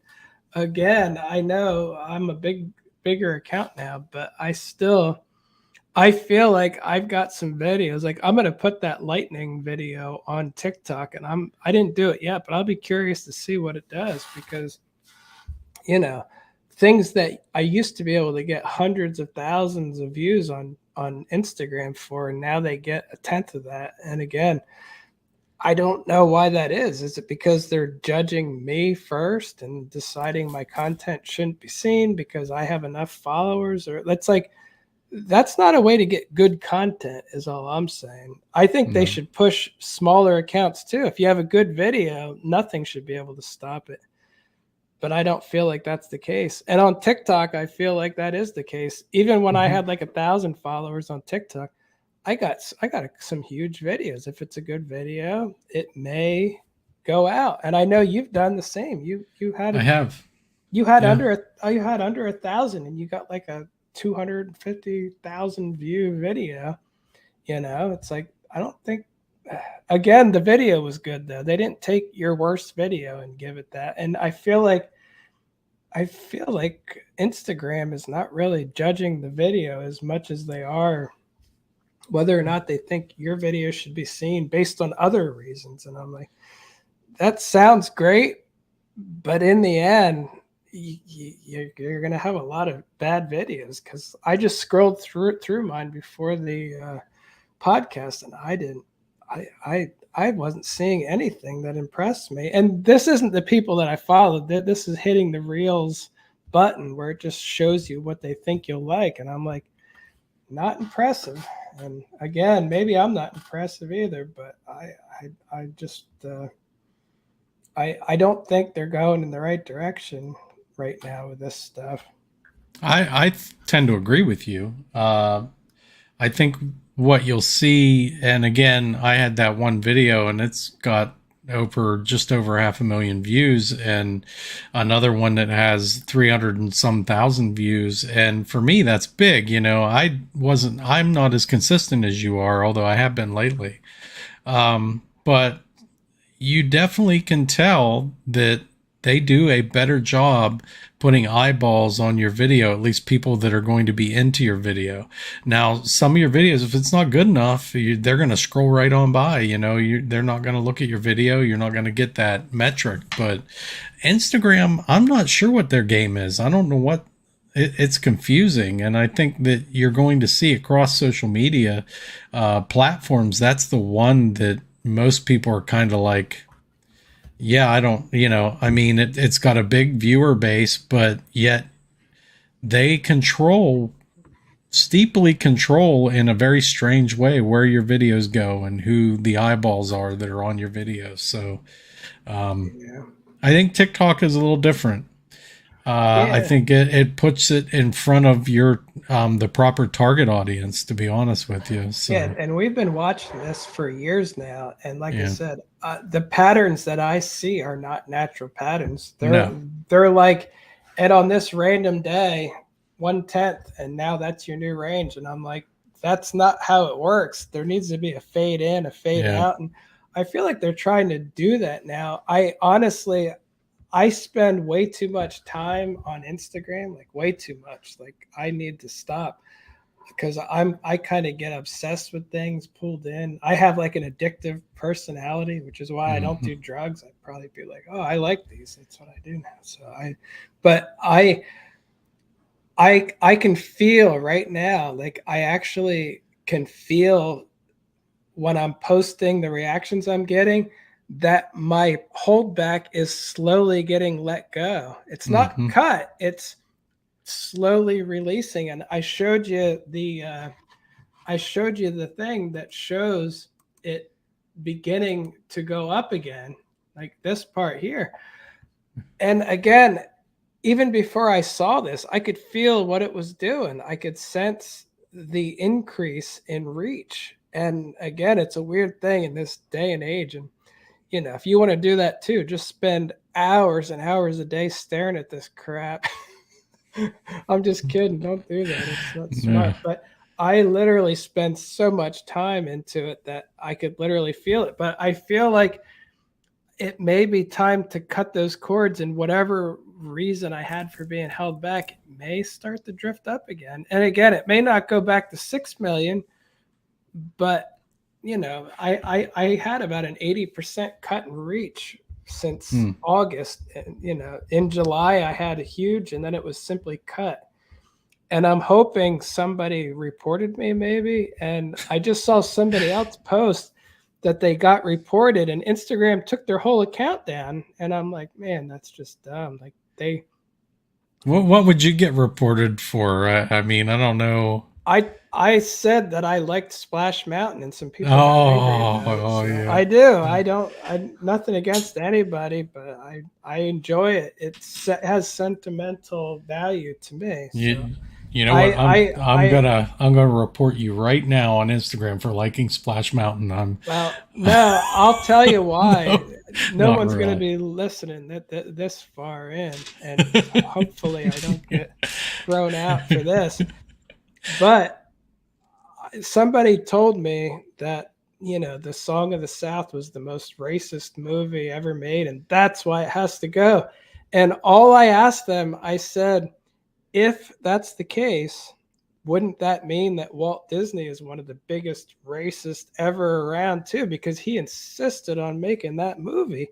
[SPEAKER 2] again, I know I'm a bigger account now, but I feel like I've got some videos. Like, I'm gonna put that lightning video on TikTok, and I didn't do it yet, but I'll be curious to see what it does, because you know things that I used to be able to get hundreds of thousands of views on Instagram for, and now they get a tenth of that. And again, I don't know why that is. Is it because they're judging me first and deciding my content shouldn't be seen because I have enough followers? Or that's not a way to get good content, is all I'm saying. I think they
[SPEAKER 1] No.
[SPEAKER 2] should push smaller accounts too. If you have a good video, nothing should be able to stop it. But I don't feel like that's the case. And on TikTok, I feel like that is the case. Even when I
[SPEAKER 1] Hmm.
[SPEAKER 2] had like 1,000 followers on TikTok, I got some huge videos. If it's a good video, it may go out. And I know you've done the same. You had
[SPEAKER 1] I
[SPEAKER 2] a
[SPEAKER 1] have.
[SPEAKER 2] you had
[SPEAKER 1] Yeah.
[SPEAKER 2] under 1,000, and you got like a 250,000 view video. It's like, I don't think. Again, the video was good though. They didn't take your worst video and give it that. And I feel like Instagram is not really judging the video as much as they are whether or not they think your video should be seen based on other reasons. And I'm like, that sounds great, but in the end, you're going to have a lot of bad videos, because I just scrolled through mine before the podcast, and I wasn't seeing anything that impressed me. And this isn't the people that I followed. This is hitting the reels button where it just shows you what they think you'll like, and I'm like, not impressive. And again, maybe I'm not impressive either, but I just I don't think they're going in the right direction right now with this stuff.
[SPEAKER 1] I tend to agree with you. I think what you'll see, and again, I had that one video and it's got just over 500,000 views, and another one that has 300 and some thousand views. And for me, that's big. I'm not as consistent as you are, although I have been lately. But you definitely can tell that they do a better job putting eyeballs on your video, at least people that are going to be into your video. Now, some of your videos, if it's not good enough, they're going to scroll right on by. They're not going to look at your video. You're not going to get that metric. But Instagram, I'm not sure what their game is. I don't know what. It's confusing, and I think that you're going to see across social media platforms, that's the one that most people are kind of like, yeah, I don't, I mean, it's got a big viewer base, but yet they steeply control in a very strange way where your videos go and who the eyeballs are that are on your videos. So I think TikTok is a little different. I think it puts it in front of your the proper target audience, to be honest with you. So.
[SPEAKER 2] Yeah, and we've been watching this for years now, and like I said, the patterns that I see are not natural patterns. They're like, and on this random day, 1/10, and now that's your new range, and I'm like, that's not how it works. There needs to be a fade in, a fade out, and I feel like they're trying to do that now. I spend way too much time on Instagram, like way too much. Like I need to stop because I kind of get obsessed with things, pulled in. I have like an addictive personality, which is why I don't do drugs. I'd probably be like, oh, I like these. That's what I do now. So I can feel right now, like I actually can feel when I'm posting the reactions I'm getting, that my holdback is slowly getting let go. It's not cut. It's slowly releasing. And I showed you the thing that shows it beginning to go up again, like this part here. And again, even before I saw this, I could feel what it was doing. I could sense the increase in reach. And again, it's a weird thing in this day and age. And if you want to do that too, just spend hours and hours a day staring at this crap. I'm just kidding. Don't do that. It's not smart. But I literally spend so much time into it that I could literally feel it. But I feel like it may be time to cut those cords, and whatever reason I had for being held back, it may start to drift up again. And again, it may not go back to 6 million, but I had about an 80% cut in reach since August. And, in July, I had a huge, and then it was simply cut. And I'm hoping somebody reported me maybe. And I just saw somebody else post that they got reported and Instagram took their whole account down. And I'm like, man, that's just dumb. Like
[SPEAKER 1] what would you get reported for? I mean, I don't know.
[SPEAKER 2] I said that I liked Splash Mountain, and some people
[SPEAKER 1] yeah.
[SPEAKER 2] I do. I nothing against anybody, but I enjoy it. It has sentimental value to me. So.
[SPEAKER 1] You know what? I'm gonna report you right now on Instagram for liking Splash Mountain.
[SPEAKER 2] Well, no, I'll tell you why. No one's going to be listening this far in, and hopefully I don't get thrown out for this. But somebody told me that, the Song of the South was the most racist movie ever made, and that's why it has to go. And all I asked them, I said, if that's the case, wouldn't that mean that Walt Disney is one of the biggest racists ever around too? Because he insisted on making that movie.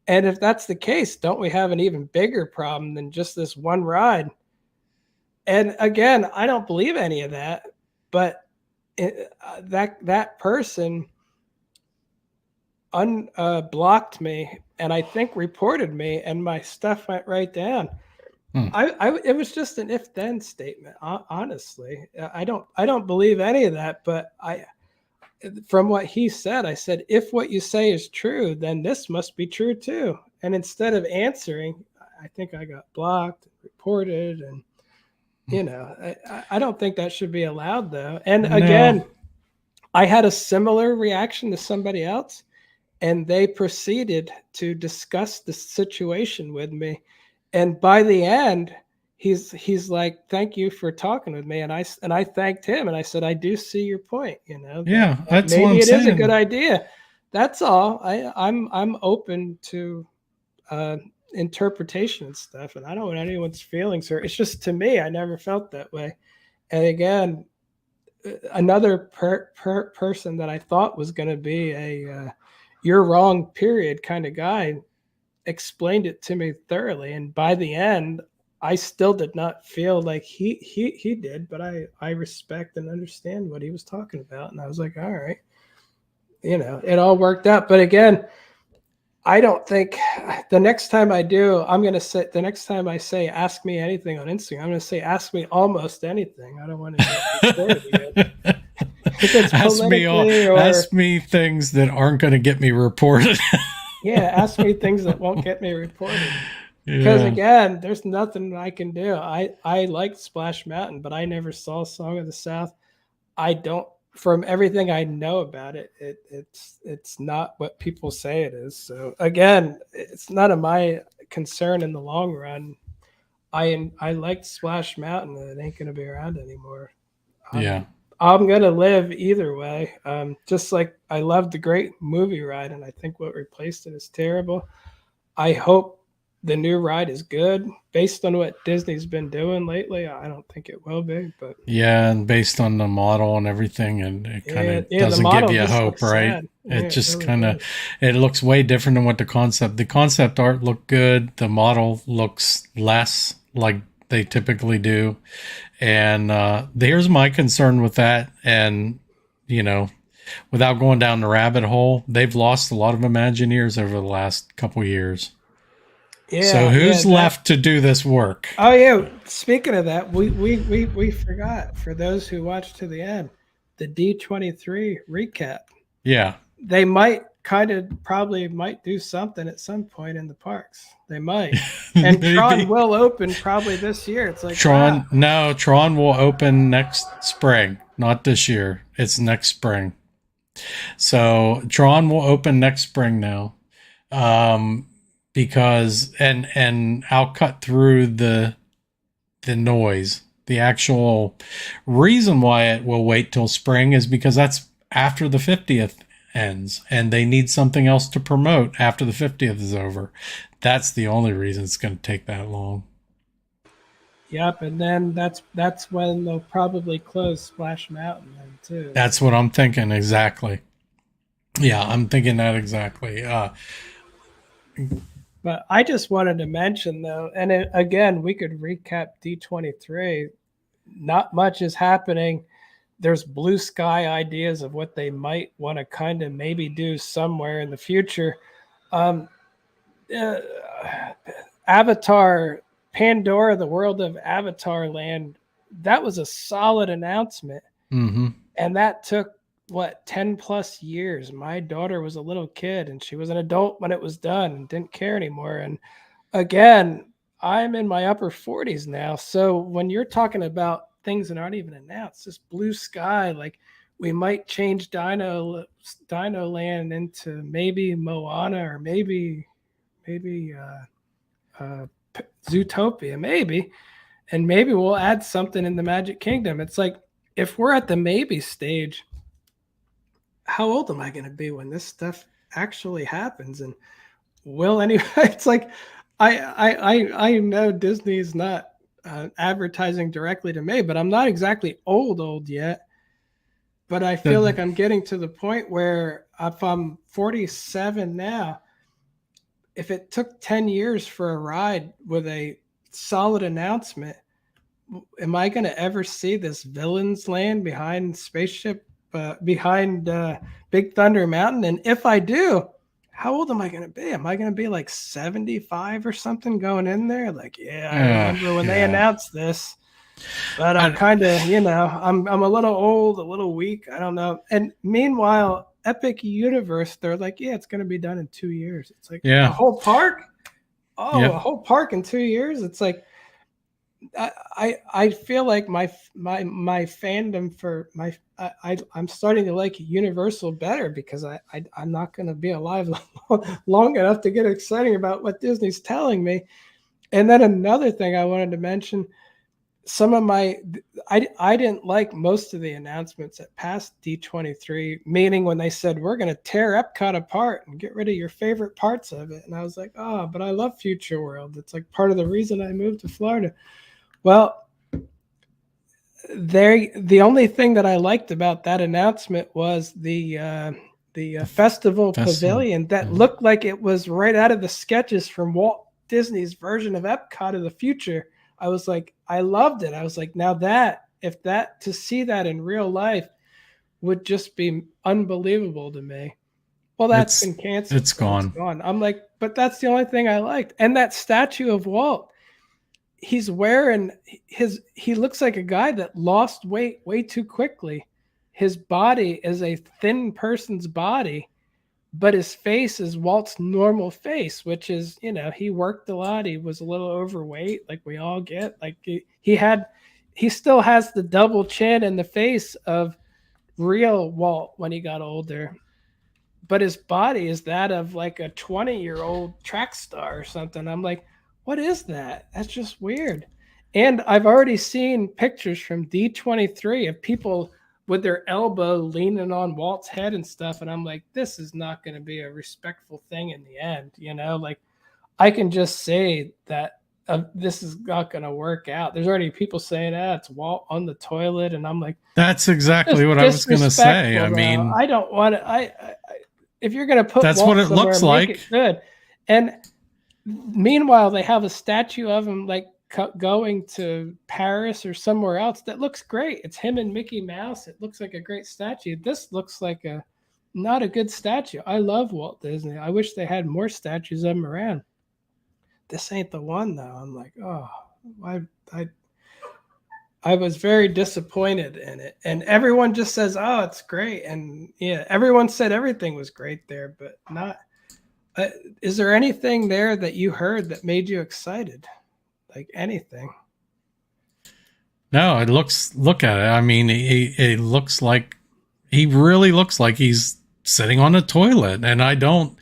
[SPEAKER 2] And if that's the case, don't we have an even bigger problem than just this one ride? And again, I don't believe any of that, but that person blocked me and I think reported me, and my stuff went right down. It was just an if-then statement. Honestly, I don't believe any of that. But from what he said, I said, if what you say is true, then this must be true too. And instead of answering, I think I got blocked, reported, and I don't think that should be allowed though. And again, I had a similar reaction to somebody else, and they proceeded to discuss the situation with me. And by the end, he's like, "Thank you for talking with me." And I thanked him, and I said, "I do see your point.
[SPEAKER 1] Yeah, that's
[SPEAKER 2] maybe
[SPEAKER 1] what I'm
[SPEAKER 2] it
[SPEAKER 1] saying.
[SPEAKER 2] is a good idea." That's all. I'm open to interpretation and stuff, and I don't want anyone's feelings hurt. It's just, to me, I never felt that way. And again, another person that I thought was going to be a you're wrong, period kind of guy explained it to me thoroughly. And by the end, I still did not feel like he did, but I respect and understand what he was talking about. And I was like, all right, it all worked out. But again, I don't think the next time I do, I'm going to say, the next time I say, ask me anything on Instagram, I'm going to say, ask me almost anything. I don't want to get recorded again.
[SPEAKER 1] Ask me things that aren't going to get me reported.
[SPEAKER 2] Yeah, ask me things that won't get me reported. Because again, there's nothing I can do. I liked Splash Mountain, but I never saw Song of the South. I don't. From everything I know about it, it's not what people say it is. So again, it's none of my concern in the long run. I liked Splash Mountain, and it ain't gonna be around anymore. I'm gonna live either way. Just like I loved the Great Movie Ride, and I think what replaced it is terrible. I hope the new ride is good. Based on what Disney's been doing lately, I don't think it will be. But
[SPEAKER 1] yeah, and based on the model and everything, and it kind of doesn't give you hope, right? It just kind of it looks way different than what the concept art looked good. The model looks less like they typically do. And here's my concern with that. And, without going down the rabbit hole, they've lost a lot of Imagineers over the last couple years. Yeah, so who's left to do this work?
[SPEAKER 2] Oh yeah. Speaking of that, we forgot, for those who watched to the end, the D23 recap.
[SPEAKER 1] Yeah.
[SPEAKER 2] They probably might do something at some point in the parks. They might. And Tron will open probably this year. It's like
[SPEAKER 1] Tron. Wow. No, Tron will open next spring, not this year. It's next spring. So Tron will open next spring now. Because and I'll cut through the noise. The actual reason why it will wait till spring is because that's after the 50th ends, and they need something else to promote after the 50th is over. That's the only reason it's going to take that long.
[SPEAKER 2] Yep, and then that's when they'll probably close Splash Mountain then too.
[SPEAKER 1] That's what I'm thinking exactly. Yeah, I'm thinking that exactly.
[SPEAKER 2] But I just wanted to mention, though, and again, we could recap D23. Not much is happening. There's blue sky ideas of what they might want to kind of maybe do somewhere in the future. Avatar, Pandora, the world of Avatar Land, that was a solid announcement.
[SPEAKER 1] Mm-hmm.
[SPEAKER 2] And that took, 10 plus years. My daughter was a little kid and she was an adult when it was done and didn't care anymore. And again, I'm in my upper 40s now. So when you're talking about things that aren't even announced, this blue sky, like we might change Dino Land into maybe Moana or maybe Zootopia, maybe. And maybe we'll add something in the Magic Kingdom. It's like, if we're at the maybe stage, how old am I going to be when this stuff actually happens? And will anyone? It's like, I know Disney's not advertising directly to me, but I'm not exactly old yet. But I feel like I'm getting to the point where if I'm 47 now, if it took 10 years for a ride with a solid announcement, am I going to ever see this Villains Land behind behind Big Thunder Mountain? And if I do, how old am I going to be? Am I going to be like 75 or something going in there? Like, I remember when they announced this, but I'm kind of, I'm a little old, a little weak. I don't know. And meanwhile, Epic Universe, they're like, it's going to be done in 2 years. It's like a whole park. A whole park in 2 years. It's like, I feel like my fandom for I'm starting to like Universal better because I'm not going to be alive long enough to get excited about what Disney's telling me. And then another thing I wanted to mention, some of my I didn't like most of the announcements at past D23, meaning when they said we're going to tear Epcot apart and get rid of your favorite parts of it. And I was like, oh, but I love Future World. It's like part of the reason I moved to Florida. Well, the only thing that I liked about that announcement was the festival pavilion that looked like it was right out of the sketches from Walt Disney's version of Epcot of the future. I was like, I loved it. I was like, now to see that in real life would just be unbelievable to me. Well, that's been canceled.
[SPEAKER 1] It's gone.
[SPEAKER 2] I'm like, but that's the only thing I liked. And that statue of Walt, he's wearing he looks like a guy that lost weight way too quickly. His body is a thin person's body, but his face is Walt's normal face, which is, he worked a lot. He was a little overweight, like we all get. Like he still has the double chin and the face of real Walt when he got older. But his body is that of like a 20-year-old track star or something. I'm like, what is that? That's just weird. And I've already seen pictures from D23 of people with their elbow leaning on Walt's head and stuff. And I'm like, this is not going to be a respectful thing in the end. Like I can just say that this is not going to work out. There's already people saying, it's Walt on the toilet. And I'm like,
[SPEAKER 1] that's exactly what I was going to say. I mean,
[SPEAKER 2] I don't want to, if you're going to put
[SPEAKER 1] that's
[SPEAKER 2] Walt
[SPEAKER 1] what it looks like.
[SPEAKER 2] It good. And meanwhile, they have a statue of him like going to Paris or somewhere else that looks great. It's him and Mickey Mouse. It looks like a great statue. This looks like not a good statue. I love Walt Disney. I wish they had more statues of him around. This ain't the one though. I'm like, oh, I was very disappointed in it. And everyone just says, oh, it's great. And yeah, everyone said everything was great there, but not. Is there anything there that you heard that made you excited? Like anything?
[SPEAKER 1] No, look at it. I mean, it looks like, he really looks like he's sitting on a toilet, and I don't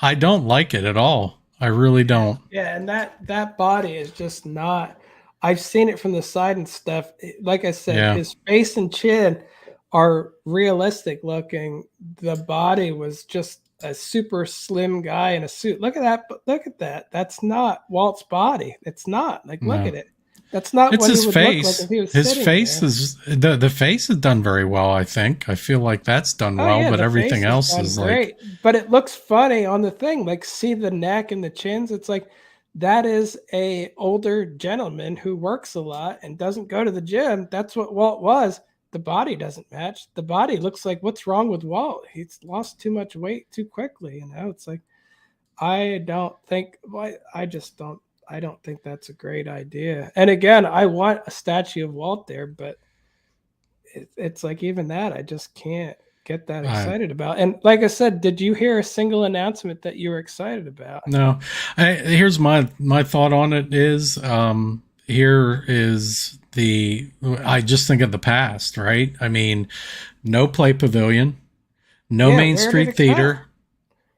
[SPEAKER 1] like it at all. I really don't.
[SPEAKER 2] Yeah. And that body is just not, I've seen it from the side and stuff. Like I said, his face and chin are realistic looking. The body was just a super slim guy in a suit. Look at that. Look at that. That's not Walt's body. It's not. Like, look at it. That's not
[SPEAKER 1] it's
[SPEAKER 2] what
[SPEAKER 1] his
[SPEAKER 2] he would
[SPEAKER 1] face.
[SPEAKER 2] look like if he was
[SPEAKER 1] his
[SPEAKER 2] sitting
[SPEAKER 1] face
[SPEAKER 2] there.
[SPEAKER 1] is the face is done very well, I think. I feel like that's done well, but everything else is great.
[SPEAKER 2] But it looks funny on the thing. Like, see the neck and the chins. It's like, that is a older gentleman who works a lot and doesn't go to the gym. That's what Walt was. The body doesn't match. The body looks like, what's wrong with Walt? He's lost too much weight too quickly. It's like, I don't think that's a great idea. And again, I want a statue of Walt there, but it's like, even that, I just can't get that excited about. And like I said, did you hear a single announcement that you were excited about?
[SPEAKER 1] No. Here's my thought on it is, here is I just think of the past, right? I mean, no play pavilion, no Main Street Theater.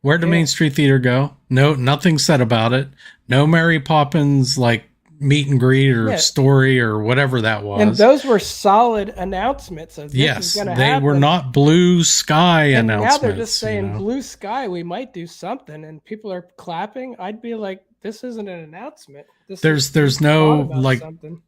[SPEAKER 1] Where did Main Street Theater go? No, nothing said about it. No Mary Poppins like meet and greet or story or whatever that was.
[SPEAKER 2] And those were solid announcements. Of this is gonna happen.
[SPEAKER 1] Were not blue sky
[SPEAKER 2] and
[SPEAKER 1] announcements.
[SPEAKER 2] Now they're just saying blue sky. We might do something, and people are clapping. I'd be like, this isn't an announcement.
[SPEAKER 1] There's no like.
[SPEAKER 2] Something.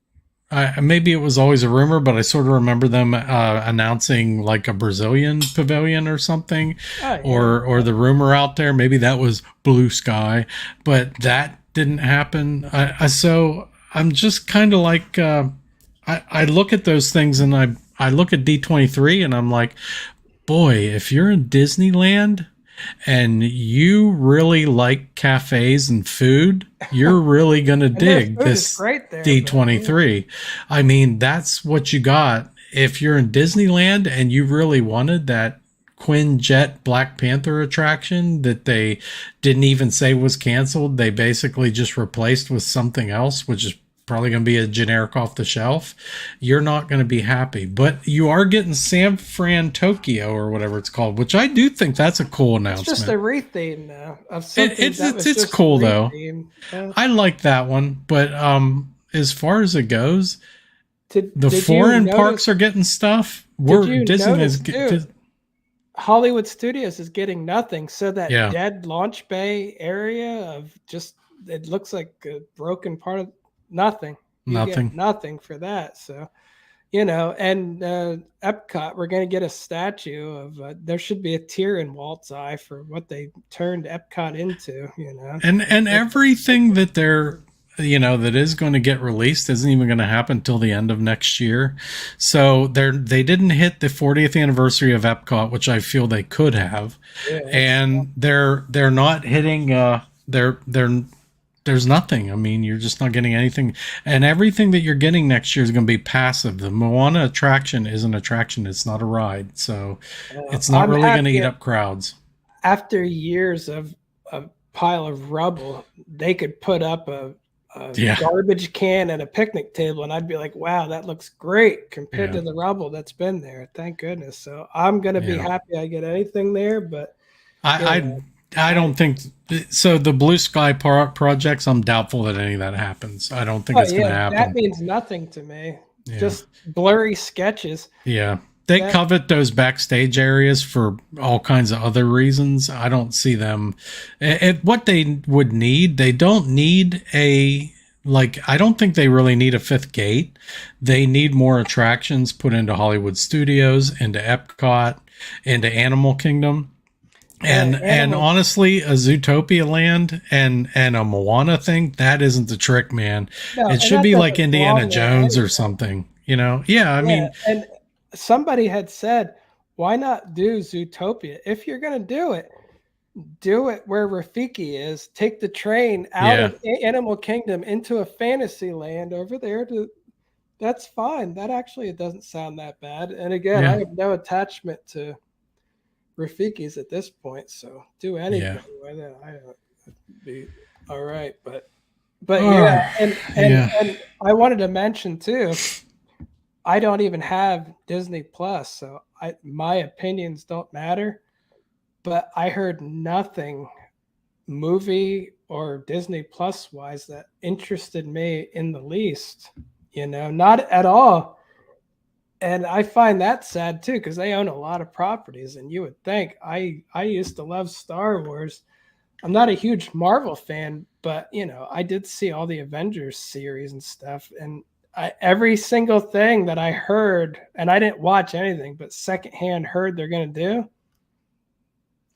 [SPEAKER 1] Maybe it was always a rumor, but I sort of remember them announcing like a Brazilian pavilion or something, or the rumor out there. Maybe that was blue sky, but that didn't happen. So I'm just kind of like, I look at those things and I look at D23 and I'm like, boy, if you're in Disneyland and you really like cafes and food, you're really going to dig this D23. I mean, that's what you got. If you're in Disneyland and you really wanted that Quinjet Black Panther attraction that they didn't even say was canceled, they basically just replaced with something else, which is probably going to be a generic off the shelf, you're not going to be happy. But you are getting San Fran Tokyo or whatever it's called, which I do think that's a cool announcement.
[SPEAKER 2] It's just a retheme now of something
[SPEAKER 1] it's cool though. I like that one, but as far as it goes, The
[SPEAKER 2] did you
[SPEAKER 1] foreign
[SPEAKER 2] notice?
[SPEAKER 1] parks are getting stuff.
[SPEAKER 2] Did you
[SPEAKER 1] Disney
[SPEAKER 2] notice
[SPEAKER 1] is
[SPEAKER 2] too? Hollywood Studios is getting nothing. So that
[SPEAKER 1] yeah,
[SPEAKER 2] dead launch bay area of just it looks like a broken part of nothing. You get
[SPEAKER 1] nothing.
[SPEAKER 2] nothing for that. So and Epcot, we're going to get a statue of. There should be a tear in Walt's eye for what they turned Epcot into.
[SPEAKER 1] And everything that they're that is going to get released isn't even going to happen till the end of next year. So they didn't hit the 40th anniversary of Epcot, which I feel they could have, and they're not hitting. There's nothing. I mean, you're just not getting anything, and everything that you're getting next year is going to be passive. The Moana attraction is an attraction; it's not a ride, so it's not really going to eat up crowds.
[SPEAKER 2] After years of a pile of rubble, they could put up a garbage can and a picnic table, and I'd be like, wow, that looks great compared to the rubble that's been there. Thank goodness. So I'm going to be happy I get anything there, but
[SPEAKER 1] I don't think so. The Blue Sky projects, I'm doubtful that any of that happens. I don't think it's going to happen.
[SPEAKER 2] That means nothing to me. Yeah. Just blurry sketches.
[SPEAKER 1] Yeah. They covet those backstage areas for all kinds of other reasons. I don't see them. What they would need, they don't need I don't think they really need a fifth gate. They need more attractions put into Hollywood Studios, into Epcot, into Animal Kingdom. And honestly, a Zootopia land and a Moana thing, that isn't the trick, man. No, it should be like Indiana Jones or something, Yeah, I mean.
[SPEAKER 2] And somebody had said, why not do Zootopia? If you're going to do it where Rafiki is. Take the train out of Animal Kingdom into a fantasy land over there. That's fine. That actually, it doesn't sound that bad. And again, I have no attachment to Rafiki's at this point, so do anything with it. I don't be all right, but and I wanted to mention too, I don't even have Disney Plus, so my opinions don't matter. But I heard nothing movie or Disney Plus wise that interested me in the least, not at all. And I find that sad too, because they own a lot of properties. And you would think I used to love Star Wars. I'm not a huge Marvel fan, but I did see all the Avengers series and stuff. And every single thing that I heard, and I didn't watch anything, but secondhand heard they're going to do.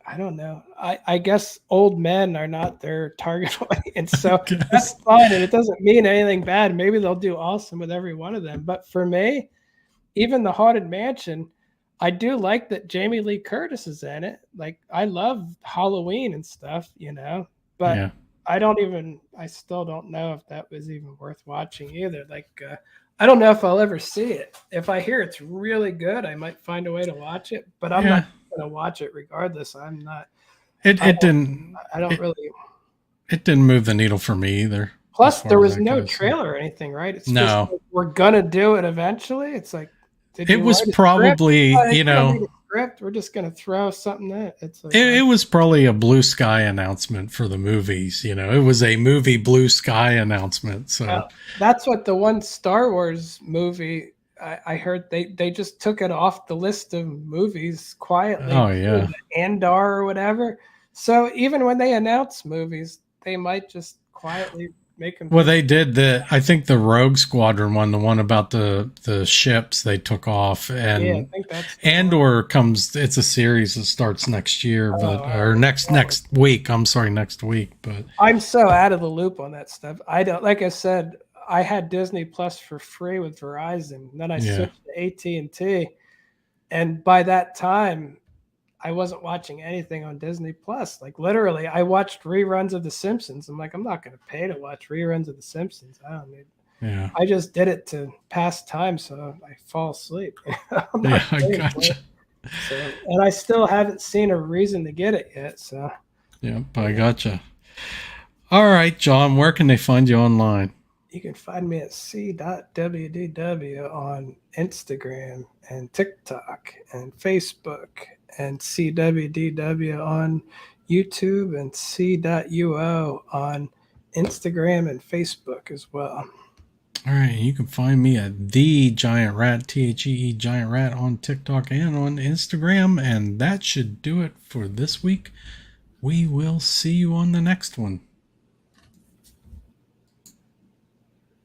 [SPEAKER 2] I don't know. I guess old men are not their target audience. So that's fine. And it doesn't mean anything bad. Maybe they'll do awesome with every one of them. But for me, even the Haunted Mansion, I do like that Jamie Lee Curtis is in it. Like, I love Halloween and stuff, but I still don't know if that was even worth watching either. Like, I don't know if I'll ever see it. If I hear it's really good, I might find a way to watch it, but I'm not going to watch it regardless. I'm not. It didn't
[SPEAKER 1] move the needle for me either.
[SPEAKER 2] Plus, there was no trailer or anything, right? It's just like, we're going to do it eventually. It's like,
[SPEAKER 1] it was probably,
[SPEAKER 2] script. We're just going to throw something in. It's like,
[SPEAKER 1] it was probably a Blue Sky announcement for the movies. It was a movie Blue Sky announcement. So
[SPEAKER 2] that's what the one Star Wars movie I heard they just took it off the list of movies quietly.
[SPEAKER 1] Oh yeah,
[SPEAKER 2] Andar or whatever. So even when they announce movies, they might just quietly make them.
[SPEAKER 1] Well, they did I think the Rogue Squadron one, the one about the ships they took off, and
[SPEAKER 2] I think that's
[SPEAKER 1] Andor comes. It's a series that starts next year, next week. I'm sorry, next week. But
[SPEAKER 2] I'm so out of the loop on that stuff. I don't. Like I said, I had Disney Plus for free with Verizon. And then I switched to AT&T, and by that time, I wasn't watching anything on Disney Plus. Like, literally, I watched reruns of The Simpsons. I'm like, I'm not going to pay to watch reruns of The Simpsons. I don't need.
[SPEAKER 1] Yeah.
[SPEAKER 2] I just did it to pass time, so I fall asleep.
[SPEAKER 1] I gotcha.
[SPEAKER 2] So, and I still haven't seen a reason to get it yet. So.
[SPEAKER 1] Yeah, I gotcha. All right, John. Where can they find you online?
[SPEAKER 2] You can find me at SeeWDW on Instagram and TikTok and Facebook, and SeeWDW on YouTube, and C.UO on Instagram and Facebook as well.
[SPEAKER 1] All right, you can find me at the Giant Rat, THEE Giant Rat, on TikTok and on Instagram. And that should do it for this week. We will see you on the next one.